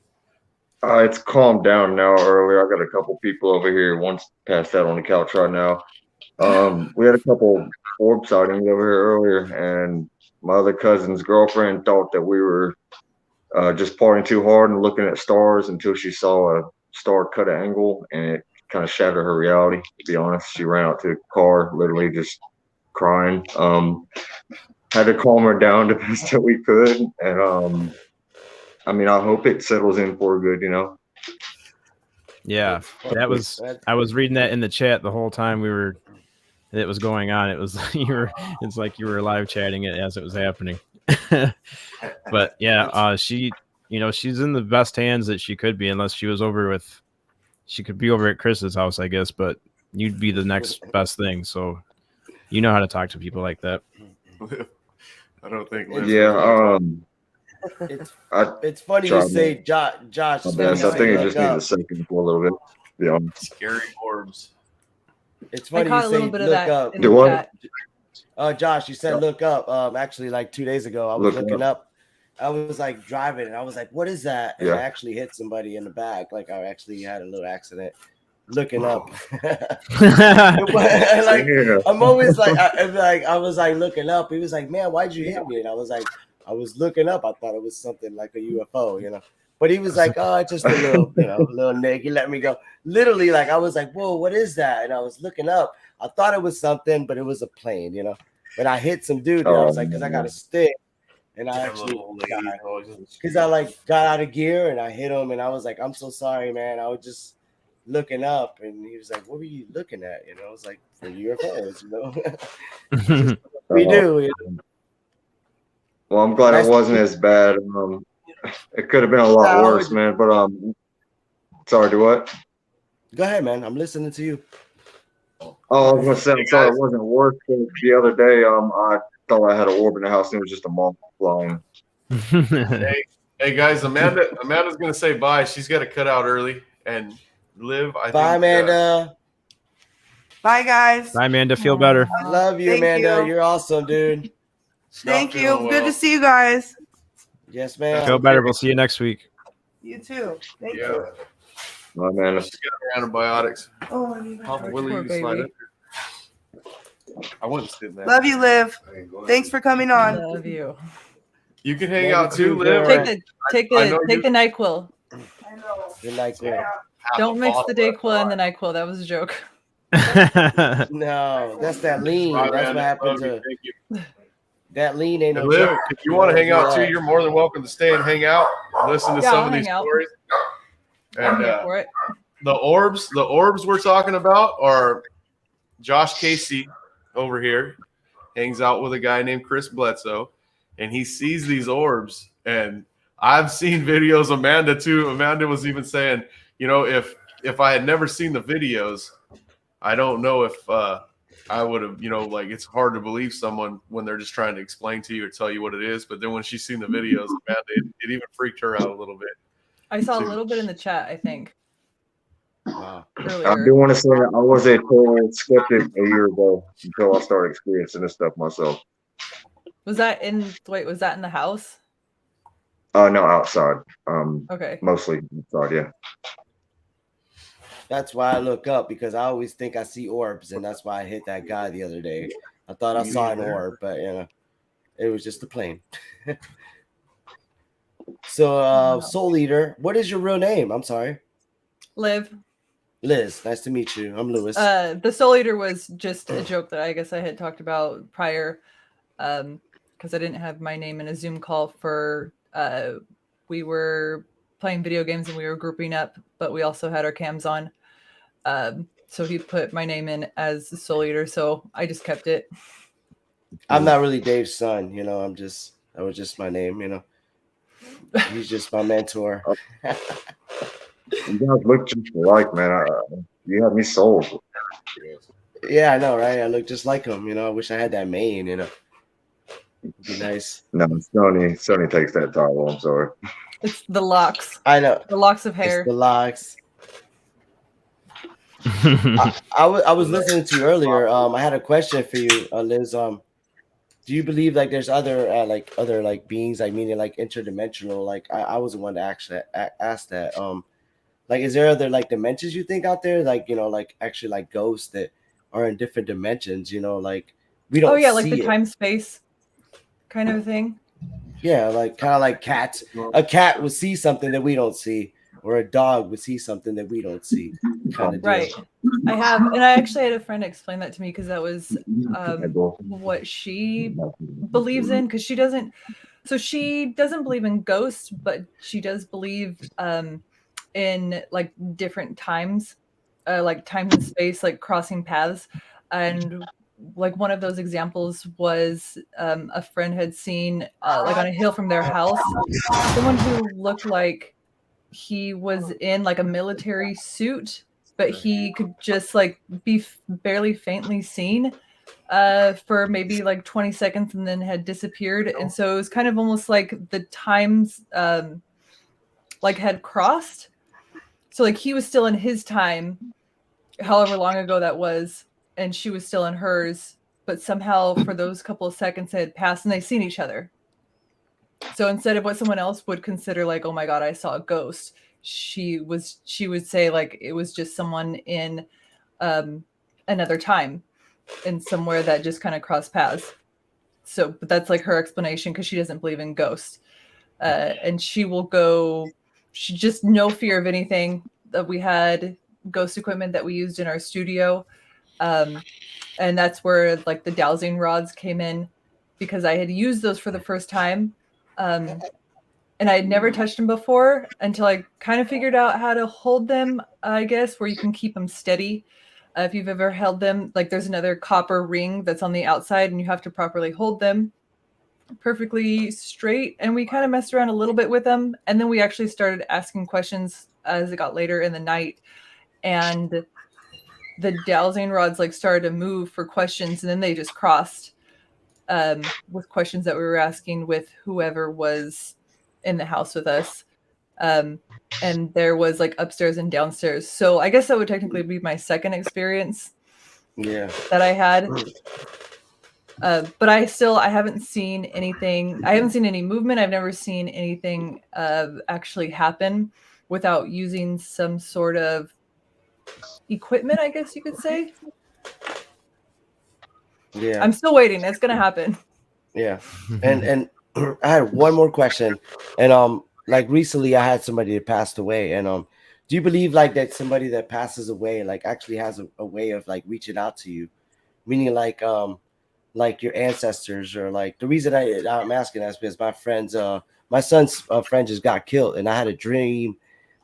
It's calmed down now. Earlier, I got a couple people over here. One's passed out on the couch right now. We had a couple orb sightings over here earlier, and my other cousin's girlfriend thought that we were just partying too hard and looking at stars until she saw a star cut an angle, and it kind of shattered her reality. To be honest, she ran out to the car, literally just crying. Had to calm her down the best that we could, and I mean, I hope it settles in for good, you know. Yeah, that was. I was reading that in the chat the whole time it was going on. It was It's like you were live chatting it as it was happening. But yeah, she's in the best hands that she could be, unless she was she could be over at Chris's house, I guess. But you'd be the next best thing, so you know how to talk to people like that. I don't think. Yeah, It's funny you Tried, say Josh. my it's bad. funny I you think say it just look needs a up. second for a little bit. To be honest. Scary orbs. It's I funny caught you a say little bit of look that up. in Do the what? chat. Josh, you said look up. Actually, like 2 days ago, I was Look looking up. I was like driving, and I was like, "What is that?" And Yeah. I actually hit somebody in the back. Like I actually had a little accident. Looking up, like Yeah. I'm always like, I was like looking up. He was like, "Man, why'd you hit me?" And I was like, "I was looking up. I thought it was something like a UFO, you know." But he was like, "Oh, it's just a little, little nick." He let me go. Literally, like I was like, "Whoa, what is that?" And I was looking up. I thought it was something, but it was a plane, you know. But I hit some dude. And I was like, "Cause I got a stick," and I actually because I like got out of gear and I hit him, and I was like, "I'm so sorry, man. I was just looking up," and he was like, "What were you looking at?" You know, I was like, "For UFOs, you know." We do. You know? Well, I'm glad it wasn't as bad. It could have been a lot No, worse, man. But sorry, do what? Go ahead, man. I'm listening to you. Oh, I was gonna say, I'm sorry it wasn't worse. The other day, I thought I had an orb in the house, and it was just a moth flying. Hey guys, Amanda's gonna say bye. She's got to cut out early and live. Bye, Amanda. Bye, guys. Bye, Amanda. Feel better. Love you, Thank Amanda. you. You're awesome, dude. Thank Not you. feeling Good well. to see you guys. Yes, ma'am. Feel better. We'll see you next week. You too. Thank Yeah. you. My man. She's got her antibiotics. Oh, I need my Papa phone. Willie, Poor you can slide baby. up here. I wouldn't sit in that. Love you, Liv. Thanks for coming on. Love you. You can hang Love out you too, too, Liv. girl. Take I know the NyQuil. I know. You're like, yeah. Don't mix the Dayquil and the NyQuil. That was a joke. No, that's that lean. Right, That's man. what happens Love you. to Thank you. that lean. Ain't no And Liv, joke. if you want to hang out too, Yeah. you're more than welcome to stay and hang out, listen to Yeah, some I'll of these hang out. stories. I'm And here for it. the orbs we're talking about are Josh Casey over here hangs out with a guy named Chris Bledsoe, and he sees these orbs. And I've seen videos. Amanda too. Amanda was even saying, if I had never seen the videos, I don't know if I would have, like, it's hard to believe someone when they're just trying to explain to you or tell you what it is. But then when she's seen the videos, Amanda, it even freaked her out a little bit. I saw a little bit in the chat, I think, Wow. I do earlier. want to say I was a total skeptic a year ago until I started experiencing this stuff myself. Was that in the house? No, outside. Okay. Mostly outside, yeah. That's why I look up, because I always think I see orbs, and that's why I hit that guy the other day. I thought I saw an orb, but it was just a plane. So, Soul Eater, what is your real name? I'm sorry. Liv. Liz, nice to meet you. I'm Lewis. The Soul Eater was just a joke that I guess I had talked about prior, because I didn't have my name in a Zoom call for. We were playing video games and we were grouping up, but we also had our cams on. So he put my name in as the Soul Eater, so I just kept it. I'm not really Dave's son, that was just my name, He's just my mentor. You guys look just alike, man. You have me sold. Yeah, I know, right? I look just like him, I wish I had that mane, It'd be nice. No, Sony takes that title. I'm sorry. It's the locks, I know. the locks of hair. It's the locks. I was listening to you earlier. I had a question for you, Liz. Do you believe like there's other beings, like meaning like interdimensional? Like I was the one to actually ask that. Like, is there other like dimensions you think out there? Like like actually like ghosts that are in different dimensions. Like we don't. Oh yeah, like see the it. time space kind of thing. Yeah, like kind of like cats. A cat would see something that we don't see, or a dog would see something that we don't see. Kind of deal. Right. I have, and I actually had a friend explain that to me because that was what she believes in. Because she doesn't believe in ghosts, but she does believe in like different times, like time and space, like crossing paths. And like one of those examples was a friend had seen like on a hill from their house, someone who looked like he was in like a military suit, but he could just like be barely faintly seen for maybe like 20 seconds and then had disappeared. And so it was kind of almost like the times like had crossed. So like he was still in his time, however long ago that was, and she was still in hers, but somehow for those couple of seconds they had passed and they'd seen each other. So instead of what someone else would consider like, oh my God, I saw a ghost, she would say like it was just someone in another time and somewhere that just kind of crossed paths. So, but that's like her explanation because she doesn't believe in ghosts. And she just no fear of anything. That we had ghost equipment that we used in our studio. And that's where like the dowsing rods came in because I had used those for the first time. And I had never touched them before until I kind of figured out how to hold them, I guess, where you can keep them steady. If you've ever held them, like there's another copper ring that's on the outside and you have to properly hold them perfectly straight. And we kind of messed around a little bit with them. And then we actually started asking questions as it got later in the night. And the dowsing rods like started to move for questions. And then they just crossed with questions that we were asking with whoever was in the house with us. And there was like upstairs and downstairs. So I guess that would technically be my second experience Yeah. that I had. But I haven't seen anything. I haven't seen any movement. I've never seen anything actually happen without using some sort of equipment, I guess you could say. Yeah. I'm still waiting. It's gonna happen. Yeah. And I had one more question. And like recently I had somebody that passed away. And do you believe like that somebody that passes away like actually has a way of like reaching out to you? Meaning like your ancestors, or like the reason I'm asking that is because my son's friend just got killed, and I had a dream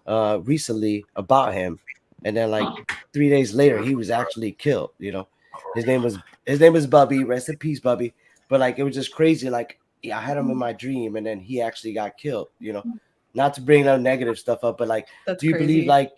recently about him, and then like 3 days later he was actually killed. You know, his name was Bubby. Rest in peace, Bubby. But like it was just crazy. Like I had him in my dream, and then he actually got killed. You know, not to bring no negative stuff up, but like, That's do you crazy. believe like?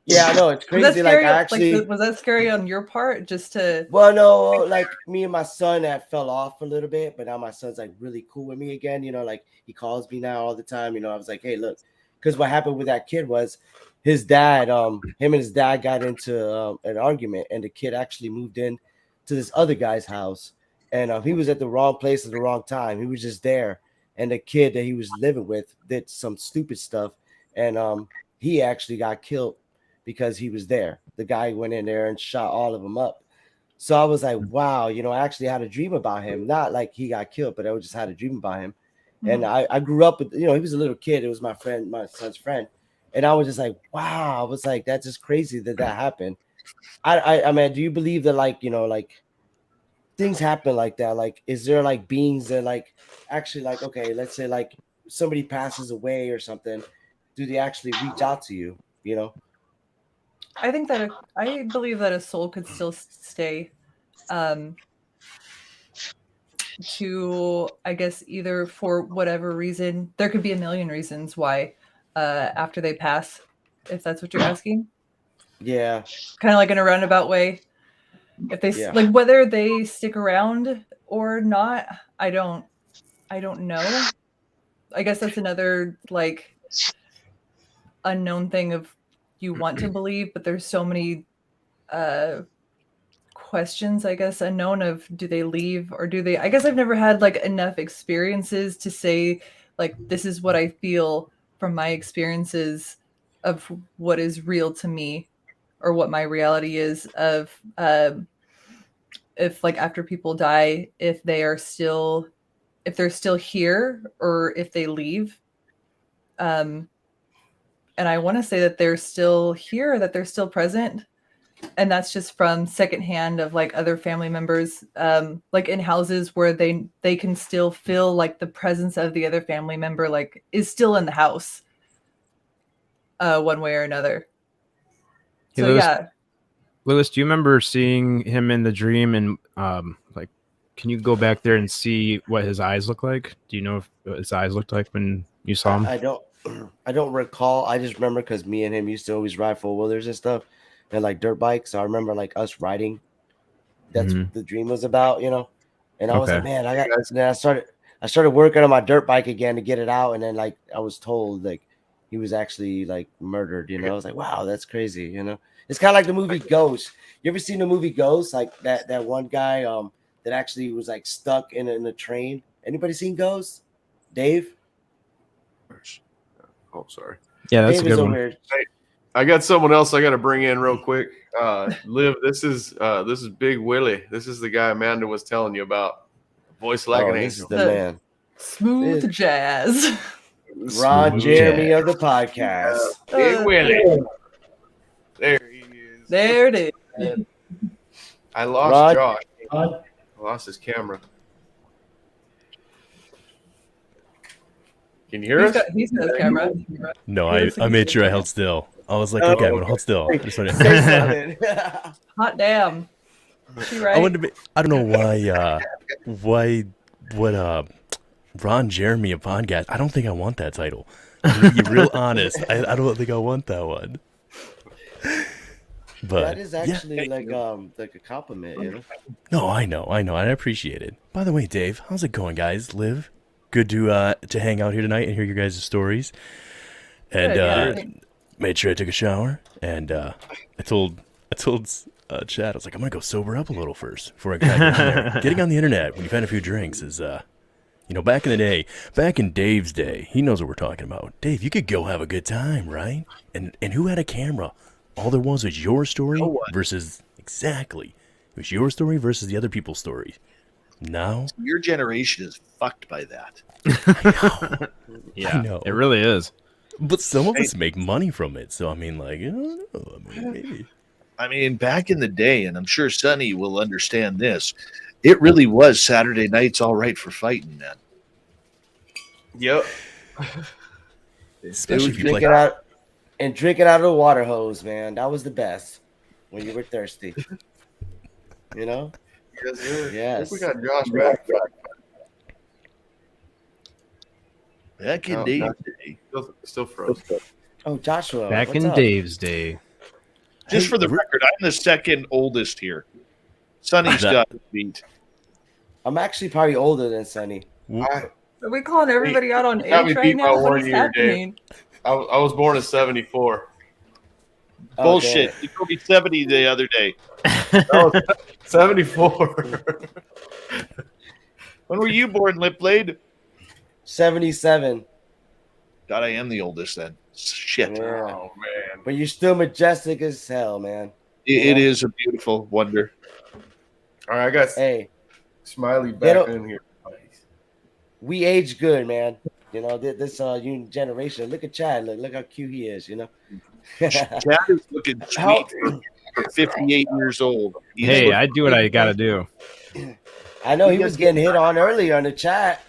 Yeah, I know it's Was that crazy. Like scary? I actually was that scary on your part? Just to well, no, like me and my son that fell off a little bit, but now my son's like really cool with me again. You know, like he calls me now all the time. You know, I was like, hey, look, because what happened with that kid was his dad, him and his dad got into an argument, and the kid actually moved in to this other guy's house, and he was at the wrong place at the wrong time. He was just there, and the kid that he was living with did some stupid stuff, and he actually got killed because he was there. The guy went in there and shot all of them up. So I was like, wow, you know, I actually had a dream about him. Not like he got killed, but I just had a dream about him. And I grew up with, you know, he was a little kid. It was my friend, my son's friend. And I was just like, wow. I was like, that's just crazy that happened. I mean, do you believe that, like, you know, like things happen like that? Like, is there like beings that like actually like, okay, let's say like somebody passes away or something. Do they actually reach out to you, you know? I believe that a soul could still stay to, I guess, either for whatever reason. There could be a million reasons why after they pass, if that's what you're asking. Yeah. Kind of like in a roundabout way. If they like whether they stick around or not, I don't know. I guess that's another like unknown thing of you want to believe, but there's so many questions, I guess, unknown of do they leave or do they. I guess I've never had like enough experiences to say like this is what I feel from my experiences of what is real to me or what my reality is of if like after people die, if they're still here or if they leave. And I want to say that they're still here, that they're still present. And that's just from secondhand of like other family members, like in houses where they can still feel like the presence of the other family member, like is still in the house one way or another. Hey, So Lewis, yeah. Lewis, do you remember seeing him in the dream and like, can you go back there and see what his eyes look like? Do you know what his eyes looked like when you saw him? I don't recall. I just remember because me and him used to always ride four-wheelers and stuff and like dirt bikes. So I remember like us riding. That's what the dream was about, you know? And I was like, man, and then I started working on my dirt bike again to get it out. And then like I was told like he was actually like murdered, you know? I was like, wow, that's crazy, you know? It's kind of like the movie Ghost. You ever seen the movie Ghost? Like that one guy that actually was like stuck in a train. Anybody seen Ghost? Dave? Oh, sorry. Yeah, that's a good one. Hey, I got someone else I got to bring in real quick. Liv, this is Big Willy. This is the guy Amanda was telling you about. Voice like an angel. The man. Smooth jazz. Ron Jeremy of the podcast. Big Willy. There he is. There it is. I lost Josh. I lost his camera. Can you hear us? He's got his camera. No, I made sure I held still. I was like, okay, I'm gonna hold still. I just wanted to... Hot damn. She right? I don't know what Ron Jeremy of podcast. I don't think I want that title. I'm gonna be real honest. I don't think I want that one. But that is actually like a compliment, you know. No, I know, and I appreciate it. By the way, Dave, how's it going, guys? Liv, good to hang out here tonight and hear your guys' stories. And made sure I took a shower, and I told Chad, I was like, I'm gonna go sober up a little first before I get there. Getting on the internet when you've had a few drinks is, back in the day, back in Dave's day, he knows what we're talking about. Dave, you could go have a good time, right? And who had a camera? All there was your story versus exactly. It was your story versus the other people's stories. Now your generation is fucked by that. Yeah, I know. it really is. But some of us make money from it, so I mean, like, I don't know. Maybe. I mean, back in the day, and I'm sure Sonny will understand this, it really was Saturday nights all right for fighting, man. Yep. Especially if you drinking play. out and drinking out of the water hose, man. That was the best when you were thirsty. You know? Yes, sir. Yes. I think we got Josh back. Back in No, Dave's not- day. Still froze. Oh, Joshua. Back what's in up? Dave's day. Just for the record, I'm the second oldest here. Sonny's got the beat. I'm actually probably older than Sonny. I Are we calling everybody out on got me age right beat by now? What 1 is year, happening? I was born in 74. Bullshit. You told me 70 the other day. That was 74. When were you born, Lip Blade? 77. God, I am the oldest then. Shit. Yeah. Oh, man. But you're still majestic as hell, man. It is a beautiful wonder. All right, I got Hey, Smiley They back don't- in here. we age good, man. You know, this new generation. Look at Chad. Look how cute he is, you know? Chad is looking How- sweet for 58 years old. He's Hey, looking- I do what I gotta do. I know he was getting hit on earlier on the chat.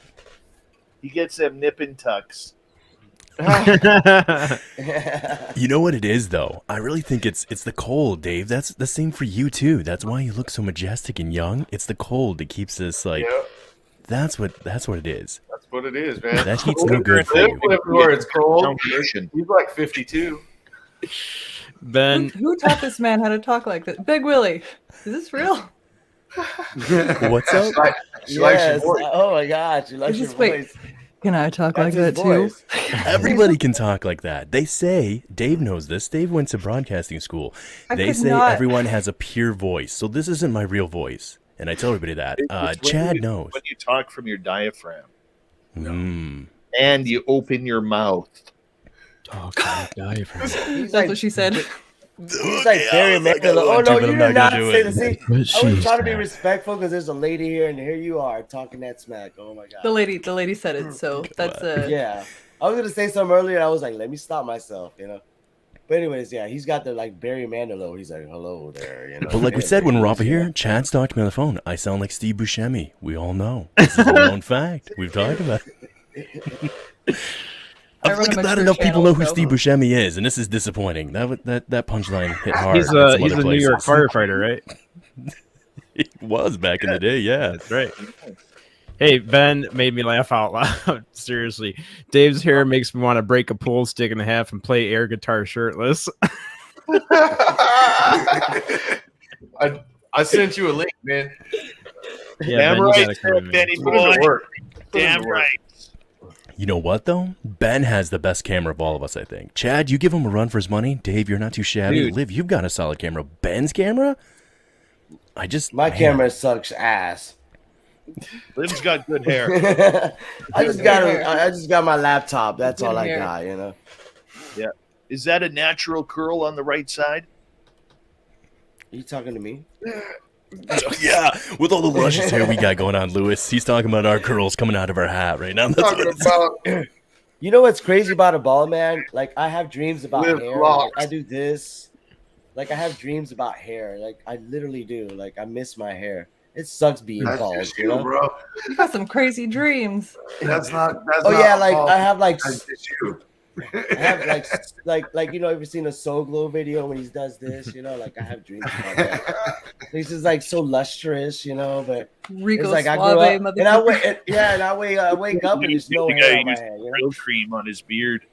he gets them nip and tucks. You know what it is, though? I really think it's the cold, Dave. That's the same for you too. That's why you look so majestic and young. It's the cold that keeps us like. Yep, That's what it is. that's what it is, man. That heat's no good for you. Everywhere it's cold. Foundation. He's like 52. Ben, Who taught this man how to talk like this? Big Willy. Is this real? What's up? She likes your Yes. voice. Oh my gosh, you like your Just wait. voice. Can I talk That's like his that voice. too? Everybody can talk like that. They say, Dave knows this. Dave went to broadcasting school. I They could say not- everyone has a pure voice. So this isn't my real voice. And I tell everybody that. It's when Chad you- knows. When you talk from your diaphragm Mm. and you open your mouth. talk like diaphragm. He's That's like, what she said. he's like Okay, Barry I was like, Manilow. I Oh want no, to, but you I'm did not not gonna say do the it. same. I was trying to be said. respectful because there's a lady here, and here you are talking that smack. Oh my god. The lady said it, so that's Yeah, I was gonna say something earlier. And I was like, let me stop myself, you know. But anyways, yeah, he's got the like Barry Manilow. He's like, hello there, you know. But like we said when we're off of here, Chad's talked to me on the phone. I sound like Steve Buscemi. We all know. This is a known fact. We've talked about it. I I run feel a like not mature enough people channel, know who so- Steve Buscemi is, and this is disappointing. That punchline hit hard. He's in some a other New York places. firefighter, right? He was back in the day, yeah. That's right. Hey, Ben made me laugh out loud. Seriously, Dave's hair makes me want to break a pool stick in half and play air guitar shirtless. I sent you a link, man. Yeah, Damn Ben, you right, gotta come with me. Benny Put it to boy. work. Put it Damn to work. right. You know what though? Ben has the best camera of all of us, I think. Chad, you give him a run for his money. Dave, you're not too shabby. Dude. Liv, you've got a solid camera. Ben's camera? My camera sucks ass. Liv's got good hair. I just got my laptop. That's all I Good hair. got, you know. Is that a natural curl on the right side? You talking to me? Yeah, with all the luscious hair we got going on, Lewis. He's talking about our curls coming out of our hat right now. That's what Talking it's- about You know what's crazy about a bald man? Like I have dreams about With hair. locks. Like, I do this. Like I have dreams about hair. Like I literally do. Like I miss my hair. It sucks being that's bald, just you you, know? bro. You got some crazy dreams. That's not. That's Oh not yeah, like bald. I have like That's just you. I have like you know, ever seen a Soul Glow video when he does this? You know, like I have dreams about that. He's just like so lustrous, you know. But Rico it's like I Suave, grew up, and I motherfucker. wake up and there's no The guy hair on my used head. You know? Real cream on his beard.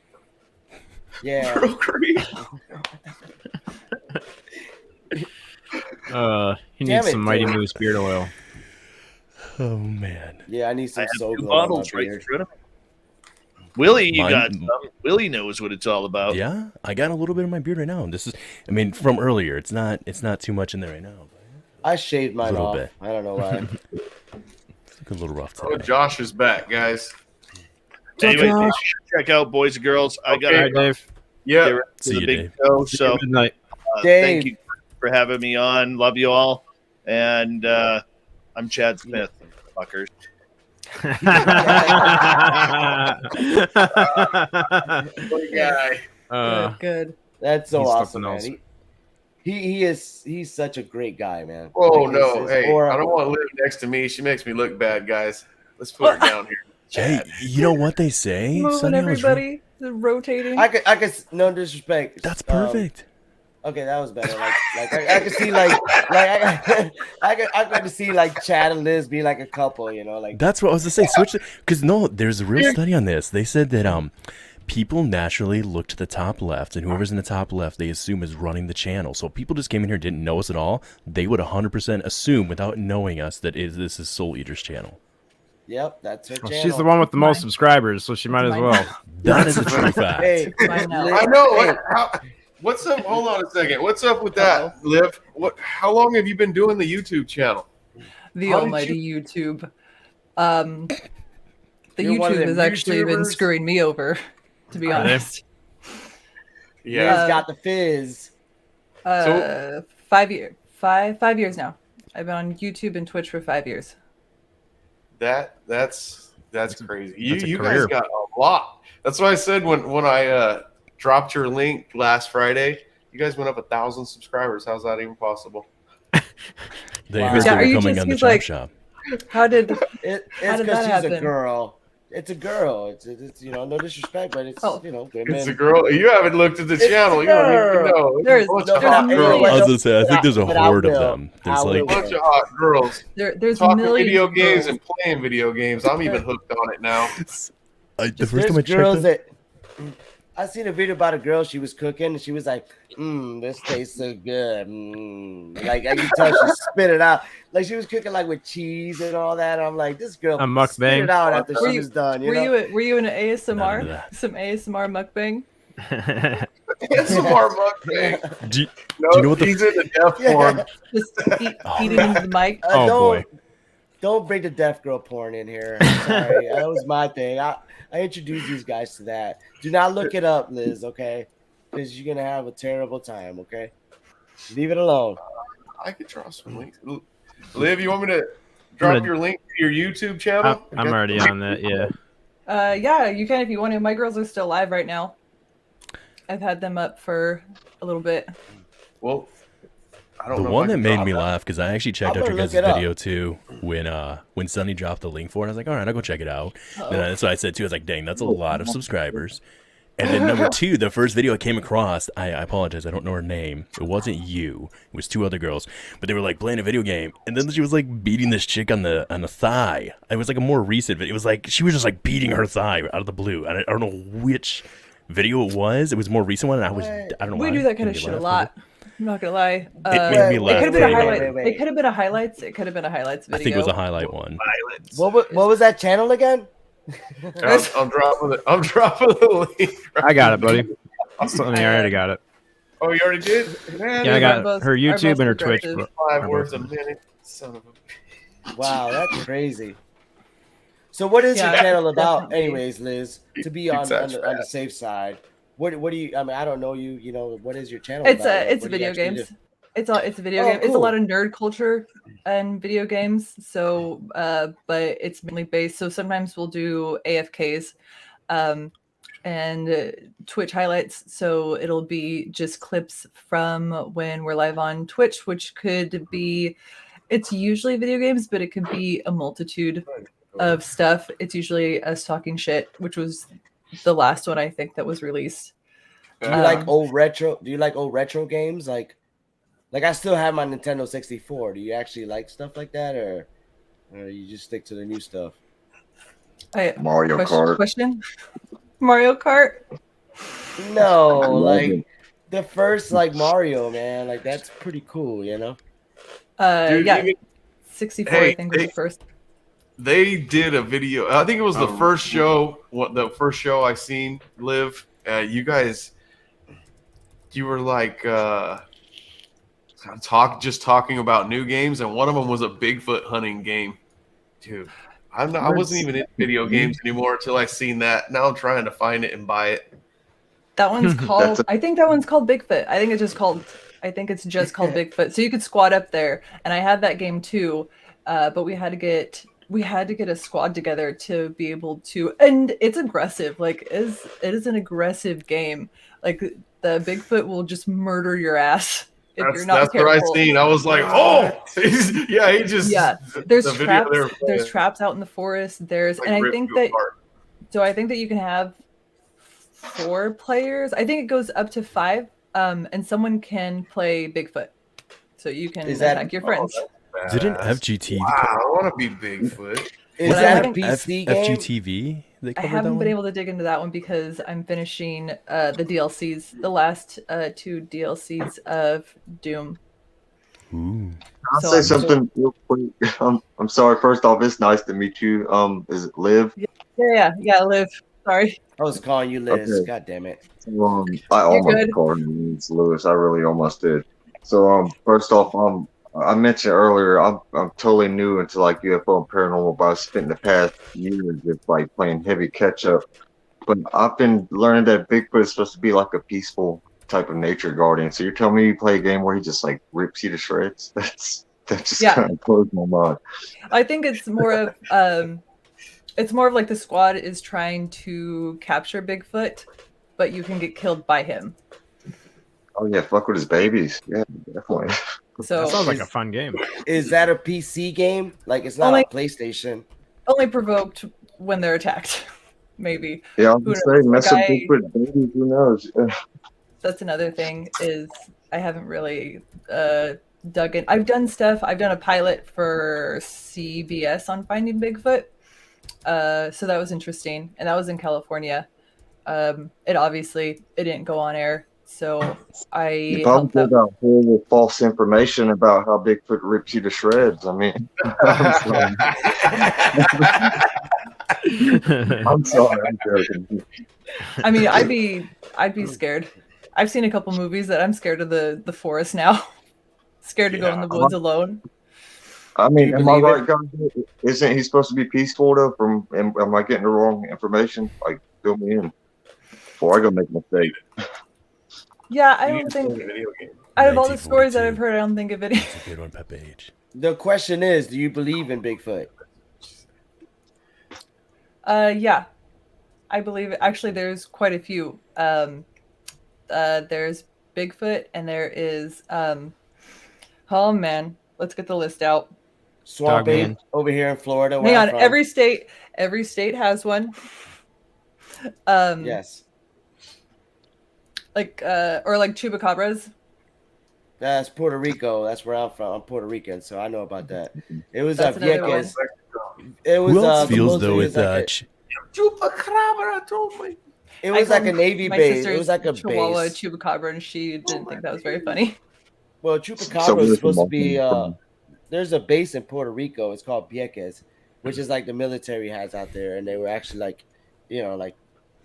Yeah. He Damn needs it, some Mighty Dave. Moose beard oil. Oh man. Yeah, I need I some have Soul two Glow on my bottles right in beard. front of me. Willie, you Mine- got some. Willie knows what it's all about. Yeah, I got a little bit in my beard right now. This is, I mean, from earlier. It's not too much in there right now. I shaved mine little off. bit. I don't know why. It's a little rough Oh, today. Josh is back, guys. Anyway, check out Boys and Girls. I got All right, Dave. Yeah. to See the you, big Dave. show. So Good night. thank you for having me on. Love you all. And I'm Chad Smith, fuckers. Good guy. Good. That's so He's awesome, something man. He's such a great guy, man. Oh Like, no! his Hey, aura- I don't want Liv next to me. She makes me look bad, guys. Let's put her down here. Hey, you know what they say? Moving Sonny, I was right. everybody, rotating. I could, no disrespect. That's perfect. Okay, that was better. Like I could see I could see like Chad and Liz be like a couple, you know, like That's what I was to say. Switch because no, there's a real study on this. They said that people naturally look to the top left, and whoever's in the top left, they assume is running the channel. So if people just came in here and didn't know us at all, they would 100% assume without knowing us that this is Soul Eater's channel. Yep, that's her Well, channel. she's the one with the most subscribers, so she might as Mine. well. That is a true fact. Hey, Mine now. Liz, I know. hey, What's up? Hold on a second. What's up with that, Liv? How long have you been doing the YouTube channel? The How did almighty YouTube. The You're one of YouTube them has actually been YouTubers? screwing me over, to be Are they? honest. Liz Yeah. got the fizz. 5 years. 5 years now. I've been on YouTube and Twitch for 5 years. That's crazy. that's a You guys career. got a lot. That's why I said when I dropped your link last Friday, you guys went up 1,000 subscribers. How's that even possible? They Wow. heard Yeah, they are were you coming just- on the he's chop like- shop. How did It's How did because that she's a happen? girl. It's a girl. It's you know, no disrespect, but it's Oh. you know, women. It's a girl. You haven't looked at the It's channel. a You don't even girl. know. It's There's- a bunch No, of there's hot millions. girls. I was gonna say, I think there's a But I horde of will. them. There's I like will. Bunch of hot girls there's talking millions video of games girls. and playing video games. I'm even hooked on it now. the There's first time I girls checked it. that I seen a video about a girl. She was cooking and she was like, this tastes so good. Like I can tell she spit it out. Like she was cooking like with cheese and all that. I'm like, this girl A mukbang? spit it out after Were she you- was done. You Were know? you were you in an None of ASMR? that. Some ASMR mukbang? It's some more mukbang. Do you- No, Do you know what the- he's in the deaf Yeah. form. Just eating into the mic. Oh, boy. Don't bring the deaf girl porn in here. I'm sorry, that was my thing. I introduced these guys to that. Do not look it up, Liz. Okay, because you're gonna have a terrible time. Okay, leave it alone. I could draw some links. Liv, you want me to drop gonna- your link to your YouTube channel? I'm already on that. Yeah. Yeah, you can if you want to. My girls are still live right now. I've had them up for a little bit. Well, I don't The know. one if I that can made drop me that. laugh because I actually checked I'm out your gonna guys' look it up. video too when Sonny dropped the link for it. I was like, all right, I'll go check it out. And that's what I said too. I was like, dang, that's a lot of subscribers. And then number two, the first video I came across, I apologize, I don't know her name. It wasn't you. It was two other girls, but they were like playing a video game, and then she was like beating this chick on the thigh. It was like a more recent video. It was like she was just like beating her thigh out of the blue. I don't know which video it was. It was a more recent one, and I don't know. We why. do that kind Made of me shit a laugh. lot. I'm not gonna lie. It made me It laugh. could have been a pretty highlight. hard. wait. It could have been a highlights. It could have been a highlights I video. think it was a highlight one. What was that channel again? I'm dropping the link. I got it, buddy. I already got it. Oh, you already did? Man, Yeah, I got both- her our YouTube both and her Twitch. progressive. five Are words both- a minute. Son of a. Wow, that's crazy. So what is your Yeah, channel about, definitely. anyways, Liz? To be on the safe side. What do you? I mean, I don't know you. You know, what is your channel? It's about? it's What do you video actually games. do? It's a video Oh, game. It's a cool. lot of nerd culture and video games. So, but it's mainly based. So sometimes we'll do AFKs, and Twitch highlights. So it'll be just clips from when we're live on Twitch, which could be. It's usually video games, but it could be a multitude of stuff. It's usually us talking shit, which was the last one I think that was released. Do you like old retro? Do you like old retro games? Like I still have my Nintendo 64. Do you actually like stuff like that, or you just stick to the new stuff? Mario Kart. Question? Mario Kart? No, love like it. the first like Mario, man. Like that's pretty cool, you know. Dude, Yeah, even- 64 Hey, I think was hey. the first. they did a video. I think it was the first show. The first show I seen live. You guys, you were like talking about new games, and one of them was a Bigfoot hunting game. Dude, I wasn't even in video games anymore until I seen that. Now I'm trying to find it and buy it. That one's called. I think that one's called Bigfoot. I think it's just called Bigfoot. So you could squat up there, and I had that game too. But we had to get a squad together to be able to, and it's aggressive. Like it is an aggressive game. Like the Bigfoot will just murder your ass if you're not careful. That's what I seen. I was like, oh, he just There's traps. There's traps out in the forest. And I think that you can have 4 players. I think it goes up to 5. And someone can play Bigfoot, so you can attack your friends. Didn't FGTV? Wow, I want to be Bigfoot. Is that a PC game? FGTV? I haven't been able to dig into that one because I'm finishing the DLCs, the last 2 DLCs of Doom. Ooh. I'll say something real quick. I'm sorry. First off, it's nice to meet you. Is it Liv? Yeah, Liv. Sorry. I was calling you Liz. Okay. God damn it. I almost called him Lewis. I really almost did. So first off, I mentioned earlier I'm totally new into like UFO and paranormal, but I've spent the past years just like playing heavy catch up. But I've been learning that Bigfoot is supposed to be like a peaceful type of nature guardian. So you're telling me you play a game where he just like rips you to shreds? That just kind of blows my mind. I think it's more of like the squad is trying to capture Bigfoot, but you can get killed by him. Oh yeah, fuck with his babies. Yeah, definitely. So that sounds like a fun game. Is that a PC game? Like it's not Only- a PlayStation. only provoked when they're attacked, maybe. Yeah, I was gonna say, mess up Bigfoot babies. Who knows? That's another thing is I haven't really dug in. I've done stuff. I've done a pilot for CBS on finding Bigfoot. So that was interesting, and that was in California. It didn't go on air, so You probably put out horrible false information about how Bigfoot rips you to shreds. I mean, I'm sorry, I'm joking. I mean, I'd be scared. I've seen a couple movies that I'm scared of the forest now. Scared to go in the woods alone. I mean, am I right, guys? Isn't he supposed to be peaceful though? Am I getting the wrong information? Like, fill me in before I go make a mistake. Yeah, I don't think. Out of all the stories that I've heard, I don't think of any. That's a good one, Peppa H. The question is, do you believe in Bigfoot? Yeah, I believe it. Actually, there's quite a few. There's Bigfoot, and there is. Oh man, let's get the list out. Swamp Ape over here in Florida. Hang on, every state has one. Yes. Like or like chupacabras. That's Puerto Rico. That's where I'm from. I'm Puerto Rican, so I know about that. It was Vieques. It was. Who else feels though with Chupacabra told me. It was like a Navy base. It was like a Chihuahua base. Chupacabra, and she didn't think that was very funny. Well, Chupacabra is supposed to be. There's a base in Puerto Rico. It's called Vieques, which is like the military has out there, and they were actually like, like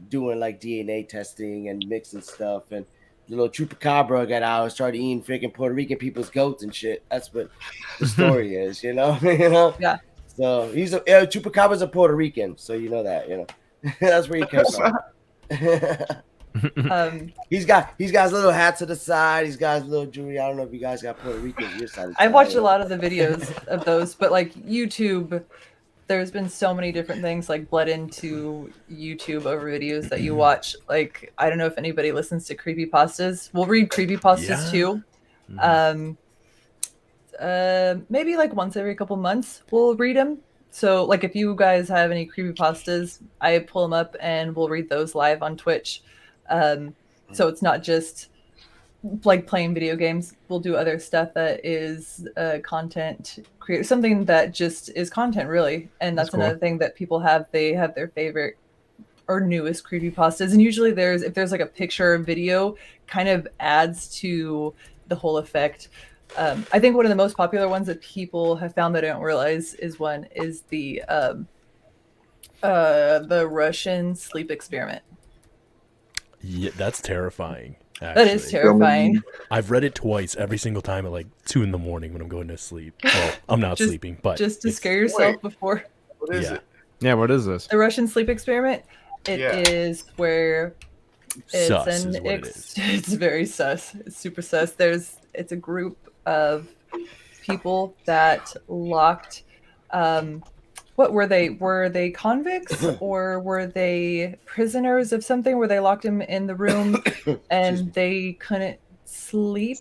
doing like DNA testing and mixing stuff. And the little Chupacabra got out and started eating freaking Puerto Rican people's goats and shit. That's what the story is, Yeah. So Chupacabra's a Puerto Rican, so you know that, that's where he comes from. He's got his little hat to the side. He's got his little jewelry. I don't know if you guys got Puerto Rican on your side. I've watched a lot of the videos of those, but like YouTube, there's been so many different things like bled into YouTube over videos that you watch. Like, I don't know if anybody listens to creepypastas. We'll read creepypastas too. Maybe like once every couple months we'll read them. So like if you guys have any creepypastas, I pull them up and we'll read those live on Twitch. So it's not just like playing video games. We'll do other stuff that is content create something that just is content really. And that's cool. another thing that people have. They have their favorite or newest creepypastas. And usually if there's like a picture or video, kind of adds to the whole effect. I think one of the most popular ones that people have found that I don't realize is the Russian sleep experiment. Yeah, that's terrifying. That is actually. terrifying. I've read it twice, every single time at like 2 a.m. when I'm going to sleep. Well, I'm not sleeping, but just to it's- scare yourself before. What is Yeah. it? Yeah, what is this? The Russian sleep experiment. It is Yeah. where it's Sus an is what it is. it's very sus. It's super sus. It's a group of people that locked. What were they? Were they convicts or were they prisoners of something? Where they locked them in the room and they couldn't sleep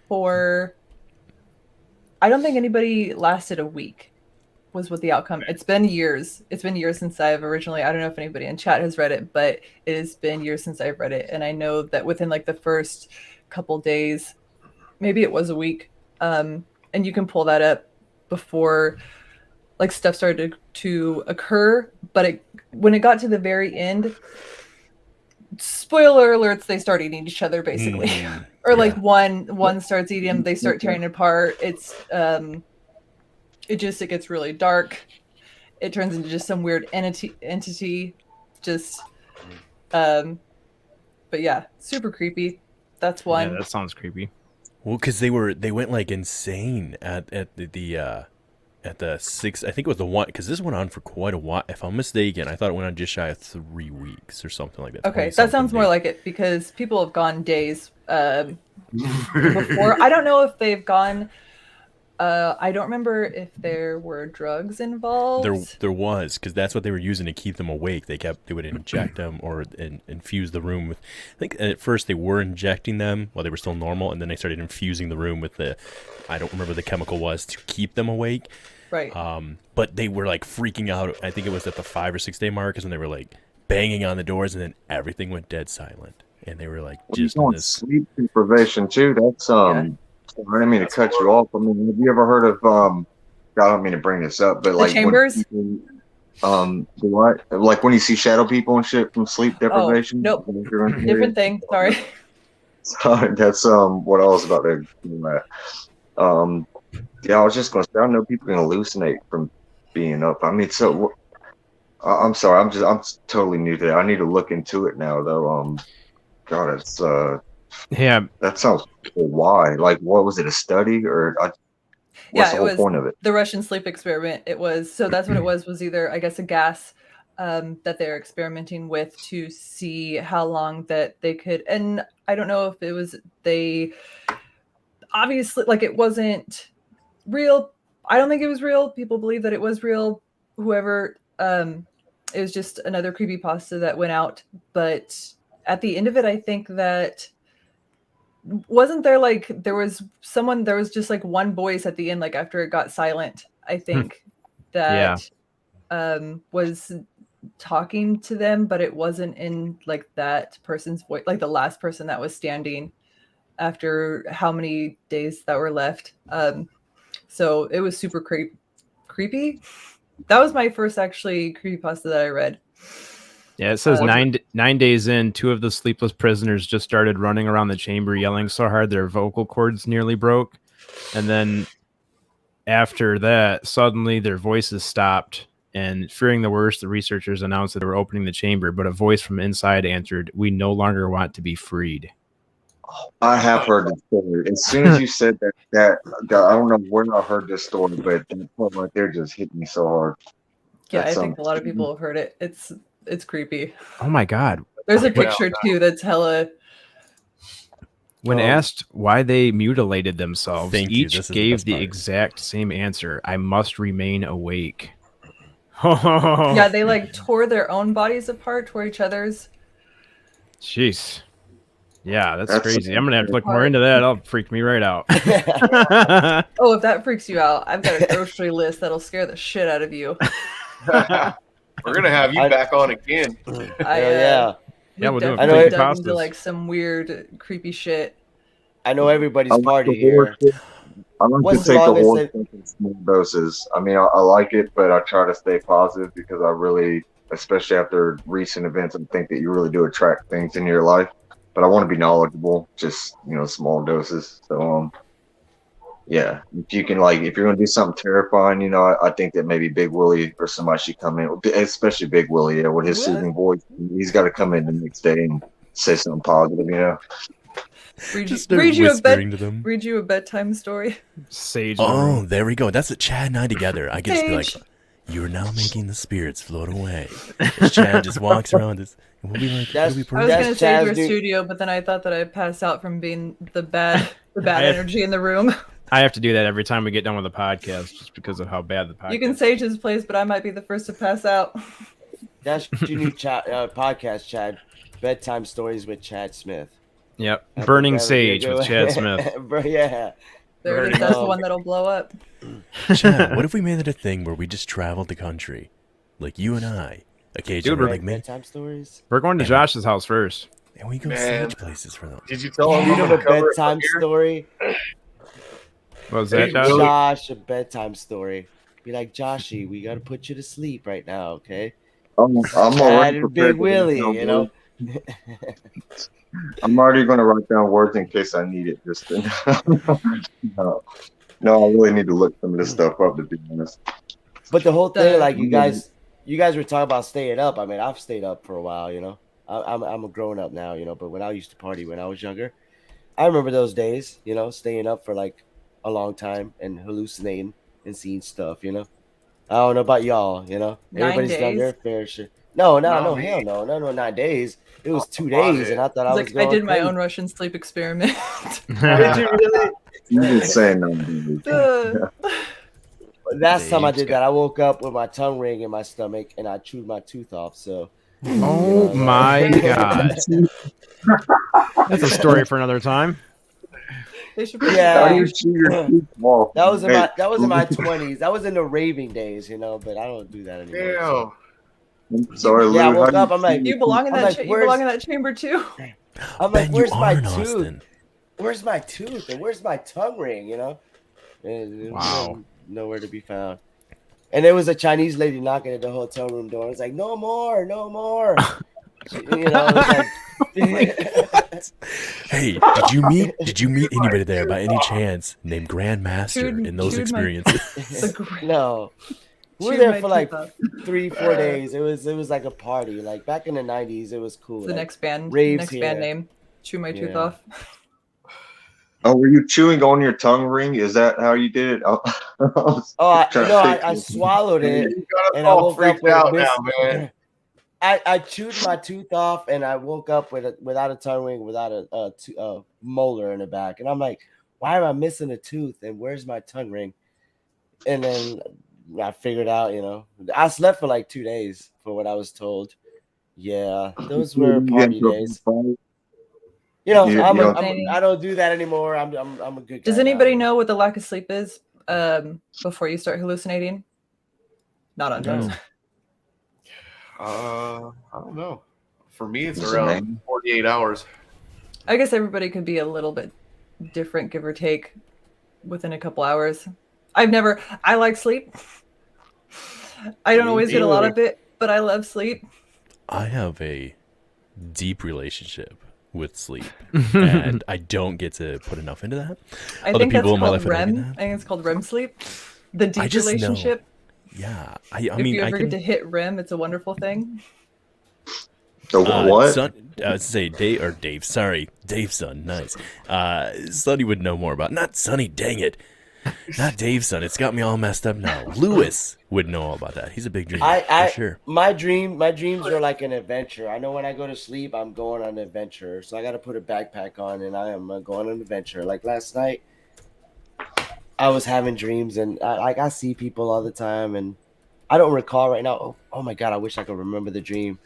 for. I don't think anybody lasted a week. Was what the outcome. It's been years. It's been years since I've originally. I don't know if anybody in chat has read it, but it has been years since I've read it, and I know that within like the first couple days, maybe it was a week, and you can pull that up before like stuff started to occur. But when it got to the very end, spoiler alerts, they start eating each other basically, or like one starts eating them, they start tearing apart. It gets really dark. It turns into just some weird entity. Just, but yeah, super creepy. That's one. Yeah, that sounds creepy. Well, because they went like insane at the 6. I think it was the one, because this went on for quite a while. If I'm mistaken, I thought it went on just shy of 3 weeks or something like that. Okay, that sounds more like it because people have gone days before. I don't know if they've gone. I don't remember if there were drugs involved. There was, because that's what they were using to keep them awake. They would inject them or infuse the room with. I think at first they were injecting them while they were still normal, and then they started infusing the room with I don't remember the chemical was to keep them awake. Right. But they were like freaking out. I think it was at the 5 or 6 day mark is when they were like banging on the doors, and then everything went dead silent, and they were like just in this. Sleep deprivation too. That's I didn't mean to cut you off. I mean, have you ever heard of I don't mean to bring this up, but like chambers? Like when you see shadow people and shit from sleep deprivation? Nope. Different thing. Sorry. Sorry, that's what I was about to do that. Yeah, I was just gonna say I know people can hallucinate from being up. I mean, so I'm sorry, I'm totally new to that. I need to look into it now though. God, it's Yeah, that sounds cool. Why? Like, what was it? A study or? What's the whole point of it? The Russian sleep experiment. It was that's what it was either I guess a gas that they're experimenting with to see how long that they could. And I don't know if it was they obviously like it wasn't real. I don't think it was real. People believe that it was real. Whoever it was just another creepypasta that went out. But at the end of it, I think that. Wasn't there like there was just like one voice at the end, like after it got silent, I think that was talking to them, but it wasn't in like that person's voice, like the last person that was standing after how many days that were left. So it was super creepy. That was my first actually creepypasta that I read. Yeah, it says 9 days in, 2 of the sleepless prisoners just started running around the chamber, yelling so hard their vocal cords nearly broke. And then after that, suddenly their voices stopped. And fearing the worst, the researchers announced that they were opening the chamber, but a voice from inside answered, "We no longer want to be freed." I have heard this story. As soon as you said that I don't know where I heard this story, but that part right there just hit me so hard. Yeah, I think a lot of people have heard it. It's creepy. Oh my God. There's a picture too that's hella. When asked why they mutilated themselves, each gave the part. exact same answer. I must remain awake. Yeah, they like tore their own bodies apart, tore each other's. Jeez. Yeah, that's crazy. I'm going to have to look more into that. That'll freak me right out. Oh, if that freaks you out, I've got a grocery list that'll scare the shit out of you. We're gonna have you back on again. Yeah, we'll do I know it dug into like some weird, creepy shit. I know everybody's party here. I like to take the horror stuff in small doses. I mean, I like it, but I try to stay positive because I really, especially after recent events, I think that you really do attract things in your life. But I want to be knowledgeable, just small doses. So Yeah, if you can, like, if you're gonna do something terrifying, you know, I think that maybe Big Willie or somebody should come in, especially Big Willie, yeah, with his soothing voice. He's got to come in the next day and say something positive, you know. Just start whispering to them. Read you a bedtime story. Sage. Oh, there we go. That's what Chad and I together. I get to be like, you are now making the spirits float away. As Chad just walks around this. And we'll be like, I was going to say your studio, but then I thought that I'd pass out from being the bad energy in the room. I have to do that every time we get done with the podcast, just because of how bad the podcast. You can sage his place, but I might be the first to pass out. That's your new podcast, Chad. Bedtime stories with Chad Smith. Yep, Burning Sage with Chad Smith. Yeah. There it is. That's the one that'll blow up. Chad, what if we made it a thing where we just traveled the country, like you and I, occasionally, Dude, like bedtime stories? We're going to Josh's house first, and we go sage places for them. Did you tell him Read him a bedtime story? What was that, Josh? A bedtime story. Be like, Joshy, we gotta put you to sleep right now, okay? I'm already and Big Willie, you know. I'm already going to write down words in case I need it. Just no, I really need to look some of this stuff up, to be honest. But the whole thing, like you guys were talking about staying up. I mean, I've stayed up for a while, you know. I'm a grown up now, you know. But when I used to party when I was younger, I remember those days, you know, staying up for like a long time and hallucinating and seeing stuff, you know. I don't know about y'all, you know. 9 Everybody's days. done their fair share. No, hell no, 9 days. It was 2 days, and I thought I was going I did my crazy. own Russian sleep experiment. Did you really? You just saying no. Last time I did that, I woke up with my tongue ring in my stomach, and I chewed my tooth off. So, oh my god, that's a story for another time. They should yeah, that was in my 20s. That was in the raving days, you know. But I don't do that anymore. So. Sorry, yeah, I woke up. I'm like, you belong in that. You belong in that chamber too. I'm like, where's my tooth? Austin. Where's my tooth? And where's my tongue ring? You know, and wow, nowhere to be found. And there was a Chinese lady knocking at the hotel room door. It's like, no more. You know, hey, did you meet anybody there by any chance named Grandmaster in those experiences? No. We were there for like 3-4 days. It was like a party. Like back in the 90s, it was cool. The like, next band here. name. Chew my tooth off. Oh, were you chewing on your tongue ring? Is that how you did it? I swallowed it, and I woke up with out now, man. I chewed my tooth off, and I woke up without a tongue ring, without a molar in the back, and I'm like, why am I missing a tooth? And where's my tongue ring? And then I figured out, you know, I slept for like 2 days for what I was told. Yeah, those were party days. You know, I don't do that anymore. I'm a good guy. Does anybody know what the lack of sleep is before you start hallucinating? Not on drugs. I don't know. For me, it's around 48 hours. I guess everybody could be a little bit different, give or take, within a couple hours. I like sleep. I don't always get a lot of it, but I love sleep. I have a deep relationship with sleep, and I don't get to put enough into that. I think that's called REM. I think it's called REM sleep. The deep relationship. Know. Yeah, if you ever get to hit REM, it's a wonderful thing. What? Dave's son. Nice. Sonny would know more about. Not Sonny. Dang it. Not Dave's son. It's got me all messed up now. Lewis would know all about that. He's a big dreamer. For sure. My dreams are like an adventure. I know when I go to sleep, I'm going on an adventure. So I got to put a backpack on, and I am going on an adventure. Like last night, I was having dreams, and I see people all the time, and I don't recall right now. Oh my God, I wish I could remember the dream.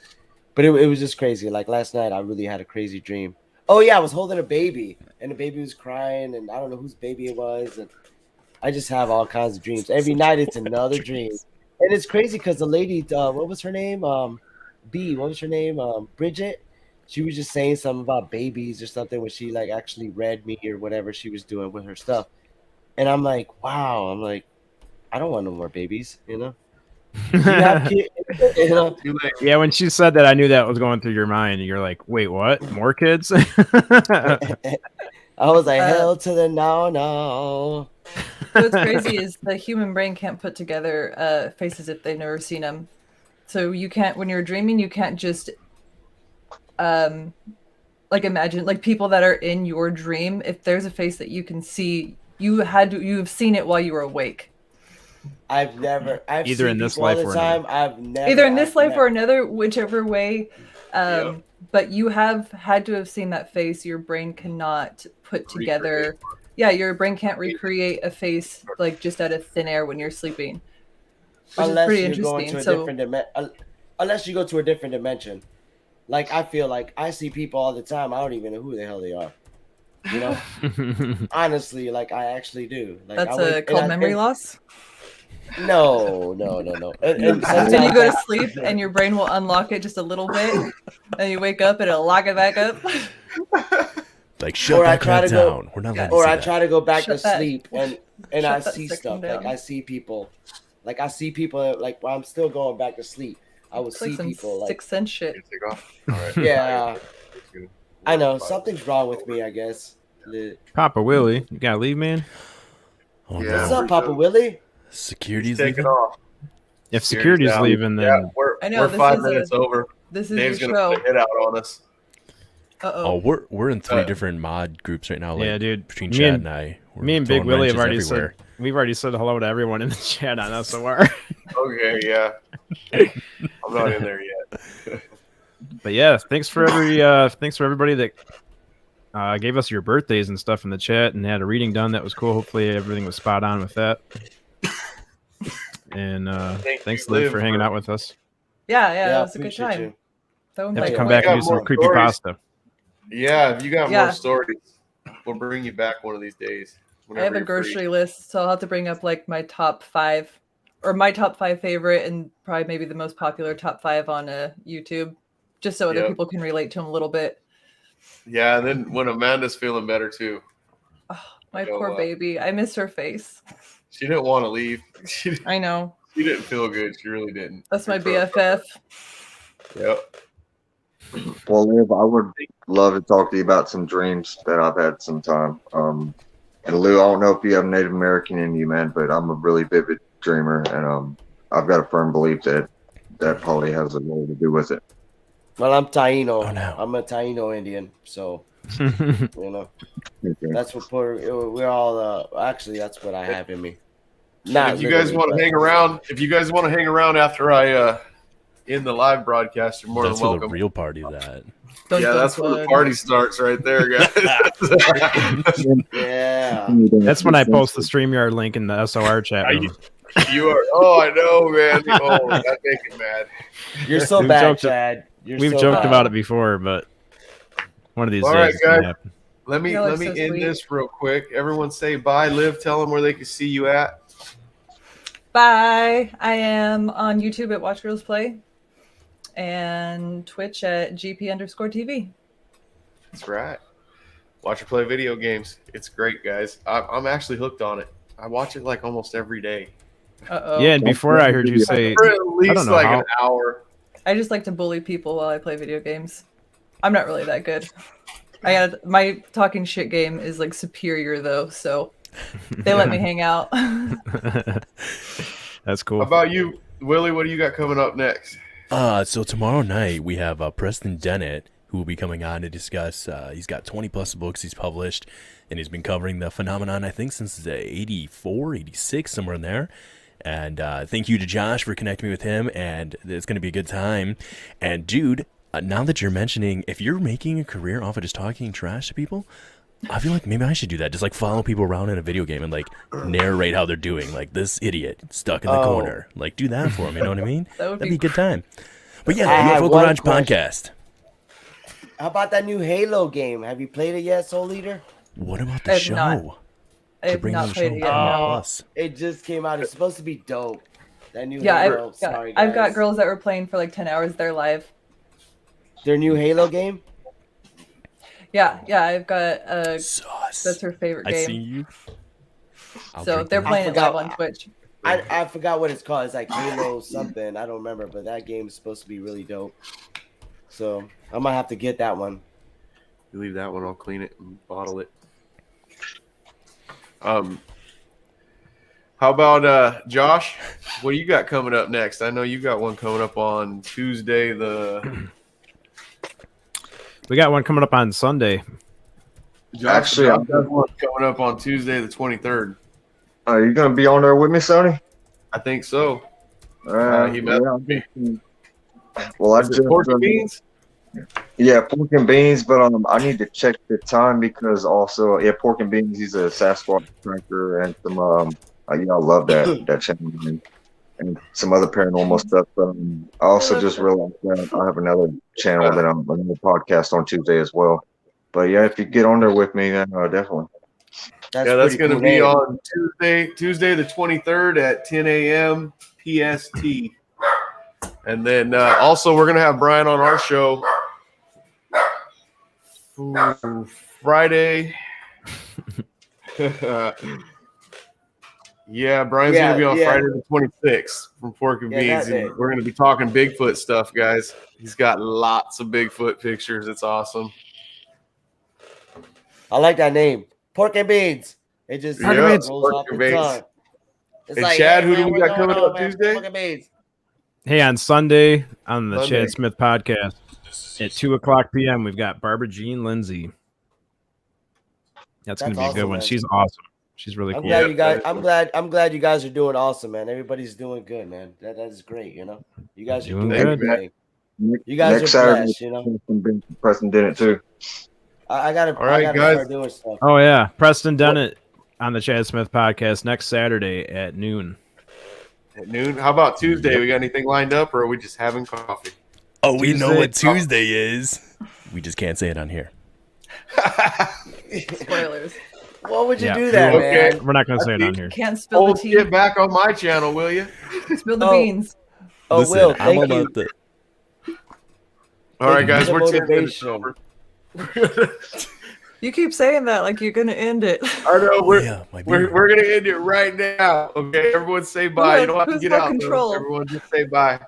But it was just crazy. Like last night, I really had a crazy dream. Oh yeah, I was holding a baby, and the baby was crying, and I don't know whose baby it was, and I just have all kinds of dreams. Every night it's another dream. And it's crazy because the lady, what was her name? Bridget. She was just saying something about babies or something when she like actually read me or whatever she was doing with her stuff. And I'm like, wow. I'm like, I don't want no more babies, you know? You have kids, you know? Yeah, when she said that, I knew that was going through your mind. You're like, wait, what? More kids? I was like, hell to the no. What's crazy is the human brain can't put together faces if they've never seen them. So you can't, when you're dreaming, you can't just like imagine like people that are in your dream. If there's a face that you can see, you've seen it while you were awake. I've Either seen in this people all life the or time. I've never Either in this I've life never- or another, whichever way. But you have had to have seen that face. Your brain cannot put together. Yeah, your brain can't recreate a face like just out of thin air when you're sleeping. Which is unless pretty you're going interesting. to a different dimension. Unless you go to a different dimension. Like I feel like I see people all the time. I don't even know who the hell they are. You know, honestly, like I actually do. Like That's called memory loss. No. And Until you go to sleep and your brain will unlock it just a little bit, and you wake up and it'll lock it back up. Like shut Or I that try crap to go- down. We're not letting or you I see try to go back Shut to that- sleep and shut I that see second stuff. down. Like I see people. Like I see people. Like while I'm still going back to sleep, I will It's like see some people. Like Sixth Sense shit. Take off. All right. yeah, It's good. I know something's wrong with me. I guess. Papa Willie, you gotta leave, man. that. Oh, Yeah. What's no. up, Papa Willie? Security's Take leaving? it off. If security's down. leaving, then Yeah, we're I know, we're this 5 is a- minutes over. This is Dave's your gonna show. put a hit out on us. Oh, we're in three different mod groups right now. Like, yeah, dude. Between Me Chad and- and I, we're Me and Big throwing Willie have wrenches already everywhere. we've already said hello to everyone in the chat on SOR. Okay, yeah. I'm not in there yet. But yeah, thanks for everybody that gave us your birthdays and stuff in the chat and had a reading done. That was cool. Hopefully everything was spot on with that. And thanks, you, Liv, Liv, for hanging for- out with us. Yeah, it was a good appreciate time. you. Don't Have to bite come me. back and got do some more creepy stories. pasta. Yeah, if you got Yeah. more stories, we'll bring you back one of these days. I whenever have a you're grocery free. list, so I'll have to bring up like my top 5 or my top 5 favorite and probably maybe the most popular top 5 on YouTube, just so other Yep. people can relate to them a little bit. Yeah, and then when Amanda's feeling better too, Oh, my You know poor what? baby. I miss her face. she didn't want to leave. She I know. didn't feel good. She really didn't. That's my Good for her. BFF. Yep. Well, Liv, I would love to talk to you about some dreams that I've had sometime. And Lou, I don't know if you have Native American in you, man, but I'm a really vivid dreamer, and I've got a firm belief that probably has a little to do with it. Well, I'm Taino. Oh, no. I'm a Taino Indian, so Yeah, you know Okay. that's what we're all. Actually, that's what I have in me. Not If you guys literally, want but- to hang around after I end the live broadcast, you're more That's than where the welcome. real party's at. Dun, Yeah, dun, that's where the dun. party starts right there, guys. Yeah. that's when I post the StreamYard link in the SOR chat Are room. You are. Oh, I know, man. Oh, that make it mad. You're so We've bad, joked- Chad. You're We've so joked bad. about it before, but one of these All days right, it's gonna guys. happen. Let me Y'all are let me so end sweet. this real quick. Everyone say bye. Liv, tell them where they can see you at. Bye. I am on YouTube at Watch Girls Play and Twitch at GP_TV. That's right. Watch her play video games. It's great, guys. I'm actually hooked on it. I watch it like almost every day. Uh-oh. Yeah, and before I heard you say, For at least know like how- an hour. I just like to bully people while I play video games. I'm not really that good. My talking shit game is like superior though, so they let me hang out. that's cool. How about you, Willie? What do you got coming up next? So tomorrow night we have Preston Dennett, who will be coming on to discuss. He's got 20 plus books he's published, and he's been covering the phenomenon, I think, since 84, 86, somewhere in there. And thank you to Josh for connecting me with him, and it's going to be a good time. And dude, now that you're mentioning, if you're making a career off of just talking trash to people, I feel like maybe I should do that. Just like follow people around in a video game and like narrate how they're doing. Like this idiot stuck in the corner. Like do that for him. You know what I mean? That would That'd be be a good time. But yeah, I have UFO one Garage question. Podcast. How about that new Halo game? Have you played it yet, Soul Leader? What about I the have show? not. I To have bring on not the played show it yet. on No. Plus. It just came out. It's supposed to be dope. That new Yeah, Halo. Sorry, I've got guys. girls that were playing for like 10 hours. They're live. Their new Halo game. Yeah, I've got Sauce. that's her favorite I see game. you. I'll So drink they're that. playing it forgot- live on Twitch. I forgot what it's called. It's like Halo something. I don't remember, but that game is supposed to be really dope. So I might have to get that one. You leave that one. I'll clean it and bottle it. How about Josh? What do you got coming up next? I know you got one coming up on Tuesday. We got one coming up on Sunday. Josh got one coming up on Tuesday the 23rd. Are you gonna be on there with me, Sonny? I think so. He Yeah. messaged me. Well, I Is it just pork and beans? Yeah, pork and beans, but I need to check the time because also pork and beans. He's a Sasquatch tracker and some I love that channel and some other paranormal stuff. I also just realized that I have another channel that I'm another podcast on Tuesday as well. But yeah, if you get on there with me, then definitely. That's going to be on Tuesday the 23rd at 10 a.m. PST. And then also we're going to have Brian on our show Friday. Yeah, Brian's going to be on Friday the 26th from Pork and Beans. And we're going to be talking Bigfoot stuff, guys. He's got lots of Bigfoot pictures. It's awesome. I like that name. Pork and Beans. It just rolls off the tongue. And Chad, who do we got coming up Tuesday? Pork and Beans. Hey, on Sunday on the Chad Smith podcast at 2:00 p.m. we've got Barbara Jean Lindsay. That's going to be a good one. Man. She's awesome. She's really cool. Glad you guys, I'm glad you guys are doing awesome, man. Everybody's doing good, man. That is great, you know. You guys are doing good, man. You guys Next are Saturday, blessed, you know. Preston did it too. I gotta start doing stuff. Oh yeah, Preston Dennett on the Chad Smith podcast next Saturday at noon. At noon. How about Tuesday? We got anything lined up, or are we just having coffee? Oh, we know what Tuesday is. We just can't say it on here. Spoilers. What would you do that, man? We're not going to say it on here. Can't spill the tea. Get back on my channel, will you? Spill the beans. Oh, Listen, Will, I'm thank you. about to. All right, guys, we're 10 minutes motivation. over. You keep saying that like you're gonna end it. I know we're beer. gonna end it right now. Okay, everyone say bye. You don't have to Who's get got out. control? Though. Everyone just say bye.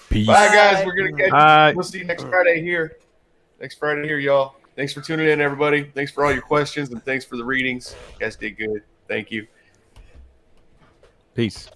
Peace. Bye, guys. We're gonna catch Bye. you. We'll see you next Friday here. Next Friday here, y'all. Thanks for tuning in, everybody. Thanks for all your questions and thanks for the readings. You guys did good. Thank you. Peace.